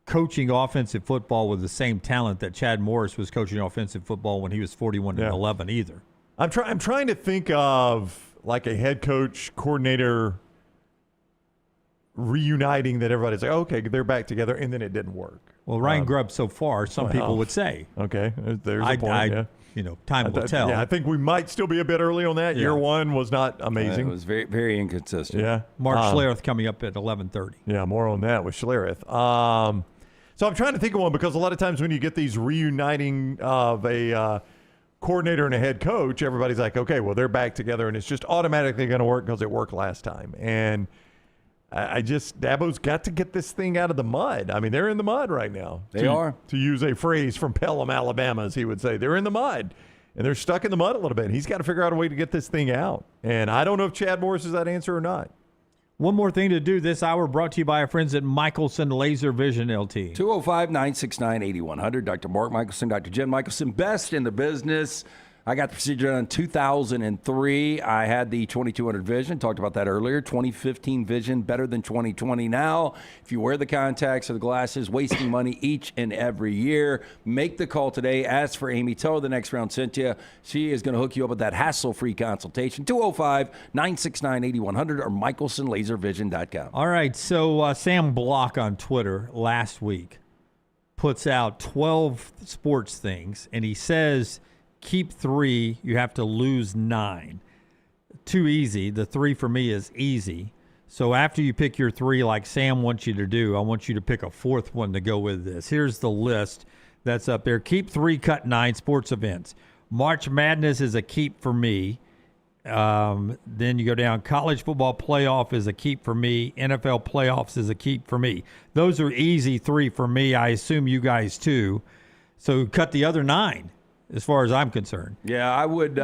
coaching offensive football with the same talent that Chad Morris was coaching offensive football when he was 41-11 either. I'm trying to think of like a head coach, coordinator reuniting that everybody's like, okay, they're back together, and then it didn't work. Well, Ryan Grubb so far, some people would say. Okay, there's a point, time will tell. Yeah, I think we might still be a bit early on that. Yeah. Year one was not amazing. It was very, very inconsistent. Yeah. Mark Schlereth coming up at 11:30. Yeah, more on that with Schlereth. So I'm trying to think of one because a lot of times when you get these reuniting of a coordinator and a head coach, everybody's like, okay, well, they're back together, and it's just automatically going to work because it worked last time. And Dabo's got to get this thing out of the mud. I mean, they're in the mud right now. They are. To use a phrase from Pelham, Alabama, as he would say, they're in the mud. And they're stuck in the mud a little bit. And he's got to figure out a way to get this thing out. And I don't know if Chad Morris is that answer or not. One more thing to do this hour, brought to you by our friends at Michelson Laser Vision LT. 205-969-8100. Dr. Mark Michelson, Dr. Jen Michelson, best in the business. I got the procedure done in 2003. I had the 2200 vision. Talked about that earlier. 2015 vision, better than 2020 now. If you wear the contacts or the glasses, wasting money each and every year. Make the call today. Ask for Amy. Tell her the next round sent you. She is going to hook you up with that hassle-free consultation. 205-969-8100 or michelsonlaservision.com. All right, so Sam Block on Twitter last week puts out 12 sports things, and he says, keep 3, you have to lose 9. Too easy. The 3 for me is easy. So after you pick your 3 like Sam wants you to do, I want you to pick a 4th one to go with this. Here's the list that's up there. Keep 3, cut 9 sports events. March Madness is a keep for me. Then you go down. College football playoff is a keep for me. NFL playoffs is a keep for me. Those are easy 3 for me. I assume you guys too. So cut the other 9. As far as I'm concerned. Yeah, I would.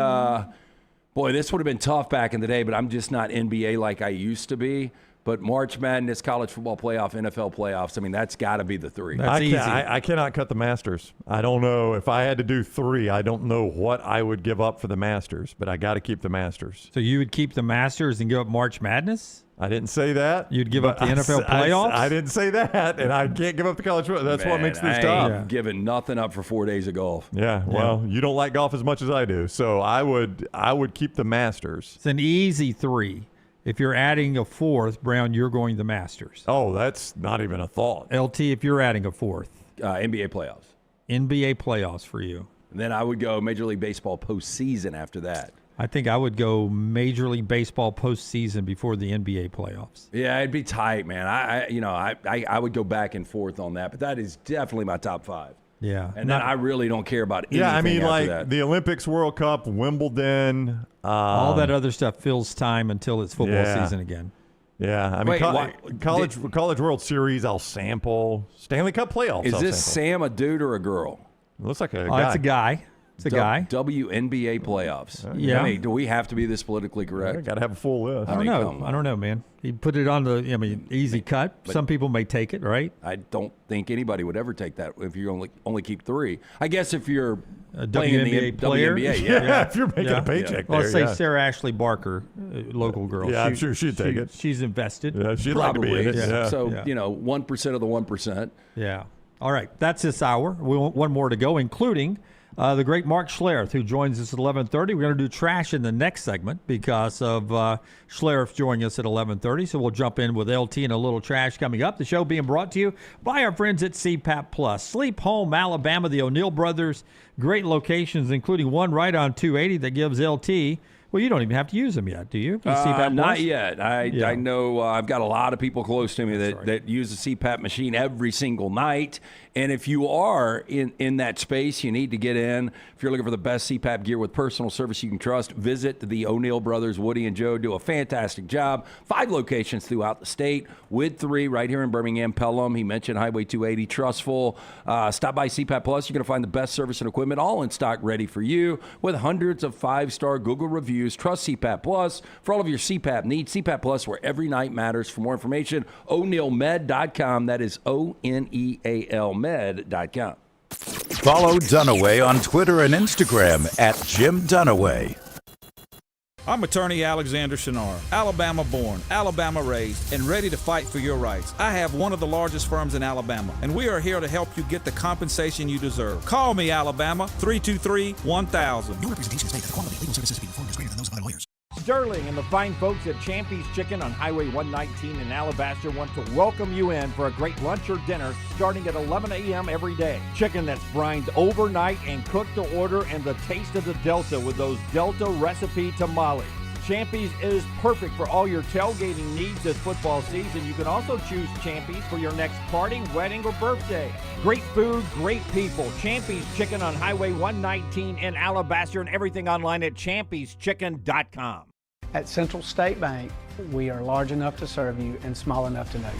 Boy, this would have been tough back in the day, but I'm just not NBA like I used to be. But March Madness, college football playoff, NFL playoffs, I mean, that's got to be the 3. That's easy. I cannot cut the Masters. I don't know. If I had to do 3, I don't know what I would give up for the Masters, but I got to keep the Masters. So you would keep the Masters and give up March Madness? I didn't say that. You'd give up the NFL playoffs? I didn't say that, and I can't give up the college football. That's what makes this tough. I'm giving nothing up for 4 days of golf. Yeah, well, you don't like golf as much as I do, so I would keep the Masters. It's an easy 3. If you're adding a 4th, Brown, you're going the Masters. Oh, that's not even a thought. LT, if you're adding a 4th. NBA playoffs. NBA playoffs for you. And then I would go Major League Baseball postseason after that. I think I would go Major League Baseball postseason before the NBA playoffs. Yeah, it'd be tight, man. I would go back and forth on that, but that is definitely my top 5. Yeah. And then I really don't care about anything I mean, after like that. the Olympics, World Cup, Wimbledon. All that other stuff fills time until it's football season again. Yeah, I mean, college World Series, I'll sample. Stanley Cup playoffs, Is I'll this sample. Sam a dude or a girl? It looks like a guy. It's a guy. It's a guy. WNBA playoffs. Yeah. I mean, do we have to be this politically correct? Got to have a full list. I don't know, man. He put it on easy cut. Some people may take it, right? I don't think anybody would ever take that if you only keep 3. I guess if you're A playing in WNBA the player. WNBA, Yeah, if you're making a paycheck Well, there, let's say Sarah Ashley Barker, local girl. Yeah, I'm sure she'd take it. She's invested. Yeah, she'd like to be in it. Yeah. So, 1% of the 1%. Yeah. All right. That's this hour. We want one more to go, including the great Mark Schlereth, who joins us at 11:30. We're going to do trash in the next segment because of Schlereth joining us at 11:30. So we'll jump in with LT and a little trash coming up. The show being brought to you by our friends at CPAP Plus. Sleep Home, Alabama, the O'Neill brothers. Great locations, including one right on 280 that gives LT. Well, you don't even have to use them yet, do you? Not yet. I know I've got a lot of people close to me that use the CPAP machine every single night. And if you are in that space, you need to get in. If you're looking for the best CPAP gear with personal service you can trust, visit the O'Neill brothers. Woody and Joe do a fantastic job. 5 locations throughout the state, with 3 right here in Birmingham, Pelham. He mentioned Highway 280, Trustful. Stop by CPAP Plus. You're going to find the best service and equipment all in stock ready for you with hundreds of 5-star Google reviews. Trust CPAP Plus for all of your CPAP needs. CPAP Plus, where every night matters. For more information, o'neillmed.com. That is ONEAL med.com. Follow Dunaway on Twitter and Instagram at Jim Dunaway. I'm attorney Alexander Shinar, Alabama born, Alabama raised, and ready to fight for your rights. I have one of the largest firms in Alabama, and we are here to help you get the compensation you deserve. Call me, Alabama, 323-1000. No representation is made that the quality of legal services being performed is greater than those of other lawyers. Sterling and the fine folks at Champy's Chicken on Highway 119 in Alabaster want to welcome you in for a great lunch or dinner starting at 11 a.m. every day. Chicken that's brined overnight and cooked to order, and the taste of the Delta with those Delta recipe tamales. Champy's is perfect for all your tailgating needs this football season. You can also choose Champy's for your next party, wedding, or birthday. Great food, great people. Champy's Chicken on Highway 119 in Alabaster, and everything online at champyschicken.com. At Central State Bank, we are large enough to serve you and small enough to know you.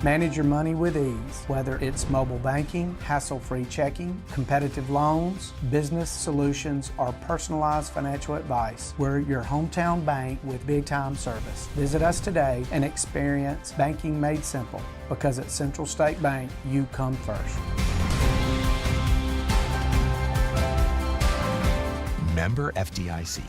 Manage your money with ease, whether it's mobile banking, hassle-free checking, competitive loans, business solutions, or personalized financial advice. We're your hometown bank with big-time service. Visit us today and experience banking made simple, because at Central State Bank, you come first. Member FDIC.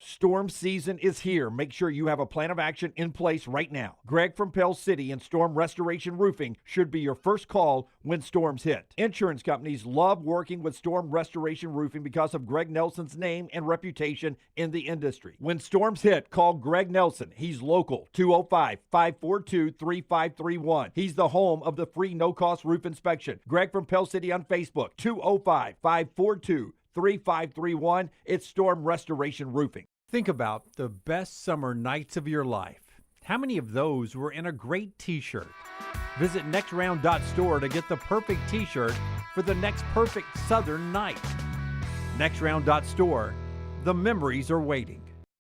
Storm season is here. Make sure you have a plan of action in place right now. Greg from Pell City and Storm Restoration Roofing should be your first call when storms hit. Insurance companies love working with Storm Restoration Roofing because of Greg Nelson's name and reputation in the industry. When storms hit, call Greg Nelson. He's local, 205-542-3531. He's the home of the free no-cost roof inspection. Greg from Pell City on Facebook, 205-542-3531. It's Storm Restoration Roofing. Think about the best summer nights of your life. How many of those were in a great t-shirt? Visit nextround.store to get the perfect t-shirt for the next perfect southern night. Nextround.store. The memories are waiting.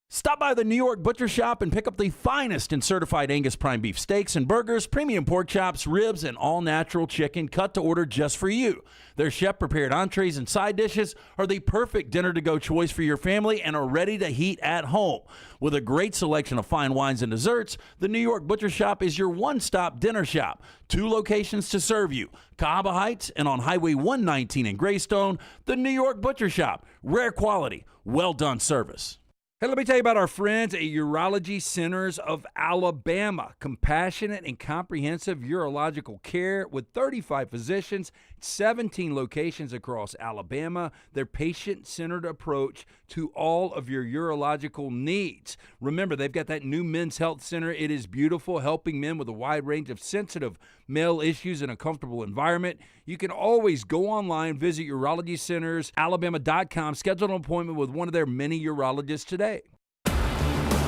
Stop by the New York Butcher Shop and pick up the finest in certified Angus prime beef steaks and burgers, premium pork chops, ribs, and all-natural chicken cut to order just for you. Their chef-prepared entrees and side dishes are the perfect dinner-to-go choice for your family and are ready to heat at home. With a great selection of fine wines and desserts, the New York Butcher Shop is your one-stop dinner shop. 2 locations to serve you, Cahaba Heights and on Highway 119 in Greystone. The New York Butcher Shop. Rare quality, well-done service. Hey, let me tell you about our friends at Urology Centers of Alabama. Compassionate and comprehensive urological care with 35 physicians, 17 locations across Alabama. Their patient-centered approach to all of your urological needs. Remember, they've got that new men's health center. It is beautiful, helping men with a wide range of sensitive male issues in a comfortable environment. You can always go online, visit urologycentersalabama.com, schedule an appointment with one of their many urologists today.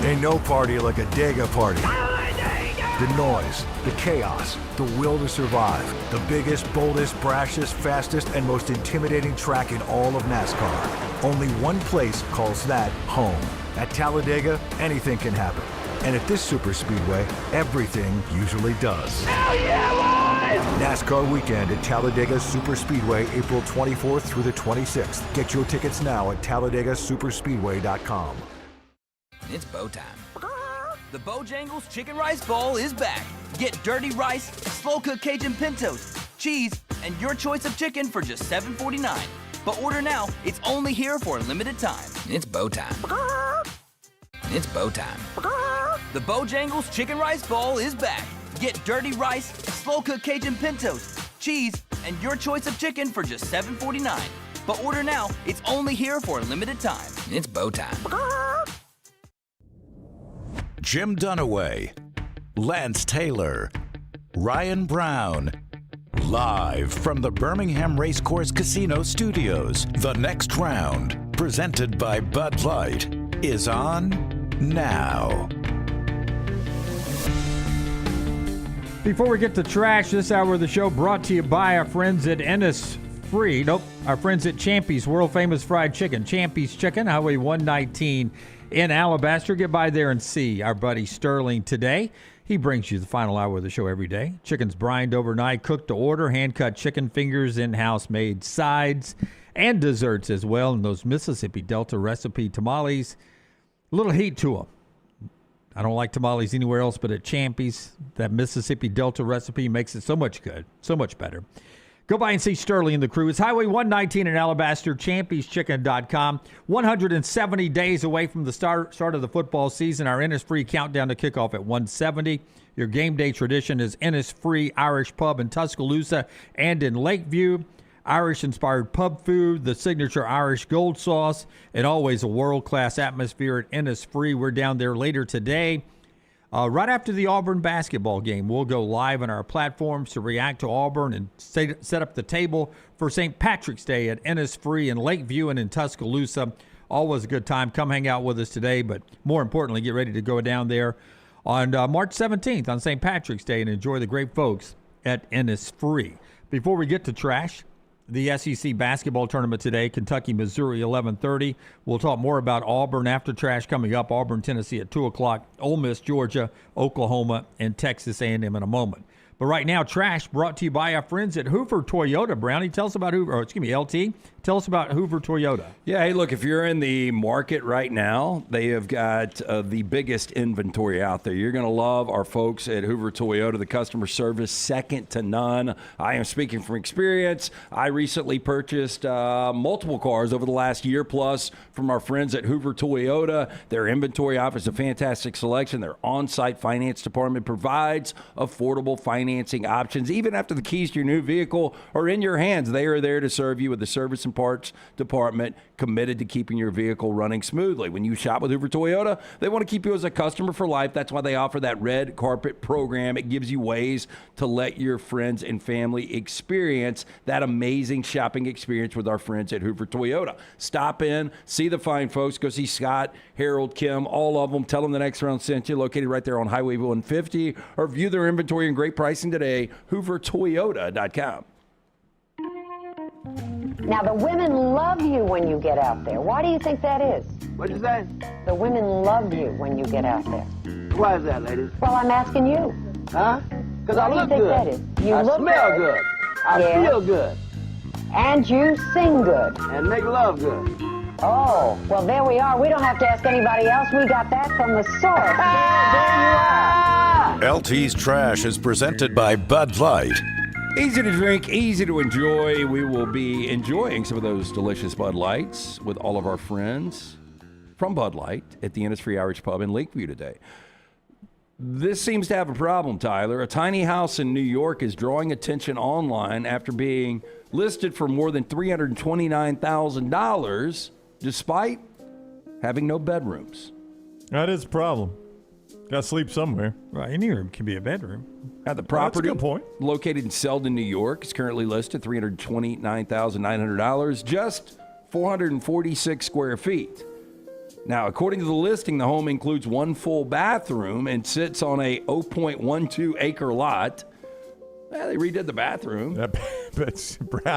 Ain't no party like a Dega party. The noise, the chaos, the will to survive. The biggest, boldest, brashest, fastest, and most intimidating track in all of NASCAR. Only one place calls that home. At Talladega, anything can happen. And at this super speedway, everything usually does. Hell yeah, boys! NASCAR weekend at Talladega Super Speedway, April 24th through the 26th. Get your tickets now at TalladagaSuperspeedway.com. It's bow time. The Bojangles Chicken Rice Bowl is back. Get dirty rice, slow-cooked Cajun pintos, cheese, and your choice of chicken for just $7.49. But order now. It's only here for a limited time. It's bow time. It's bow time. The Bojangles Chicken Rice Bowl is back. Get dirty rice, slow-cooked Cajun pintos, cheese, and your choice of chicken for just $7.49. But order now. It's only here for a limited time. It's bow time. Jim Dunaway, Lance Taylor, Ryan Brown. Live from the Birmingham Racecourse Casino Studios, the next round, presented by Bud Light, is on now. Before we get to trash, this hour of the show brought to you by our friends at our friends at Champy's, world famous fried chicken. Champy's Chicken, Highway 119 in Alabaster. Get by there and see our buddy Sterling today. He brings you the final hour of the show every day. Chicken's brined overnight, cooked to order, hand-cut chicken fingers, in-house made sides, and desserts as well. And those Mississippi Delta recipe tamales, a little heat to them. I don't like tamales anywhere else but at Champy's. That Mississippi Delta recipe makes it so much good, so much better. Go by and see Sterling and the crew. It's Highway 119 in Alabaster, champyschicken.com. 170 days away from the start of the football season. Our Innisfree countdown to kickoff at 170. Your game day tradition is Innisfree Irish Pub in Tuscaloosa and in Lakeview. Irish-inspired pub food, the signature Irish gold sauce, and always a world-class atmosphere at Innisfree. We're down there later today. Right after the Auburn basketball game, we'll go live on our platforms to react to Auburn and set up the table for St. Patrick's Day at Innisfree in Lakeview and in Tuscaloosa. Always a good time. Come hang out with us today, but more importantly, get ready to go down there on March 17th on St. Patrick's Day and enjoy the great folks at Innisfree. Before we get to trash, the SEC basketball tournament today, Kentucky, Missouri, 11:30. We'll talk more about Auburn after trash coming up. Auburn, Tennessee at 2 o'clock. Ole Miss, Georgia, Oklahoma, and Texas A&M in a moment. But right now, trash brought to you by our friends at Hoover Toyota. Brownie, tell us about Hoover. Or excuse me, LT. Tell us about Hoover Toyota. Yeah, hey, look, if you're in the market right now, they have got the biggest inventory out there. You're going to love our folks at Hoover Toyota. The customer service, second to none. I am speaking from experience. I recently purchased multiple cars over the last year plus from our friends at Hoover Toyota. Their inventory offers a fantastic selection. Their on-site finance department provides affordable financing options. Even after the keys to your new vehicle are in your hands, they are there to serve you with the service and parts department committed to keeping your vehicle running smoothly. When you shop with Hoover Toyota, they want to keep you as a customer for life. That's why they offer that red carpet program. It gives you ways to let your friends and family experience that amazing shopping experience with our friends at Hoover Toyota. Stop in, see the fine folks, go see Scott, Harold, Kim, all of them. Tell them the next round sent you, located right there on Highway 150, or view their inventory and great pricing today, hoovertoyota.com. Now, the women love you when you get out there. Why do you think that is? What'd you say? The women love you when you get out there. Why is that, ladies? Well, I'm asking you. Huh? Because I Why look do you think good. that is? You I look smell good. good. I Yes. feel good. And you sing good. And make love good. Oh, well, there we are. We don't have to ask anybody else. We got that from the source. There you are. LT's Trash is presented by Bud Light. Easy to drink, easy to enjoy. We will be enjoying some of those delicious Bud Lights with all of our friends from Bud Light at the Innisfree Irish Pub in Lakeview today. This seems to have a problem, Tyler. A tiny house in New York is drawing attention online after being listed for more than $329,000 despite having no bedrooms. That is a problem. Got to sleep somewhere. Right, any room can be a bedroom. The property, that's a good point, located in Selden, New York, is currently listed $329,900, just 446 square feet. Now, according to the listing, the home includes one full bathroom and sits on a 0.12 acre lot. They redid the bathroom. I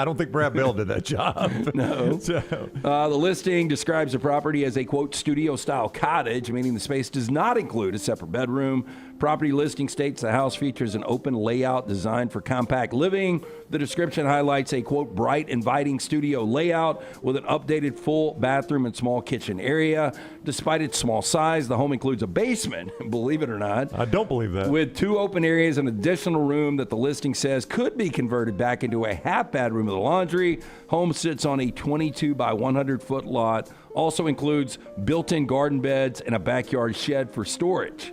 don't think Brad Bell did that job. No. The listing describes the property as a, quote, studio-style cottage, meaning the space does not include a separate bedroom. Property listing states the house features an open layout designed for compact living. The description highlights a, quote, bright, inviting studio layout with an updated full bathroom and small kitchen area. Despite its small size, the home includes a basement, believe it or not. I don't believe that. With 2 open areas and an additional room that the listing says could be converted back into a half bedroom with a laundry. Home sits on a 22 by 100 foot lot. Also includes built-in garden beds and a backyard shed for storage.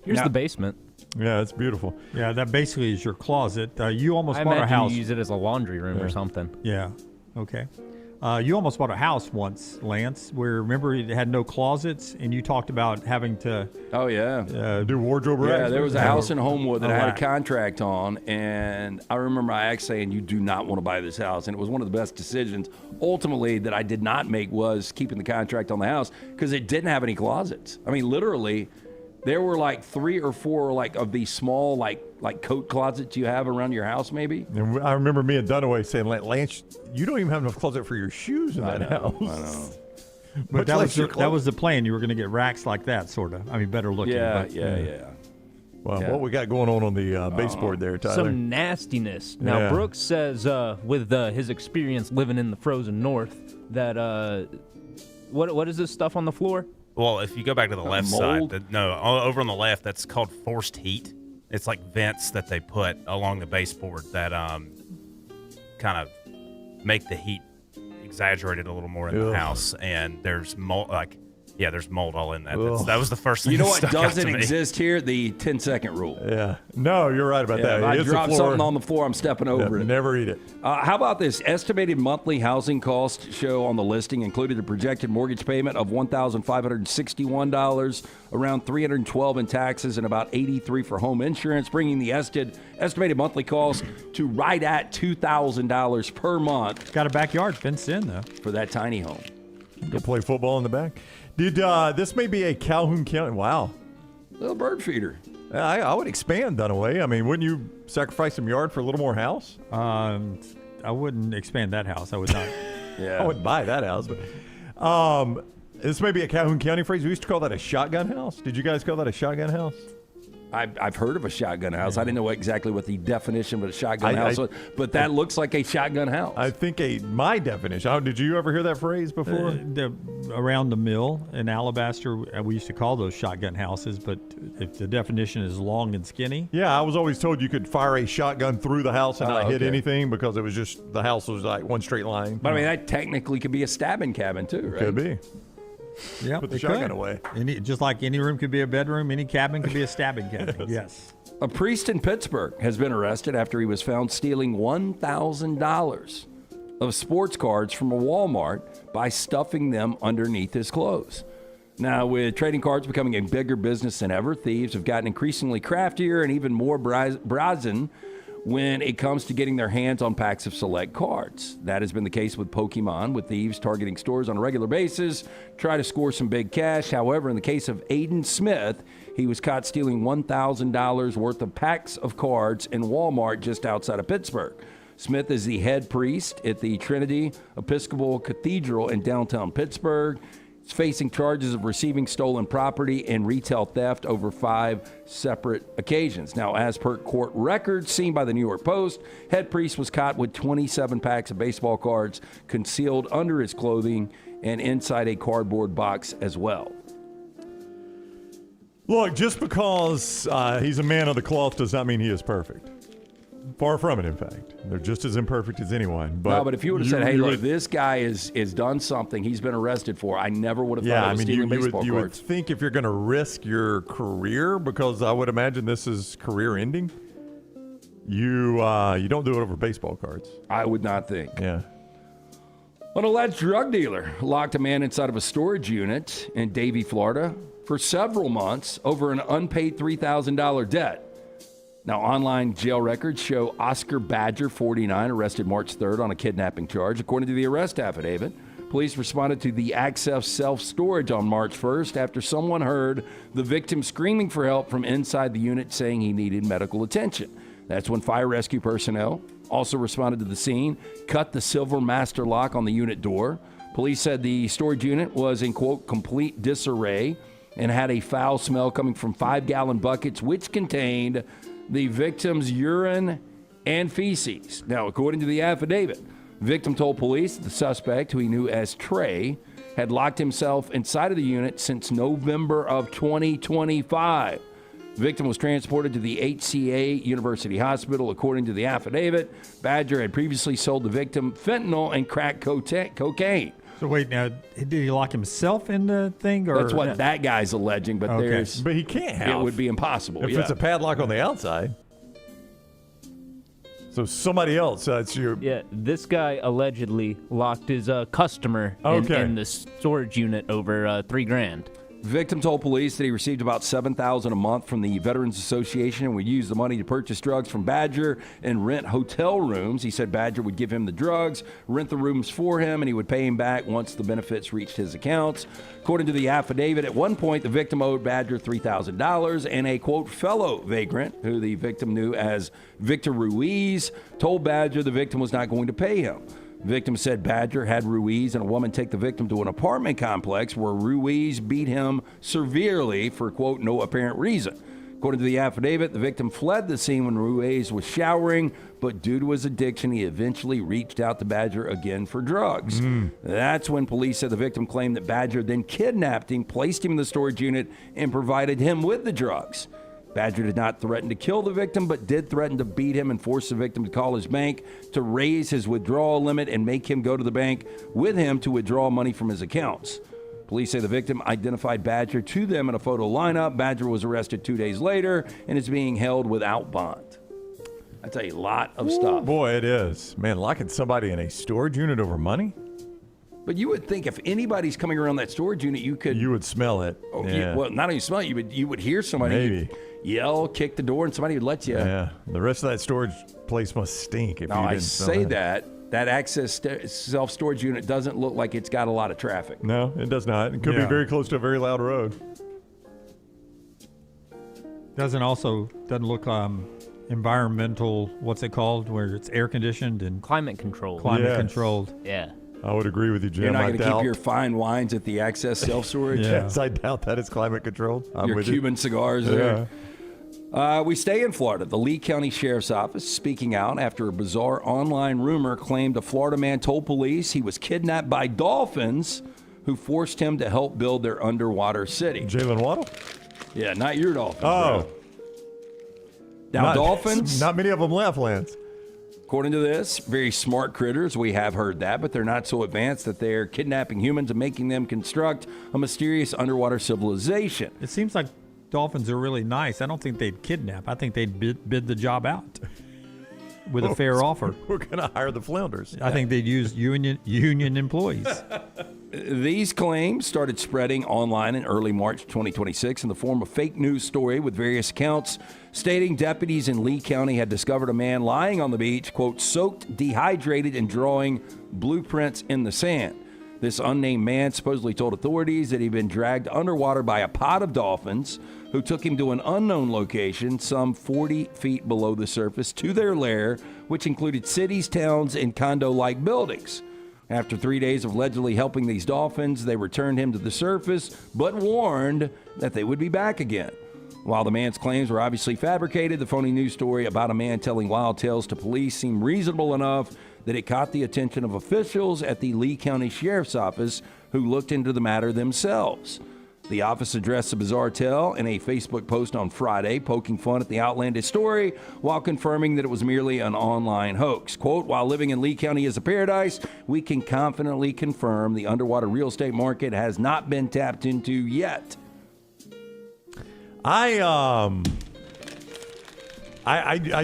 Here's the basement. Yeah, it's beautiful. Yeah, that basically is your closet. You almost I bought a imagine house. you use it as a laundry room or something. Yeah. Okay. You almost bought a house once, Lance, where remember it had no closets, and you talked about having to. Oh yeah. Do wardrobe racks. Yeah, there was a house in Homewood that I had a rack. contract on, and I remember my ex saying, "You do not want to buy this house," and it was one of the best decisions, ultimately, that I did not make was keeping the contract on the house because it didn't have any closets. I mean, literally. There were like 3 or 4 like of these small like coat closets you have around your house, maybe. And I remember me and Dunaway saying, "Lance, you don't even have enough closet for your shoes in that house." I know. But that was the plan. You were going to get racks like that, sort of. I mean, better looking. Yeah. Well, Yeah. what we got going on the baseboard there, Tyler? Some nastiness. Now, Yeah. Brooks says with his experience living in the frozen north that what is this stuff on the floor? Well, if you go back to the left mold? side, over on the left, that's called forced heat. It's like vents that they put along the baseboard that kind of make the heat exaggerated a little more in the house. And there's mold, like Yeah, there's mold all in that. That was the first thing. You know that what stuck out doesn't to me. exist here? The 10-second rule. Yeah. No, you're right about that. If I It's the drop floor. something on the floor, I'm stepping over it. Never eat it. How about this? Estimated monthly housing cost show on the listing included a projected mortgage payment of $1,561, around $312 in taxes, and about $83 for home insurance, bringing the estimated monthly cost to right at $2,000 per month. Got a backyard fenced in, though. For that tiny home. Go play football in the back. Did this may be a Calhoun County? Wow, little bird feeder. I would expand Dunaway. I mean, wouldn't you sacrifice some yard for a little more house? I wouldn't expand that house. I would not. Yeah, I wouldn't buy that house. But this may be a Calhoun County phrase. We used to call that a shotgun house. Did you guys call that a shotgun house? I've heard of a shotgun house. I didn't know exactly what the definition of a shotgun house was, but that looks like a shotgun house. I think my definition. Did you ever hear that phrase before? Around the mill in Alabaster, we used to call those shotgun houses, but if the definition is long and skinny. Yeah, I was always told you could fire a shotgun through the house and not hit okay. anything because it was just the house was like one straight line. But I mean, that technically could be a stabbing cabin too, right? Could be. Yeah, Put the shotgun away. Just like any room could be a bedroom, any cabin could be a stabbing cabin. Yes. A priest in Pittsburgh has been arrested after he was found stealing $1,000 of sports cards from a Walmart by stuffing them underneath his clothes. Now, with trading cards becoming a bigger business than ever, thieves have gotten increasingly craftier and even more brazen when it comes to getting their hands on packs of select cards. That has been the case with Pokemon, with thieves targeting stores on a regular basis, try to score some big cash. However, in the case of Aiden Smith, he was caught stealing $1,000 worth of packs of cards in Walmart just outside of Pittsburgh. Smith is the head priest at the Trinity Episcopal Cathedral in downtown Pittsburgh. He's facing charges of receiving stolen property and retail theft over 5 separate occasions. Now, as per court records seen by the New York Post, head priest was caught with 27 packs of baseball cards concealed under his clothing and inside a cardboard box as well. Look, just because he's a man of the cloth does not mean he is perfect. Far from it, in fact. They're just as imperfect as anyone. But if you would have said, hey, look, this guy is done something he's been arrested for, I never would have thought he was stealing baseball cards. You would think if you're going to risk your career, because I would imagine this is career ending, you don't do it over baseball cards. I would not think. Yeah. An alleged drug dealer locked a man inside of a storage unit in Davie, Florida for several months over an unpaid $3,000 debt. Now, online jail records show Oscar Badger, 49, arrested March 3rd on a kidnapping charge. According to the arrest affidavit, police responded to the Access self-storage on March 1st after someone heard the victim screaming for help from inside the unit saying he needed medical attention. That's when fire rescue personnel also responded to the scene, cut the silver master lock on the unit door. Police said the storage unit was in, quote, complete disarray and had a foul smell coming from 5-gallon buckets, which contained the victim's urine and feces. Now, according to the affidavit, the victim told police that the suspect, who he knew as Trey, had locked himself inside of the unit since November of 2025. The victim was transported to the HCA University Hospital. According to the affidavit, Badger had previously sold the victim fentanyl and crack cocaine. So wait, now, did he lock himself in the thing? Or? That's what that guy's alleging, but But he can't have. It would be impossible. If it's a padlock on the outside. So somebody else, it's your... Yeah, this guy allegedly locked his customer in the storage unit over $3,000. Victim told police that he received about $7,000 a month from the Veterans Association and would use the money to purchase drugs from Badger and rent hotel rooms. He said Badger would give him the drugs, rent the rooms for him, and he would pay him back once the benefits reached his accounts. According to the affidavit, at one point, the victim owed Badger $3,000, and a, quote, fellow vagrant, who the victim knew as Victor Ruiz, told Badger the victim was not going to pay him. Victim said Badger had Ruiz and a woman take the victim to an apartment complex where Ruiz beat him severely for, quote, no apparent reason. According to the affidavit, the victim fled the scene when Ruiz was showering, but due to his addiction, he eventually reached out to Badger again for drugs. That's when police said the victim claimed that Badger then kidnapped him, placed him in the storage unit, and provided him with the drugs. Badger did not threaten to kill the victim, but did threaten to beat him and force the victim to call his bank to raise his withdrawal limit and make him go to the bank with him to withdraw money from his accounts. Police say the victim identified Badger to them in a photo lineup. Badger was arrested 2 days later and is being held without bond. That's a lot of stuff. Boy, it is. Man, locking somebody in a storage unit over money? But you would think if anybody's coming around that storage unit, you would smell it. Oh, Yeah. well, not only smell it, you would hear somebody Maybe. yell, kick the door, and somebody would let you. Yeah. The rest of that storage place must stink if Now, you I didn't smell say it. that access self-storage unit doesn't look like it's got a lot of traffic. No, it does not. It could be Yeah. very close to a very loud road. Doesn't look environmental, what's it called, where it's air conditioned and climate controlled. Climate controlled. Yeah. I would agree with you, Jim. You're not I going to doubt. keep your fine wines at the access self-storage? Yes, I doubt that is climate controlled. I'm Your with Cuban you. cigars there. We stay in Florida. The Lee County Sheriff's Office speaking out after a bizarre online rumor claimed a Florida man told police he was kidnapped by dolphins who forced him to help build their underwater city. Jalen Waddle? Yeah, not your dolphins. Oh. bro. Now, dolphins. Not many of them left, Lance. According to this, very smart critters. We have heard that, but they're not so advanced that they're kidnapping humans and making them construct a mysterious underwater civilization. It seems like dolphins are really nice. I don't think they'd kidnap. I think they'd bid the job out with a fair offer. We're going to hire the flounders. I think they'd use union employees. These claims started spreading online in early March 2026 in the form of fake news story with various accounts stating deputies in Lee County had discovered a man lying on the beach, quote, soaked, dehydrated, and drawing blueprints in the sand. This unnamed man supposedly told authorities that he'd been dragged underwater by a pod of dolphins who took him to an unknown location some 40 feet below the surface to their lair, which included cities, towns, and condo-like buildings. After 3 days of allegedly helping these dolphins, they returned him to the surface, but warned that they would be back again. While the man's claims were obviously fabricated, the phony news story about a man telling wild tales to police seemed reasonable enough that it caught the attention of officials at the Lee County Sheriff's Office who looked into the matter themselves. The office addressed the bizarre tale in a Facebook post on Friday, poking fun at the outlandish story while confirming that it was merely an online hoax. Quote, while living in Lee County is a paradise, we can confidently confirm the underwater real estate market has not been tapped into yet. I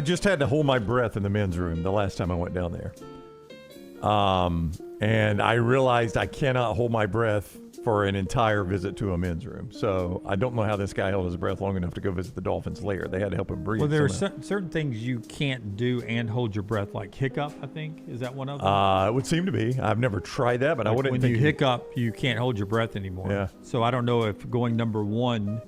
just had to hold my breath in the men's room the last time I went down there. And I realized I cannot hold my breath for an entire visit to a men's room. So I don't know how this guy held his breath long enough to go visit the dolphins' lair. They had to help him breathe. Well, there are somehow. certain things you can't do and hold your breath, like hiccup, I think. Is that one of them? It would seem to be. I've never tried that, but I Like wouldn't when think you hiccup, you can't hold your breath anymore. Yeah. So I don't know if going number one,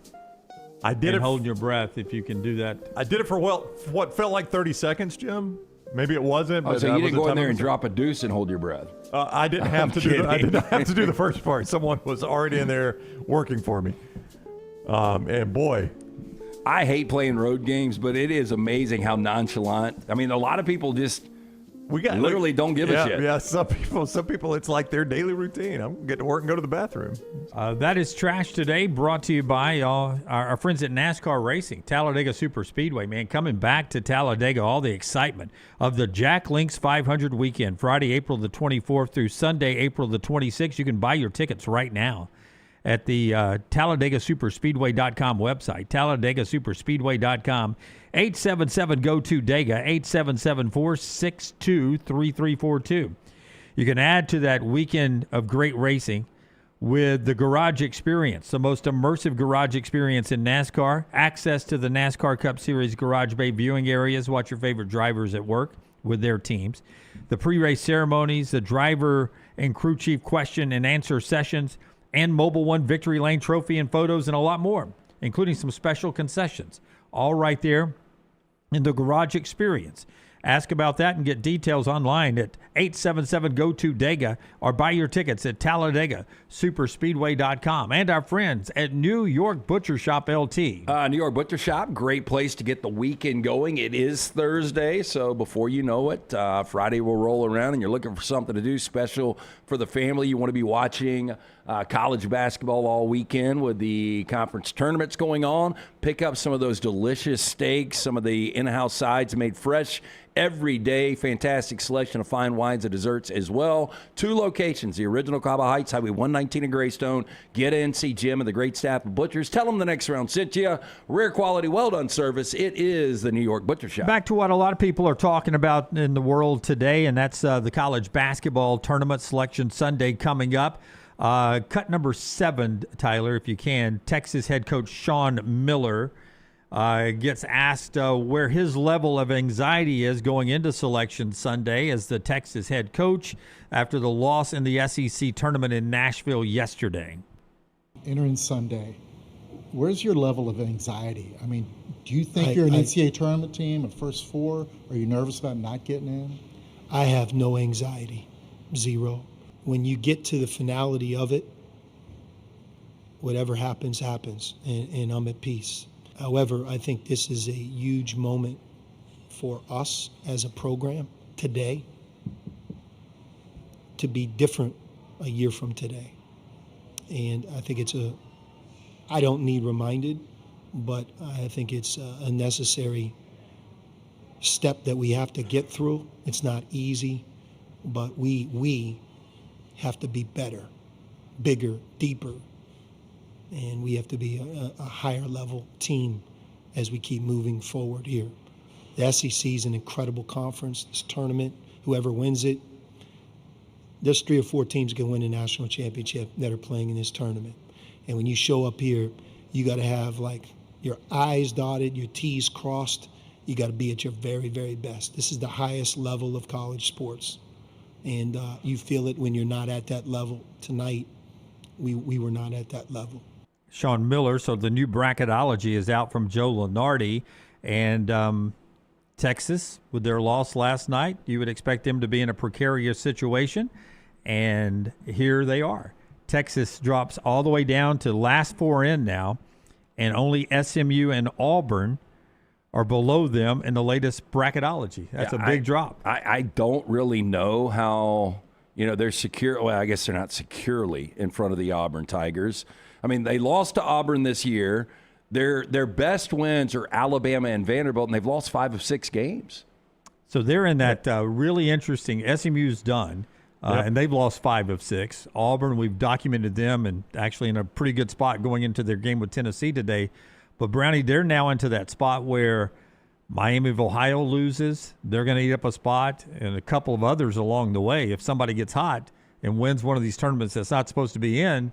I did and it. holding your breath, if you can do that. I did it for what felt like 30 seconds, Jim. Maybe it wasn't. Oh, But so that you was didn't the go in time there it and was- drop a deuce and hold your breath. I didn't have to do. I kidding. did not have to do the first part. Someone was already in there working for me. And boy, I hate playing road games, but it is amazing how nonchalant. I mean, a lot of people just literally don't give a shit. Yeah, some people, it's like their daily routine. I'm getting to work and go to the bathroom. That is Trash Today, brought to you by our friends at NASCAR Racing, Talladega Super Speedway, man. Coming back to Talladega, all the excitement of the Jack Links 500 weekend, Friday, April the 24th through Sunday, April the 26th. You can buy your tickets right now at the TalladagaSuperspeedway.com website, TalladagaSuperspeedway.com. 877-GO-TO-DEGA, 877-462-3342. You can add to that weekend of great racing with the Garage Experience, the most immersive garage experience in NASCAR, access to the NASCAR Cup Series Garage Bay viewing areas, watch your favorite drivers at work with their teams, the pre-race ceremonies, the driver and crew chief question and answer sessions, and Mobile One Victory Lane trophy and photos, and a lot more, including some special concessions, all right there in the Garage Experience. Ask about that and get details online at 877-GO-TO-DEGA or buy your tickets at TalladagaSuperspeedway.com. And our friends at New York Butcher Shop LT. New York Butcher Shop, great place to get the weekend going. It is Thursday, so before you know it, Friday will roll around and you're looking for something to do special for the family. You want to be watching college basketball all weekend with the conference tournaments going on. Pick up some of those delicious steaks, some of the in-house sides made fresh every day. Fantastic selection of fine wines and desserts as well. 2 locations, the original Cabo Heights, Highway 119 in Greystone. Get in, see Jim and the great staff of butchers. Tell them the next round sent you. Rare quality, well-done service. It is the New York Butcher Shop. Back to what a lot of people are talking about in the world today, and that's the college basketball tournament selection Sunday coming up. Cut number 7, Tyler, if you can. Texas head coach Sean Miller gets asked where his level of anxiety is going into selection Sunday as the Texas head coach after the loss in the SEC tournament in Nashville yesterday. Entering Sunday, where's your level of anxiety? I mean, do you think you're an NCAA tournament team, a first 4? Are you nervous about not getting in? I have no anxiety, 0. When you get to the finality of it, whatever happens, happens, and I'm at peace. However, I think this is a huge moment for us as a program today to be different a year from today. And I think I don't need reminded, but I think it's a necessary step that we have to get through. It's not easy, but we have to be better, bigger, deeper, and we have to be a higher level team as we keep moving forward here. The SEC is an incredible conference. This tournament, whoever wins it, there's 3 or 4 teams can win a national championship that are playing in this tournament. And when you show up here, you got to have like your I's dotted, your T's crossed. You got to be at your very, very best. This is the highest level of college sports. And you feel it when you're not at that level. Tonight, we were not at that level. Sean Miller, so the new bracketology is out from Joe Lunardi. And Texas, with their loss last night, you would expect them to be in a precarious situation. And here they are. Texas drops all the way down to last 4 in now. And only SMU and Auburn are below them in the latest bracketology. That's a big drop. I don't really know how, they're secure. Well, I guess they're not securely in front of the Auburn Tigers. I mean, they lost to Auburn this year. Their best wins are Alabama and Vanderbilt, and they've lost 5 of 6 games. So they're in that really interesting. SMU's done, and they've lost 5 of 6. Auburn, we've documented them and actually in a pretty good spot going into their game with Tennessee today. But, Brownie, they're now into that spot where Miami of Ohio loses. They're going to eat up a spot, and a couple of others along the way. If somebody gets hot and wins one of these tournaments that's not supposed to be in.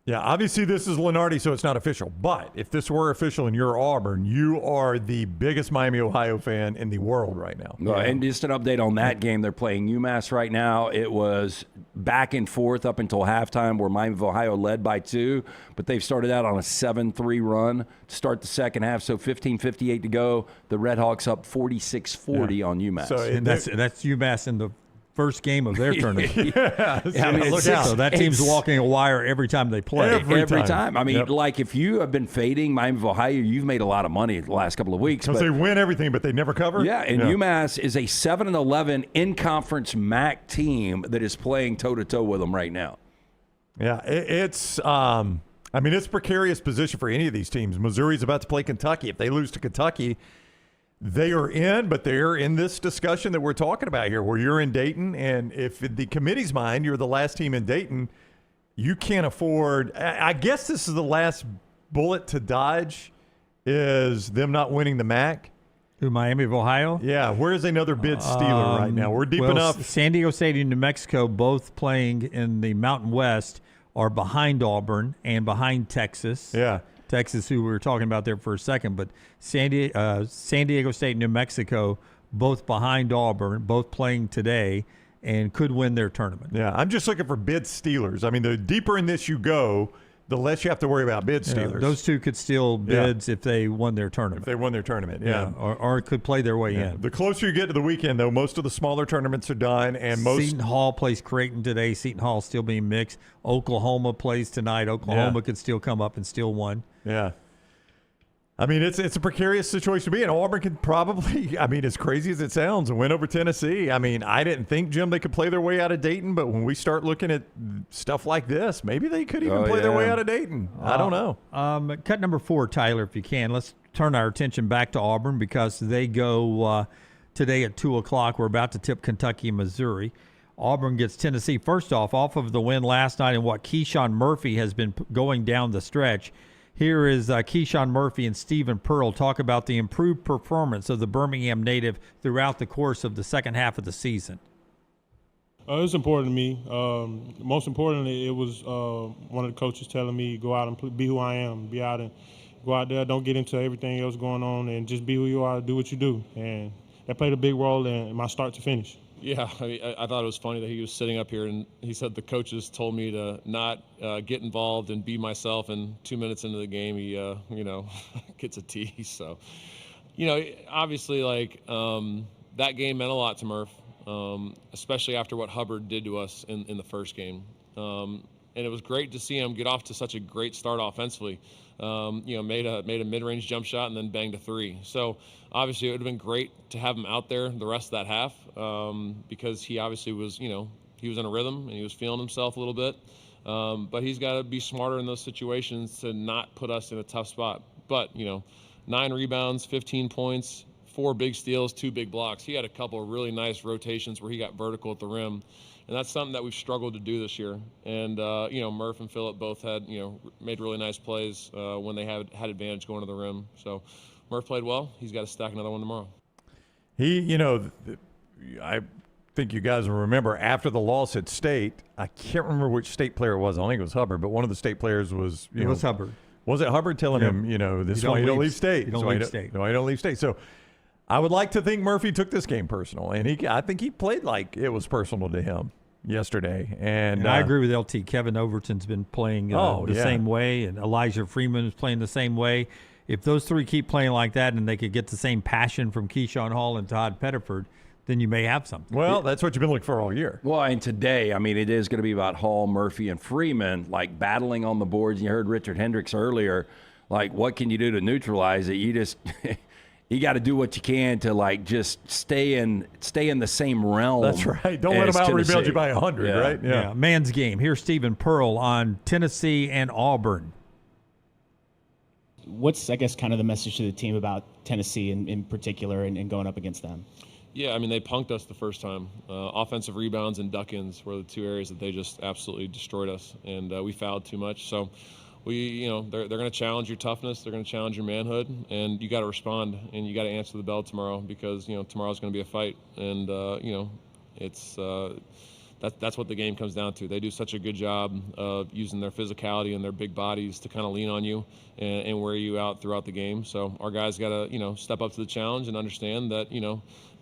Yeah, obviously this is Lunardi, so it's not official. But if this were official and you're Auburn, you are the biggest Miami, Ohio fan in the world right now. No, and just an update on that game. They're playing UMass right now. It was back and forth up until halftime where Miami of Ohio led by 2, but they've started out on a 7-3 run to start the second half, so 15:58 to go. The Red Hawks up 46-40 on UMass. So and that's UMass in the first game of their tournament. Look out. So that team's walking a wire every time they play. Every time. I mean, like if you have been fading Miami of Ohio, you've made a lot of money the last couple of weeks. Because they win everything, but they never cover? Yeah, and UMass is a 7-11 in-conference MAC team that is playing toe-to-toe with them right now. Yeah, it's it's a precarious position for any of these teams. Missouri's about to play Kentucky. If they lose to Kentucky, they are in, but they're in this discussion that we're talking about here, where you're in Dayton, and if in the committee's mind you're the last team in Dayton, you can't afford. I guess this is the last bullet to dodge, is them not winning the MAC. Who, Miami of Ohio? Yeah, where's another bid stealer right now? We're deep enough. San Diego State and New Mexico, both playing in the Mountain West, are behind Auburn and behind Texas. Yeah. Texas, who we were talking about there for a second, but San Diego State and New Mexico, both behind Auburn, both playing today, and could win their tournament. Yeah, I'm just looking for bid stealers. I mean, the deeper in this you go, the less you have to worry about bid stealers. Those two could steal bids if they won their tournament. If they won their tournament, yeah. Or could play their way in. The closer you get to the weekend, though, most of the smaller tournaments are done. And Seton Hall plays Creighton today. Seton Hall still being mixed. Oklahoma plays tonight. Oklahoma could still come up and steal one. Yeah. I mean, it's a precarious situation to be in. Auburn can probably, I mean, as crazy as it sounds, win over Tennessee. I mean, I didn't think, Jim, they could play their way out of Dayton, but when we start looking at stuff like this, maybe they could even play their way out of Dayton. I don't know. Cut number 4, Tyler, if you can. Let's turn our attention back to Auburn because they go today at 2 o'clock. We're about to tip Kentucky and Missouri. Auburn gets Tennessee, first off of the win last night and what Keyshawn Murphy has been going down the stretch. Here is Keyshawn Murphy and Stephen Pearl talk about the improved performance of the Birmingham native throughout the course of the second half of the season. It was important to me. Most importantly, it was one of the coaches telling me, go out and be who I am, be out and go out there, don't get into everything else going on, and just be who you are, do what you do. And that played a big role in my start to finish. Yeah, I thought it was funny that he was sitting up here and he said the coaches told me to not get involved and be myself. And 2 minutes into the game, he, gets a tee. So, obviously, that game meant a lot to Murph, especially after what Hubbard did to us in the first game. And it was great to see him get off to such a great start offensively. Made a mid-range jump shot and then banged a 3. So obviously it would have been great to have him out there the rest of that half because he obviously was, he was in a rhythm and he was feeling himself a little bit. But he's got to be smarter in those situations to not put us in a tough spot. But, 9 rebounds, 15 points, 4 big steals, 2 big blocks. He had a couple of really nice rotations where he got vertical at the rim. And that's something that we've struggled to do this year. And, Murph and Phillip both had, made really nice plays when they had advantage going to the rim. So Murph played well. He's got to stack another one tomorrow. I think you guys will remember after the loss at State, I can't remember which State player it was. I don't think it was Hubbard, but one of the State players was, It was Hubbard. Was it Hubbard telling him, this is why you don't leave State? You don't leave State. No, you don't leave State. So I would like to think Murphy took this game personal, and I think he played like it was personal to him yesterday. And I agree with LT. Kevin Overton's been playing the same way, and Elijah Freeman is playing the same way. If those 3 keep playing like that and they could get the same passion from Keyshawn Hall and Todd Pettiford, then you may have something. Well, that's what you've been looking for all year. Well, and today, it is going to be about Hall, Murphy, and Freeman, battling on the boards. You heard Richard Hendrix earlier. What can you do to neutralize it? You just you got to do what you can to just stay in the same realm. That's right. Don't let them out-rebuild you by 100, right? Yeah. Man's game. Here's Stephen Pearl on Tennessee and Auburn. What's, I guess, kind of the message to the team about Tennessee in particular and going up against them? Yeah, they punked us the first time. Offensive rebounds and duck-ins were the 2 areas that they just absolutely destroyed us, and we fouled too much. So they're going to challenge your toughness, they're going to challenge your manhood, and you got to respond and you got to answer the bell tomorrow because tomorrow's going to be a fight, and it's that's what the game comes down to. They do such a good job of using their physicality and their big bodies to kind of lean on you and wear you out throughout the game. So our guys got to step up to the challenge and understand that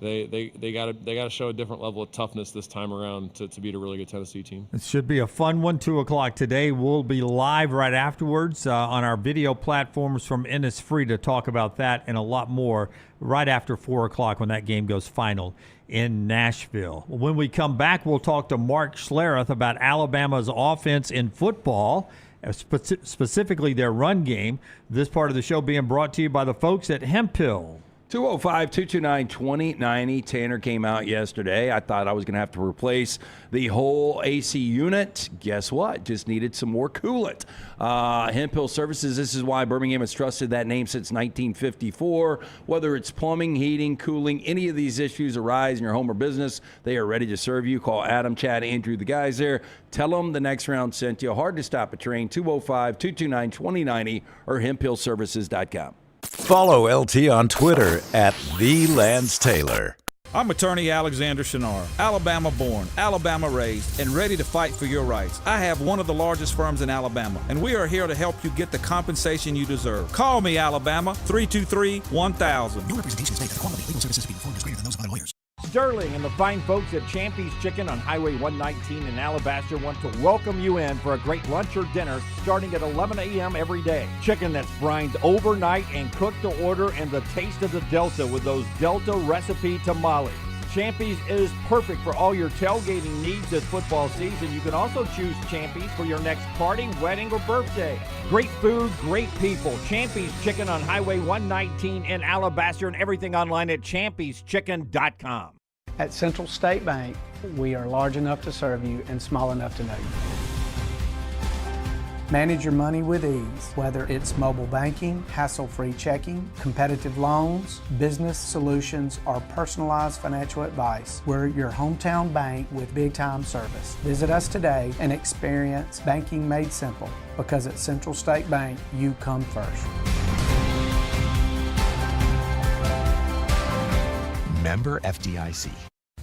they got to show a different level of toughness this time around to beat a really good Tennessee team. It should be a fun one, 2 o'clock today. We'll be live right afterwards on our video platforms from Innisfree to talk about that and a lot more right after 4 o'clock when that game goes final in Nashville. When we come back, we'll talk to Mark Schlereth about Alabama's offense in football, specifically their run game. This part of the show being brought to you by the folks at Hemphill. 205-229-2090. Tanner came out yesterday. I thought I was going to have to replace the whole AC unit. Guess what? Just needed some more coolant. Hemphill Services, this is why Birmingham has trusted that name since 1954. Whether it's plumbing, heating, cooling, any of these issues arise in your home or business, they are ready to serve you. Call Adam, Chad, Andrew, the guys there. Tell them the next round sent you. Hard to stop a train. 205-229-2090 or hemphillservices.com. Follow LT on Twitter at @TheLanceTaylor. I'm attorney Alexander Shinar, Alabama born, Alabama raised, and ready to fight for your rights. I have one of the largest firms in Alabama, and we are here to help you get the compensation you deserve. Call me, Alabama, 323-1000. Your representation is made that the quality of legal services being performed is greater than those of other lawyers. Sterling and the fine folks at Champy's Chicken on Highway 119 in Alabaster want to welcome you in for a great lunch or dinner starting at 11 a.m. every day. Chicken that's brined overnight and cooked to order, and the taste of the Delta with those Delta recipe tamales. Champy's is perfect for all your tailgating needs this football season. You can also choose Champy's for your next party, wedding, or birthday. Great food, great people. Champy's Chicken on Highway 119 in Alabaster, and everything online at champyschicken.com. At Central State Bank, we are large enough to serve you and small enough to know you. Manage your money with ease, whether it's mobile banking, hassle-free checking, competitive loans, business solutions, or personalized financial advice. We're your hometown bank with big-time service. Visit us today and experience banking made simple, because at Central State Bank, you come first. Member FDIC.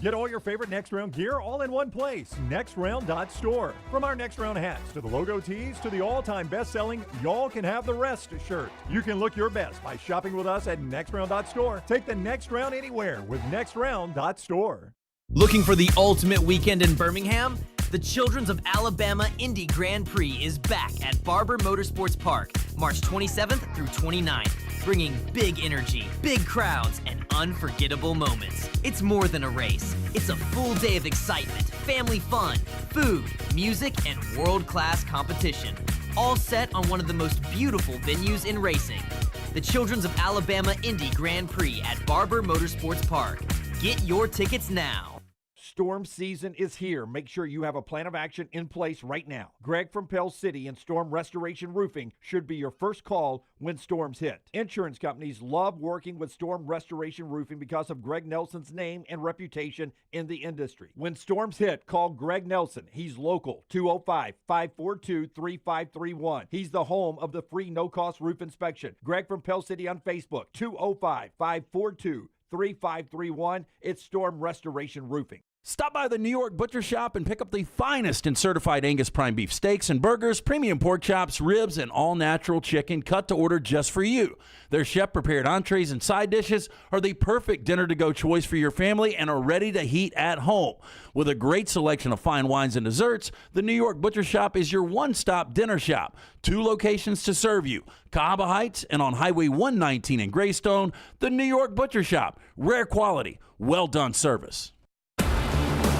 Get all your favorite Next Round gear all in one place. NextRound.store. From our Next Round hats to the logo tees to the all-time best-selling Y'all Can Have the Rest shirt. You can look your best by shopping with us at NextRound.store. Take the next round anywhere with NextRound.store. Looking for the ultimate weekend in Birmingham? The Children's of Alabama Indy Grand Prix is back at Barber Motorsports Park, March 27th through 29th, bringing big energy, big crowds, and unforgettable moments. It's more than a race. It's a full day of excitement, family fun, food, music, and world-class competition, all set on one of the most beautiful venues in racing. The Children's of Alabama Indy Grand Prix at Barber Motorsports Park. Get your tickets now. Storm season is here. Make sure you have a plan of action in place right now. Greg from Pell City and Storm Restoration Roofing should be your first call when storms hit. Insurance companies love working with Storm Restoration Roofing because of Greg Nelson's name and reputation in the industry. When storms hit, call Greg Nelson. He's local, 205-542-3531. He's the home of the free no-cost roof inspection. Greg from Pell City on Facebook, 205-542-3531. It's Storm Restoration Roofing. Stop by the New York Butcher Shop and pick up the finest in certified Angus prime beef steaks and burgers, premium pork chops, ribs, and all-natural chicken cut to order just for you. Their chef-prepared entrees and side dishes are the perfect dinner-to-go choice for your family and are ready to heat at home. With a great selection of fine wines and desserts, the New York Butcher Shop is your one-stop dinner shop. 2 locations to serve you, Cahaba Heights and on Highway 119 in Greystone. The New York Butcher Shop, rare quality, well-done service.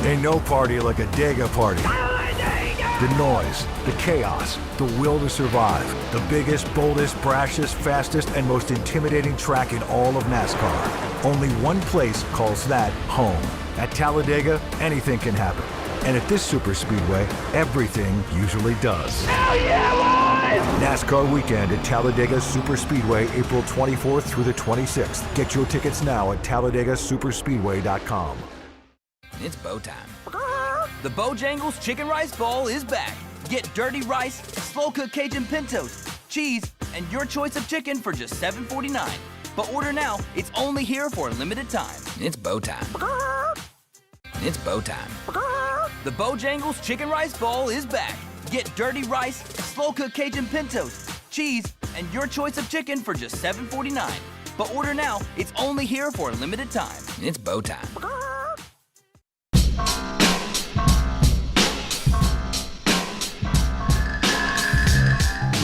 Ain't no party like a Dega party. The noise, the chaos, the will to survive. The biggest, boldest, brashest, fastest, and most intimidating track in all of NASCAR. Only one place calls that home. At Talladega, anything can happen. And at this super speedway, everything usually does. Hell yeah, boys! NASCAR weekend at Talladega Super Speedway, April 24th through the 26th. Get your tickets now at TalladegaSuperspeedway.com. It's bow time. The Bojangles Chicken Rice Bowl is back. Get dirty rice, slow-cooked Cajun pintos, cheese, and your choice of chicken for just $7.49. But order now. It's only here for a limited time. It's bow time. It's bow time. The Bojangles Chicken Rice Bowl is back. Get dirty rice, slow-cooked Cajun pintos, cheese, and your choice of chicken for just $7.49. But order now. It's only here for a limited time. It's bow time.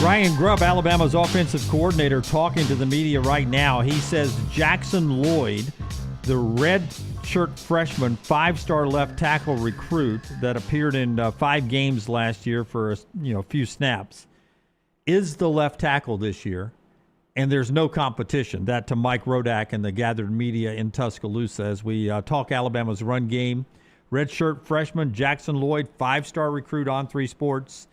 Ryan Grubb, Alabama's offensive coordinator, talking to the media right now. He says Jackson Lloyd, the red shirt freshman, 5-star left tackle recruit that appeared in 5 games last year for a few snaps, is the left tackle this year, and there's no competition. That to Mike Rodak and the gathered media in Tuscaloosa as we talk Alabama's run game. Red shirt freshman Jackson Lloyd, 5-star recruit on 3 Sports.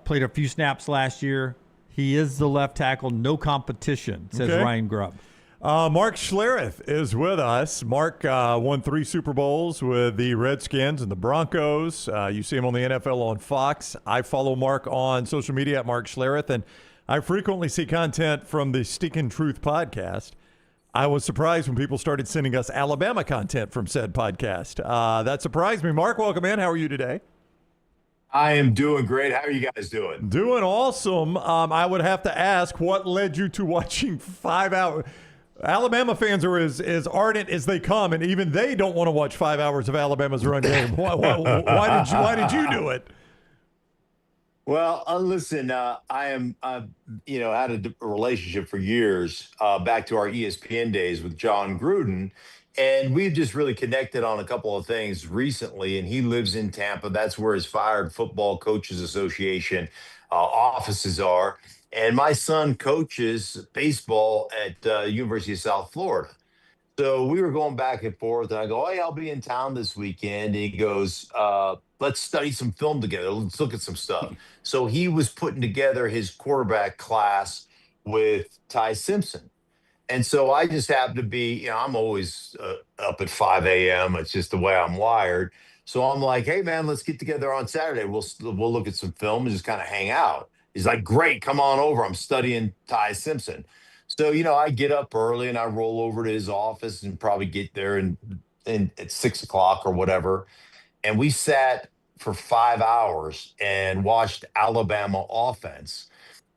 Played a few snaps last year. He is the left tackle. No competition, says Ryan Grubb. Mark Schlereth is with us. Mark won 3 Super Bowls with the Redskins and the Broncos. You see him on the NFL on Fox. I follow Mark on social media at Mark Schlereth, and I frequently see content from the Stickin' Truth podcast. I was surprised when people started sending us Alabama content from said podcast. That surprised me. Mark, welcome in. How are you today? I am doing great. How are you guys doing? Doing awesome. I would have to ask, what led you to watching 5 hours? Alabama fans are as ardent as they come, and even they don't want to watch 5 hours of Alabama's run game. Why did you do it? Well, listen, I am, had a relationship for years, back to our ESPN days with John Gruden. And we've just really connected on a couple of things recently. And he lives in Tampa. That's where his Fired Football Coaches Association offices are. And my son coaches baseball at University of South Florida. So we were going back and forth, and I go, "Hey, I'll be in town this weekend." And he goes, "Let's study some film together. Let's look at some stuff." So he was putting together his quarterback class with Ty Simpson. And so I just happened to be, I'm always up at 5 a.m. It's just the way I'm wired. So I'm like, "Hey, man, let's get together on Saturday. We'll look at some film and just kind of hang out." He's like, "Great, come on over. I'm studying Ty Simpson." So, I get up early and I roll over to his office and probably get there and at 6 o'clock or whatever. And we sat for 5 hours and watched Alabama offense.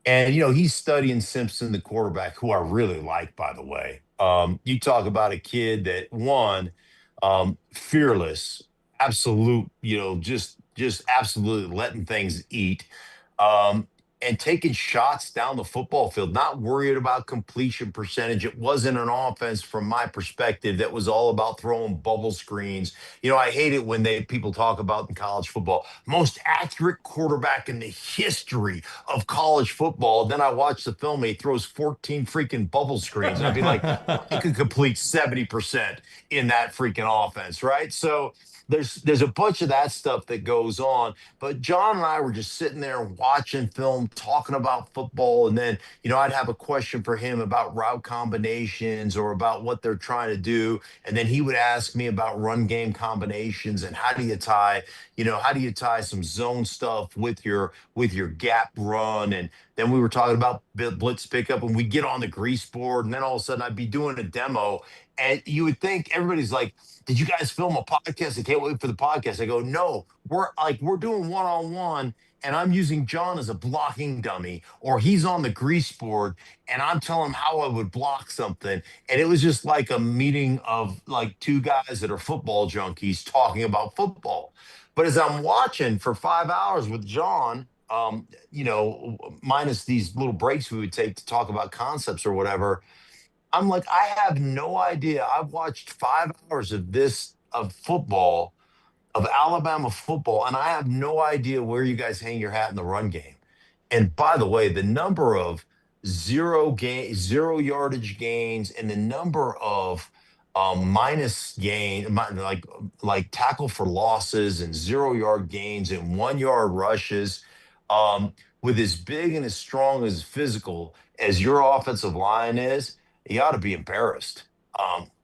And, he's studying Simpson, the quarterback, who I really like, by the way. You talk about a kid that, one, fearless, absolute, just absolutely letting things eat. And taking shots down the football field, not worried about completion percentage. It wasn't an offense from my perspective that was all about throwing bubble screens. I hate it when people talk about in college football, most accurate quarterback in the history of college football. Then I watch the film and he throws 14 freaking bubble screens. And I'd be like, I could complete 70% in that freaking offense, right? So there's a bunch of that stuff that goes on. But John and I were just sitting there watching film, talking about football. And then, I'd have a question for him about route combinations or about what they're trying to do. And then he would ask me about run game combinations and how do you tie some zone stuff with your gap run. And then we were talking about blitz pickup, and we get on the grease board. And then all of a sudden I'd be doing a demo. And you would think everybody's like, "Did you guys film a podcast? I can't wait for the podcast." I go, "No, we're doing one-on-one, and I'm using John as a blocking dummy, or he's on the grease board, and I'm telling him how I would block something." And it was just like a meeting of like two guys that are football junkies talking about football. But as I'm watching for 5 hours with John, minus these little breaks we would take to talk about concepts or whatever, I'm like, I have no idea. I've watched 5 hours of football, of Alabama football, and I have no idea where you guys hang your hat in the run game. And by the way, the number of zero yardage gains and the number of minus gain, like tackle for losses and 0 yard gains and 1 yard rushes, with as big and as strong as physical as your offensive line is, you ought to be embarrassed.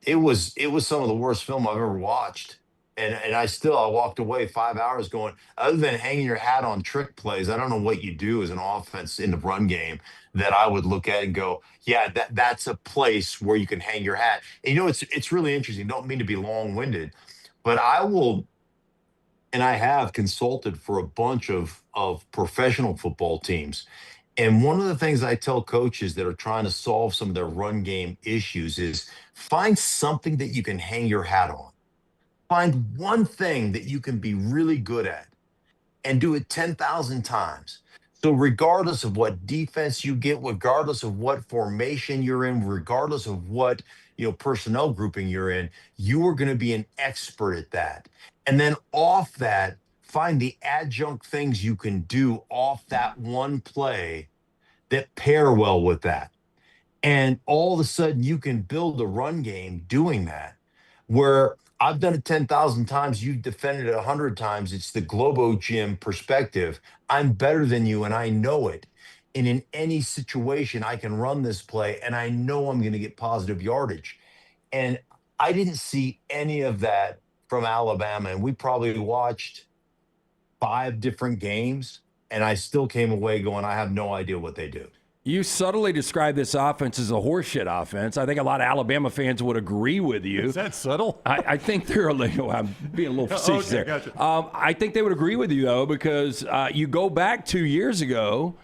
It was some of the worst film I've ever watched. And I walked away 5 hours going, other than hanging your hat on trick plays, I don't know what you do as an offense in the run game that I would look at and go, yeah, that's a place where you can hang your hat. And it's really interesting. Don't mean to be long-winded, but I have consulted for a bunch of professional football teams. And one of the things I tell coaches that are trying to solve some of their run game issues is find something that you can hang your hat on. Find one thing that you can be really good at and do it 10,000 times. So regardless of what defense you get, regardless of what formation you're in, regardless of what personnel grouping you're in, you are going to be an expert at that. And then off that, find the adjunct things you can do off that one play that pair well with that. And all of a sudden you can build a run game doing that, where I've done it 10,000 times. You've defended it 100 times. It's the Globo Gym perspective. I'm better than you, and I know it. And in any situation, I can run this play, and I know I'm going to get positive yardage. And I didn't see any of that from Alabama. And we probably watched 5 different games, and I still came away going, I have no idea what they do. You subtly describe this offense as a horseshit offense. I think a lot of Alabama fans would agree with you. Is that subtle? I think they're a little, I'm being a little facetious there. Gotcha. I think they would agree with you, though, because you go back 2 years ago,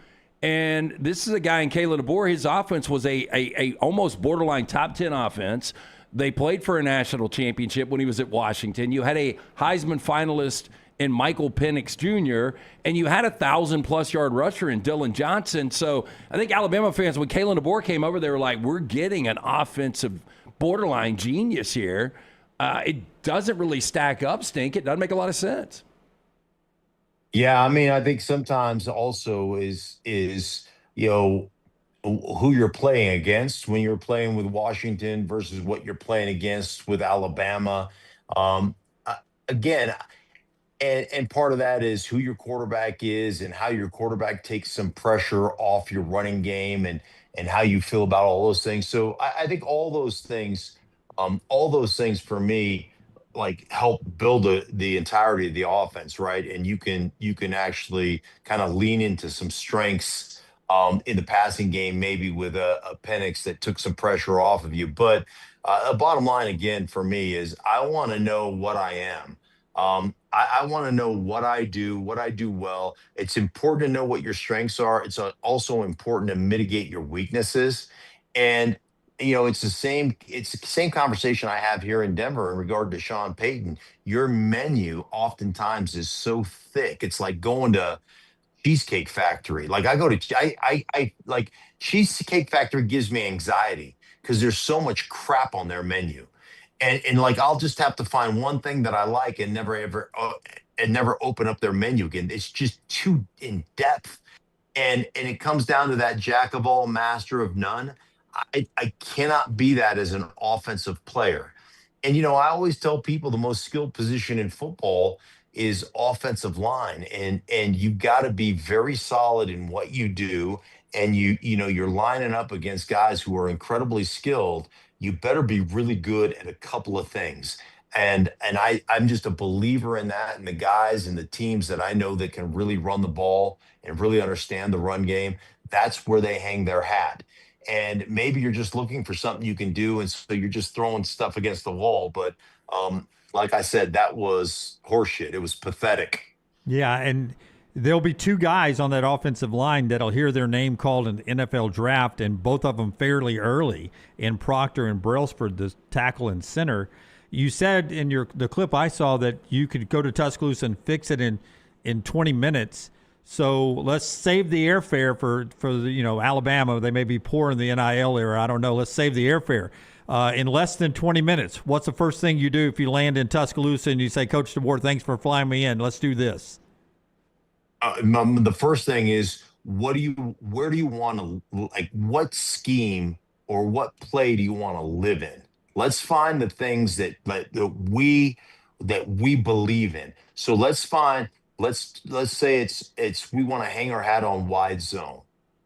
and this is a guy in Kalen DeBoer. His offense was a almost borderline top 10 offense. They played for a national championship when he was at Washington. You had a Heisman finalist in Michael Penix Jr., and you had a 1,000+ yard rusher in Dylan Johnson. So I think Alabama fans, when Kalen DeBoer came over, they were like, we're getting an offensive borderline genius here. It doesn't really stack up, Stink. It doesn't make a lot of sense. Yeah, I mean, I think sometimes also is you know who you're playing against when you're playing with Washington versus what you're playing against with Alabama. Um, Again, and part of that is who your quarterback is and how your quarterback takes some pressure off your running game and how you feel about all those things. So I think all those things for me like help build the entirety of the offense, right? And you can actually kind of lean into some strengths in the passing game, maybe with a Penix that took some pressure off of you. But the bottom line again for me is I want to know what I am. I want to know what I do well. It's important to know what your strengths are. It's also important to mitigate your weaknesses. And it's the same conversation I have here in Denver in regard to Sean Payton. Your menu oftentimes is so thick. It's like going to Cheesecake Factory. Like I like Cheesecake Factory gives me anxiety because there's so much crap on their menu. And like I'll just have to find one thing that I like and never open up their menu again. It's just too in depth. And it comes down to that jack of all, master of none. I cannot be that as an offensive player. And I always tell people the most skilled position in football is offensive line. And you got to be very solid in what you do. And you're lining up against guys who are incredibly skilled. You better be really good at a couple of things. And I'm just a believer in that, and the guys and the teams that I know that can really run the ball and really understand the run game, that's where they hang their hat. And maybe you're just looking for something you can do, and so you're just throwing stuff against the wall. But like I said, that was horseshit. It was pathetic. Yeah, and there'll be two guys on that offensive line that'll hear their name called in the NFL draft, and both of them fairly early, in Proctor and Brailsford, the tackle and center. You said in the clip I saw that you could go to Tuscaloosa and fix it in 20 minutes. So let's save the airfare for Alabama. They may be poor in the NIL era. I don't know. Let's save the airfare. In less than 20 minutes, what's the first thing you do if you land in Tuscaloosa and you say, Coach DeBoer, thanks for flying me in. Let's do this. The first thing is, where do you want to, like, what scheme or what play do you want to live in? Let's find the things that we believe in. So let's say it's we want to hang our hat on wide zone.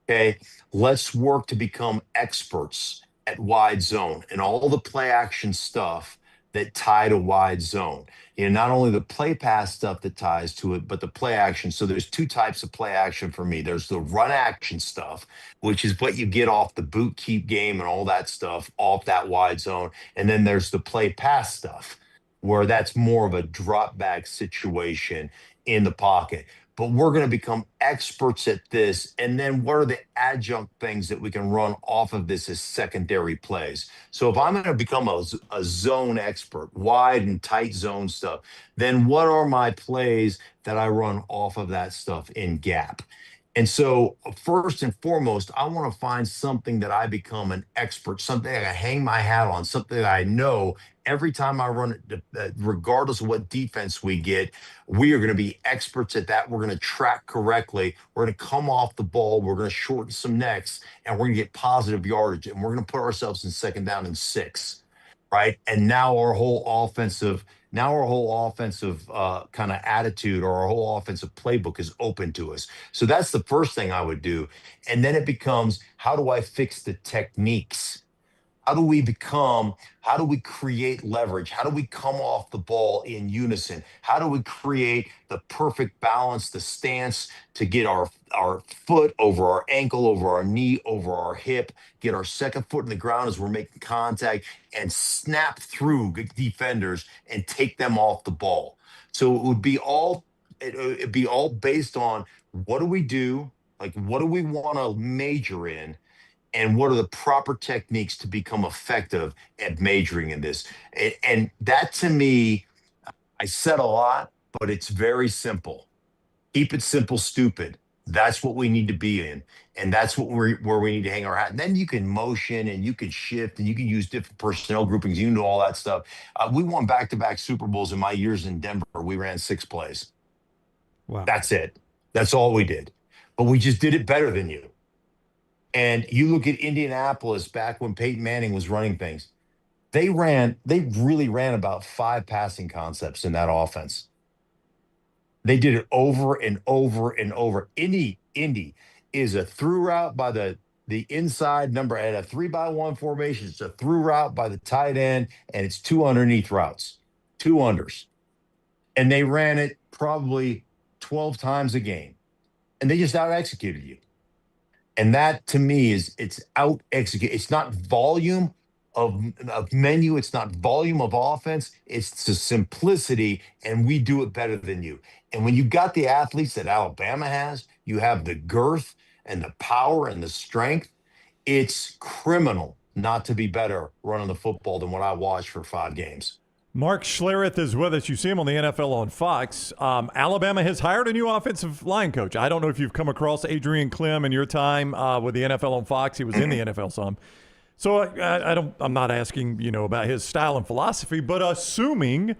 Okay. Let's work to become experts at wide zone and all the play action stuff that tie to wide zone. Not only the play pass stuff that ties to it, but the play action. So there's two types of play action for me. There's the run action stuff, which is what you get off the boot keep game and all that stuff off that wide zone. And then there's the play pass stuff, where that's more of a drop back situation in the pocket. But we're going to become experts at this. And then what are the adjunct things that we can run off of this as secondary plays? So if I'm going to become a zone expert, wide and tight zone stuff, then what are my plays that I run off of that stuff in gap? And so first and foremost, I want to find something that I become an expert, something that I hang my hat on, something that I know every time I run it, regardless of what defense we get, we are going to be experts at that. We're going to track correctly. We're going to come off the ball. We're going to shorten some necks, and we're going to get positive yardage. And we're going to put ourselves in 2nd down and 6, right? And now our whole offensive kind of attitude, or our whole offensive playbook is open to us. So that's the first thing I would do. And then it becomes, how do I fix the techniques? How do we create leverage? How do we come off the ball in unison? How do we create the perfect balance, the stance to get our foot over our ankle, over our knee, over our hip, get our second foot in the ground as we're making contact, and snap through defenders and take them off the ball? So it'd be all based on, what do we do? Like, what do we want to major in? And what are the proper techniques to become effective at majoring in this? And that, to me, I said a lot, but it's very simple. Keep it simple, stupid. That's what we need to be in. And that's where we need to hang our hat. And then you can motion and you can shift and you can use different personnel groupings. You know all that stuff. We won back-to-back Super Bowls in my years in Denver. We ran 6 plays. Wow. That's it. That's all we did. But we just did it better than you. And you look at Indianapolis back when Peyton Manning was running things. They really ran about 5 passing concepts in that offense. They did it over and over and over. Indy is a through route by the inside number at a 3-by-1 formation. It's a through route by the tight end, and it's 2 underneath routes, 2 unders. And they ran it probably 12 times a game. And they just out-executed you. And that, to me, it's out-execute. It's not volume of menu. It's not volume of offense. It's the simplicity, and we do it better than you. And when you've got the athletes that Alabama has, you have the girth and the power and the strength. It's criminal not to be better running the football than what I watched for 5 games. Mark Schlereth is with us. You see him on the NFL on Fox. Alabama has hired a new offensive line coach. I don't know if you've come across Adrian Clem in your time with the NFL on Fox. He was in the NFL some. So I'm not asking, about his style and philosophy, but assuming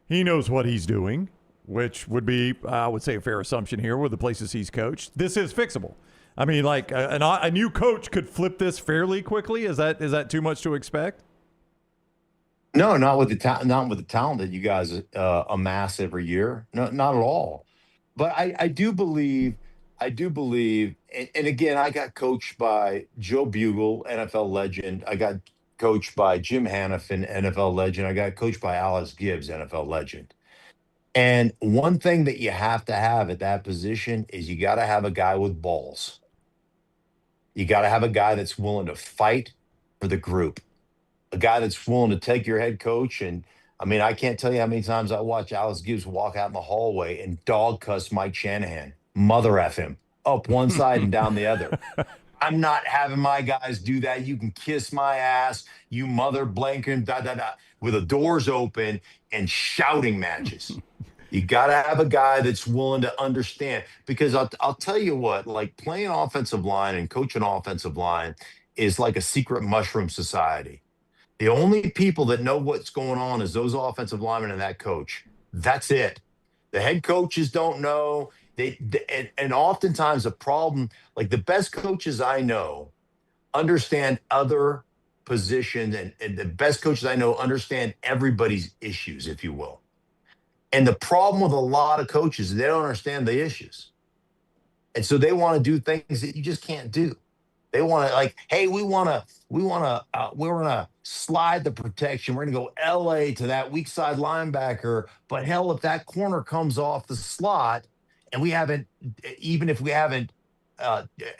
he knows what he's doing, which would be, I would say, a fair assumption here with the places he's coached, this is fixable. I mean, like a new coach could flip this fairly quickly. Is that too much to expect? No, not with the talent that you guys amass every year. No, not at all. But I do believe, and again, I got coached by Joe Bugle, NFL legend. I got coached by Jim Hanifin, NFL legend. I got coached by Alice Gibbs, NFL legend. And one thing that you have to have at that position is you got to have a guy with balls. You got to have a guy that's willing to fight for the group. A guy that's willing to take your head coach. And I mean, I can't tell you how many times I watch Alice Gibbs walk out in the hallway and dog cuss Mike Shanahan, mother F him, up one side and down the other. I'm not having my guys do that. You can kiss my ass, you mother blanking, with the doors open and shouting matches. You got to have a guy that's willing to understand, because I'll tell you what, like playing offensive line and coaching offensive line is like a secret mushroom society. The only people that know what's going on is those offensive linemen and that coach. That's it. The head coaches don't know. And oftentimes the problem, like the best coaches I know understand other positions, and the best coaches I know understand everybody's issues, if you will. And the problem with a lot of coaches is they don't understand the issues. And so they want to do things that you just can't do. They want to, like, hey, we're gonna slide the protection. We're gonna go LA to that weak side linebacker. But hell, if that corner comes off the slot and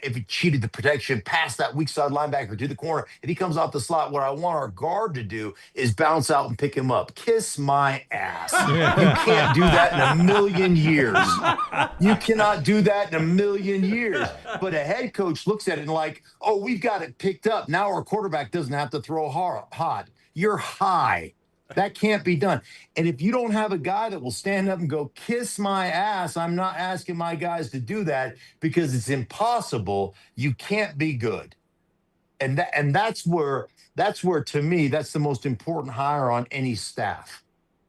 if he cheated the protection past that weak side linebacker to the corner, if he comes off the slot, what I want our guard to do is bounce out and pick him up. Kiss my ass. You can't do that in a million years. You cannot do that in a million years. But a head coach looks at it and like, oh, we've got it picked up. Now our quarterback doesn't have to throw hot. You're high. That can't be done. And if you don't have a guy that will stand up and go, kiss my ass, I'm not asking my guys to do that because it's impossible. You can't be good. And that's where, to me, that's the most important hire on any staff.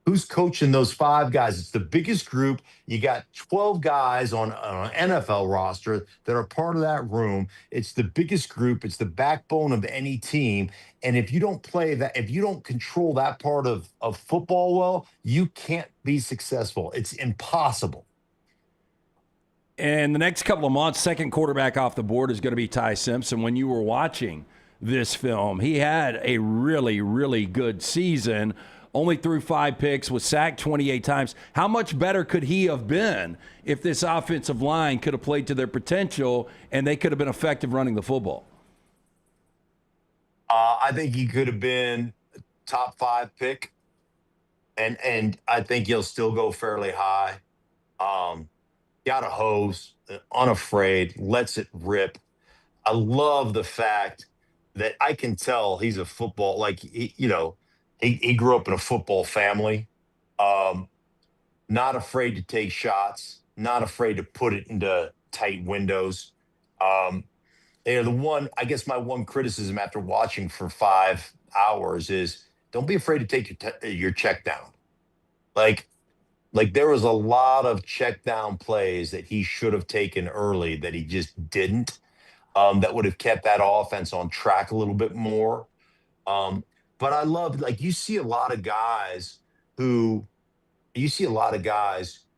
Who's coaching those 5 guys? It's the biggest group. You got 12 guys on an NFL roster that are part of that room. It's the biggest group. It's the backbone of any team. And if you don't play that, if you don't control that part of football well, you can't be successful. It's impossible. And the next couple of months, second quarterback off the board is going to be Ty Simpson. When you were watching this film, he had a really, really good season. Only threw 5 picks, was sacked 28 times. How much better could he have been if this offensive line could have played to their potential and they could have been effective running the football? I think he could have been top 5 pick, and I think he'll still go fairly high. Got a hose, unafraid, lets it rip. I love the fact that I can tell he's a football, like, he grew up in a football family, not afraid to take shots, not afraid to put it into tight windows. I guess my one criticism after watching for 5 hours is don't be afraid to take your check down. Like there was a lot of check down plays that he should have taken early that he just didn't. That would have kept that offense on track a little bit more. But I love, like, you see a lot of guys who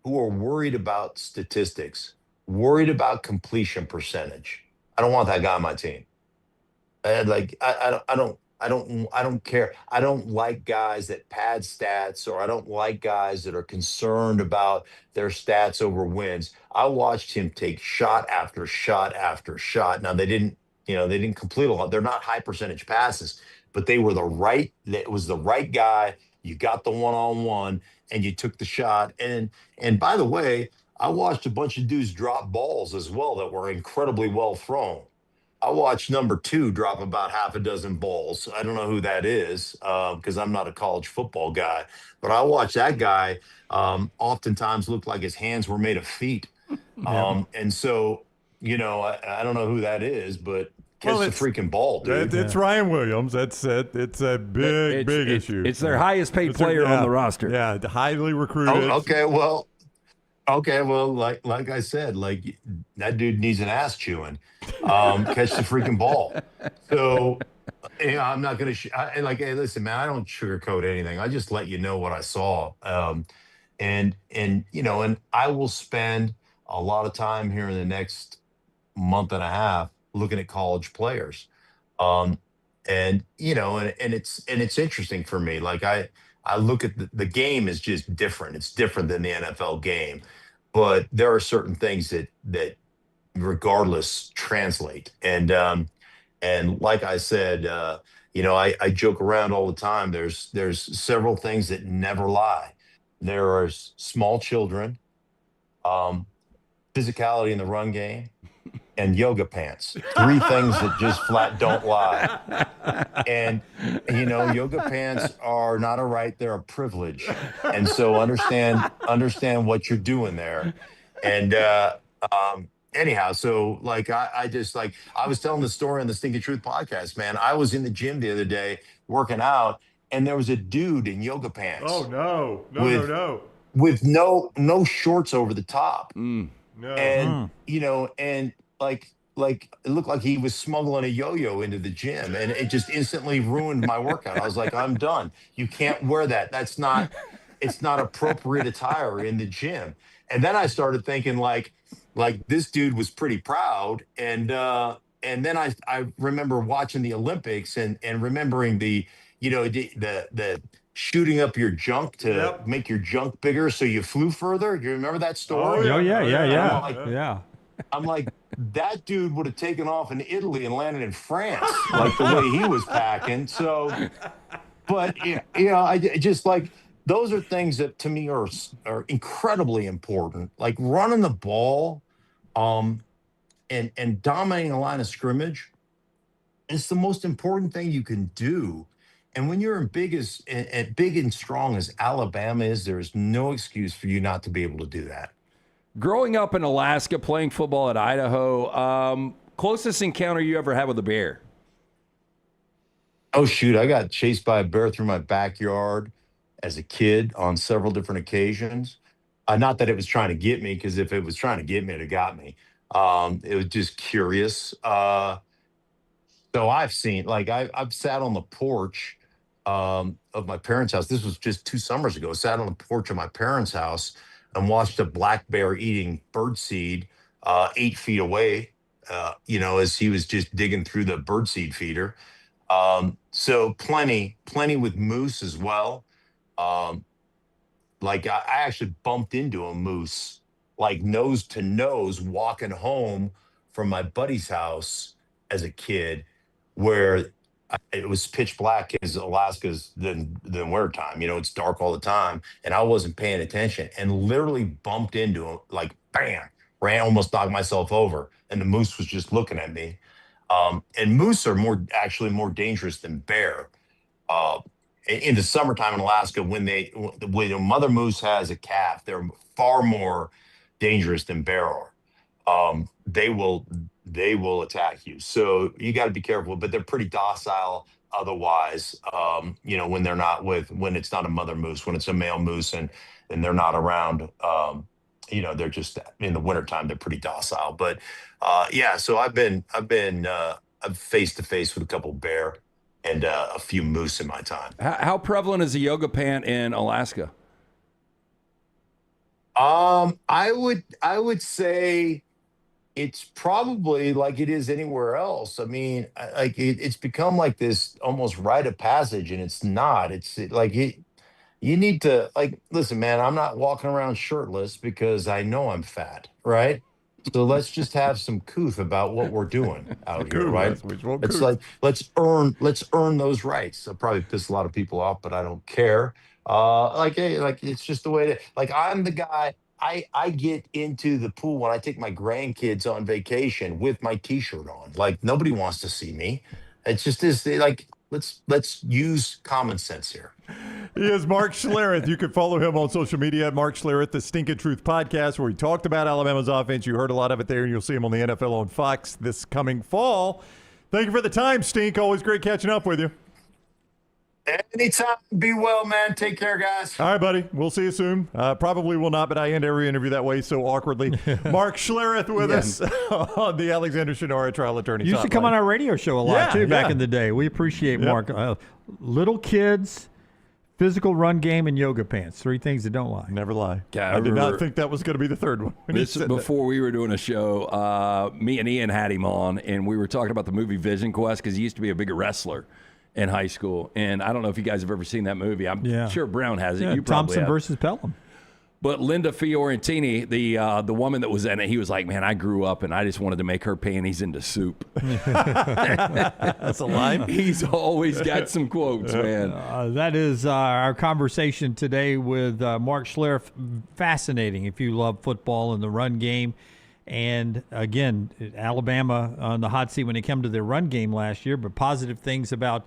are worried about statistics, worried about completion percentage. I don't want that guy on my team. I don't care. I don't like guys that pad stats, or I don't like guys that are concerned about their stats over wins. I watched him take shot after shot after shot. Now they didn't complete a lot. They're not high percentage passes, but it was the right guy. You got the one-on-one and you took the shot. And by the way, I watched a bunch of dudes drop balls as well that were incredibly well thrown. I watched number 2 drop about half a dozen balls. I don't know who that is because I'm not a college football guy, but I watched that guy oftentimes look like his hands were made of feet. And so, I don't know who that is, but catch the freaking ball, dude. It's Ryan Williams. That's it. It's a big issue. It's their highest paid player on the roster. Yeah, highly recruited. Okay, well, like I said, like that dude needs an ass chewing. Catch the freaking ball. So, I'm not gonna hey, listen, man, I don't sugarcoat anything. I just let you know what I saw. And I will spend a lot of time here in the next month and a half looking at college players. And it's interesting for me. Like I look at the game is just different. It's different than the NFL game, but there are certain things that regardless translate. And like I said, I joke around all the time. There's several things that never lie. There are small children, physicality in the run game, and yoga pants. 3 things that just flat don't lie. And, yoga pants are not a right, they're a privilege. And so understand what you're doing there. And anyhow, so I was telling the story on the Stinking Truth podcast, man. I was in the gym the other day working out, and there was a dude in yoga pants. Oh, no. With no shorts over the top. No. And, and like it looked like he was smuggling a yo-yo into the gym, and it just instantly ruined my workout. I was like, I'm done. You can't wear that. It's not appropriate attire in the gym. And then I started thinking like this dude was pretty proud. And then I remember watching the Olympics and remembering the shooting up your junk to make your junk bigger so you flew further. You remember that story? Oh, yeah. I'm like, that dude would have taken off in Italy and landed in France, like the way he was packing. So, but I just like, those are things that to me are incredibly important. Like running the ball, and dominating a line of scrimmage. It's the most important thing you can do. And when you're big and strong as Alabama is, there is no excuse for you not to be able to do that. Growing up in Alaska, playing football at Idaho, closest encounter you ever had with a bear? Oh, shoot. I got chased by a bear through my backyard as a kid on several different occasions. Not that it was trying to get me, because if it was trying to get me, it would have got me. It was just curious. So I've seen, I've sat on the porch of my parents' house. This was just 2 summers ago. I sat on the porch of my parents' house and watched a black bear eating birdseed 8 feet away, as he was just digging through the birdseed feeder. So plenty with moose as well. I actually bumped into a moose, like nose to nose, walking home from my buddy's house as a kid, where it was pitch black, because Alaska's the winter time. It's dark all the time, and I wasn't paying attention, and literally bumped into him, like bam, almost knocked myself over, and the moose was just looking at me. And moose are actually more dangerous than bear. In the summertime in Alaska, when a mother moose has a calf, they're far more dangerous than bear are. they will attack you. So you got to be careful, but they're pretty docile otherwise. When it's not a mother moose, when it's a male moose and they're not around, they're just in the wintertime, they're pretty docile. But so I've been face to face with a couple bear and a few moose in my time. How prevalent is a yoga pant in Alaska? I would say it's probably like it is anywhere else. I mean, it's become like this almost rite of passage, and it's not. You need to listen, man. I'm not walking around shirtless because I know I'm fat, right? So let's just have some couth about what we're doing out here, right? It's like let's earn those rights. I'll probably piss a lot of people off, but I don't care. It's just the way I'm the guy. I get into the pool when I take my grandkids on vacation with my t-shirt on. Like nobody wants to see me. It's just this let's use common sense here. He is Mark Schlereth. You can follow him on social media at Mark Schlereth, the Stinkin' Truth podcast, where he talked about Alabama's offense. You heard a lot of it there, and you'll see him on the NFL on Fox this coming fall. Thank you for the time, Stink. Always great catching up with you. Anytime. Be well, man. Take care, guys. All right, buddy. We'll see you soon. Probably will not, but I end every interview that way so awkwardly. Mark Schlereth with us on the Alexander Shinara Trial Attorney. You used to come on our radio show a lot, too, back in the day. We appreciate Mark. Little kids, physical run game, and yoga pants. 3 things that don't lie. Never lie. Yeah, I did not think that was going to be the third one. This is before we were doing a show. Me and Ian had him on, and we were talking about the movie Vision Quest because he used to be a bigger wrestler in high school. And I don't know if you guys have ever seen that movie. I'm sure Brown has it. You probably Thompson have. versus Pelham. But Linda Fiorentini, the woman that was in it, he was like, man, I grew up and I just wanted to make her panties into soup. That's a line. He's always got some quotes, man. That is our conversation today with Mark Schlereth. Fascinating if you love football and the run game. And again, Alabama on the hot seat when it came to their run game last year, but positive things about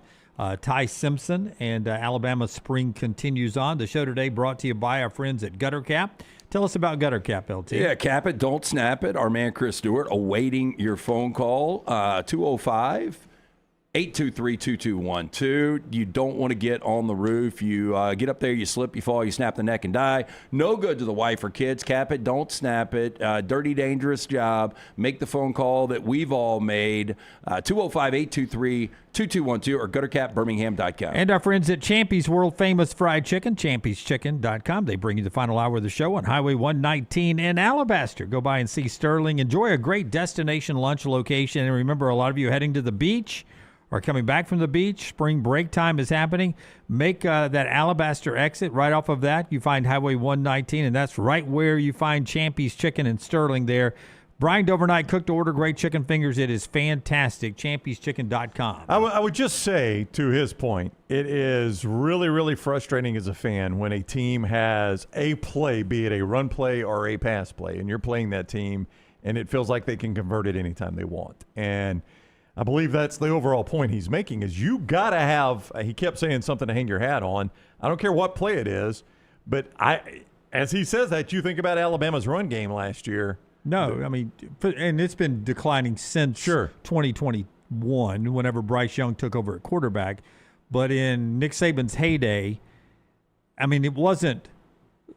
Ty Simpson, and Alabama's spring continues on. The show today brought to you by our friends at Gutter Cap. Tell us about Gutter Cap, LT. Yeah, cap it, don't snap it. Our man Chris Stewart awaiting your phone call, 205-823-2212. You don't want to get on the roof. You get up there, you slip, you fall, you snap the neck and die. No good to the wife or kids. Cap it, don't snap it. Dirty, dangerous job. Make the phone call that we've all made. 205-823-2212 or guttercapbirmingham.com. And our friends at Champy's World Famous Fried Chicken, champyschicken.com. They bring you the final hour of the show on Highway 119 in Alabaster. Go by and see Sterling. Enjoy a great destination lunch location. And remember, a lot of you heading to the beach or coming back from the beach, spring break time is happening. Make that Alabaster exit. Right off of that, you find Highway 119, and that's right where you find Champy's Chicken in Sterling there. Brined overnight, cooked to order, great chicken fingers. It is fantastic. champyschicken.com. I would just say, to his point, it is really, really frustrating as a fan when a team has a play, be it a run play or a pass play, and you're playing that team, and it feels like they can convert it anytime they want. And I believe that's the overall point he's making is you got to have, he kept saying something to hang your hat on. I don't care what play it is, but as he says that, you think about Alabama's run game last year. No, I mean, and it's been declining since 2021, whenever Bryce Young took over at quarterback. But in Nick Saban's heyday, I mean, it wasn't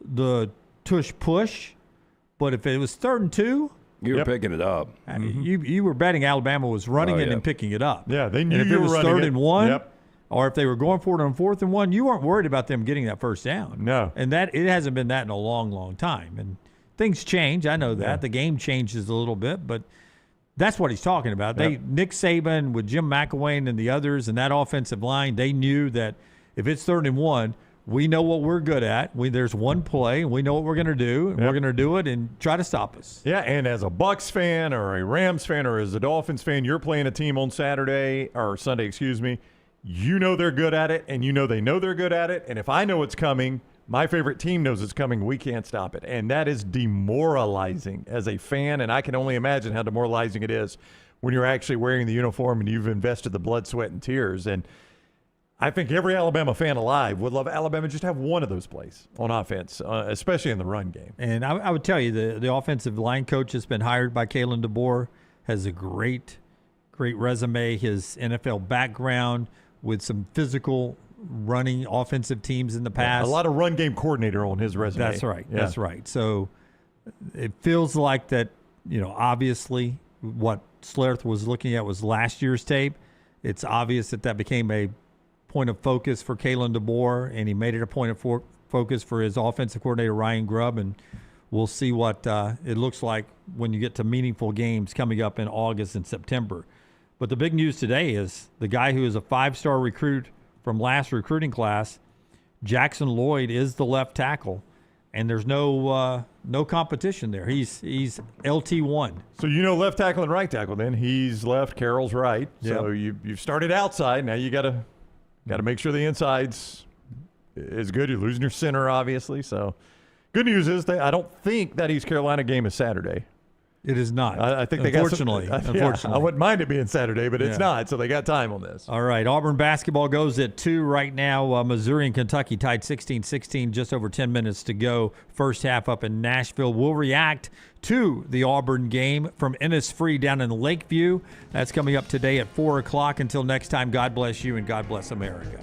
the tush push, but if it was 3rd and 2, you were picking it up. You were betting Alabama was running it and picking it up. Yeah, they knew and if you it was were running 3rd and 1, or if they were going for it on 4th and 1, you weren't worried about them getting that first down. No. And that it hasn't been that in a long, long time. And things change. I know that. Yeah. The game changes a little bit, but that's what he's talking about. Nick Saban with Jim McElwain and the others and that offensive line, they knew that if it's 3rd and 1, we know what we're good at. There's one play, and we know what we're going to do, and we're going to do it and try to stop us. Yeah, and as a Bucs fan or a Rams fan or as a Dolphins fan, you're playing a team on Sunday, you know they're good at it, and you know they know they're good at it, and if I know it's coming, my favorite team knows it's coming, we can't stop it. And that is demoralizing as a fan, and I can only imagine how demoralizing it is when you're actually wearing the uniform and you've invested the blood, sweat, and tears. And I think every Alabama fan alive would love Alabama just have one of those plays on offense, especially in the run game. And I would tell you, the offensive line coach has been hired by Kalen DeBoer, has a great resume. His NFL background with some physical running offensive teams in the past. A lot of run game coordinator on his resume. That's right. Yeah. That's right. So it feels like that, obviously what Schlereth was looking at was last year's tape. It's obvious that became a point of focus for Kalen DeBoer, and he made it a point of focus for his offensive coordinator, Ryan Grubb, and we'll see what it looks like when you get to meaningful games coming up in August and September. But the big news today is the guy who is a 5-star recruit from last recruiting class, Jackson Lloyd, is the left tackle, and there's no competition there. He's LT1. So left tackle and right tackle. Then he's left, Carroll's right. Yep. So you've started outside. Now you got to make sure the inside's is good. You're losing your center, obviously. So good news is I don't think that East Carolina game is Saturday. It is not. I think unfortunately. I wouldn't mind it being Saturday, but it's not. So they got time on this. All right. Auburn basketball goes at 2 right now. Missouri and Kentucky tied 16-16, just over 10 minutes to go. First half up in Nashville. We'll react to the Auburn game from Innisfree down in Lakeview. That's coming up today at 4 o'clock. Until next time, God bless you and God bless America.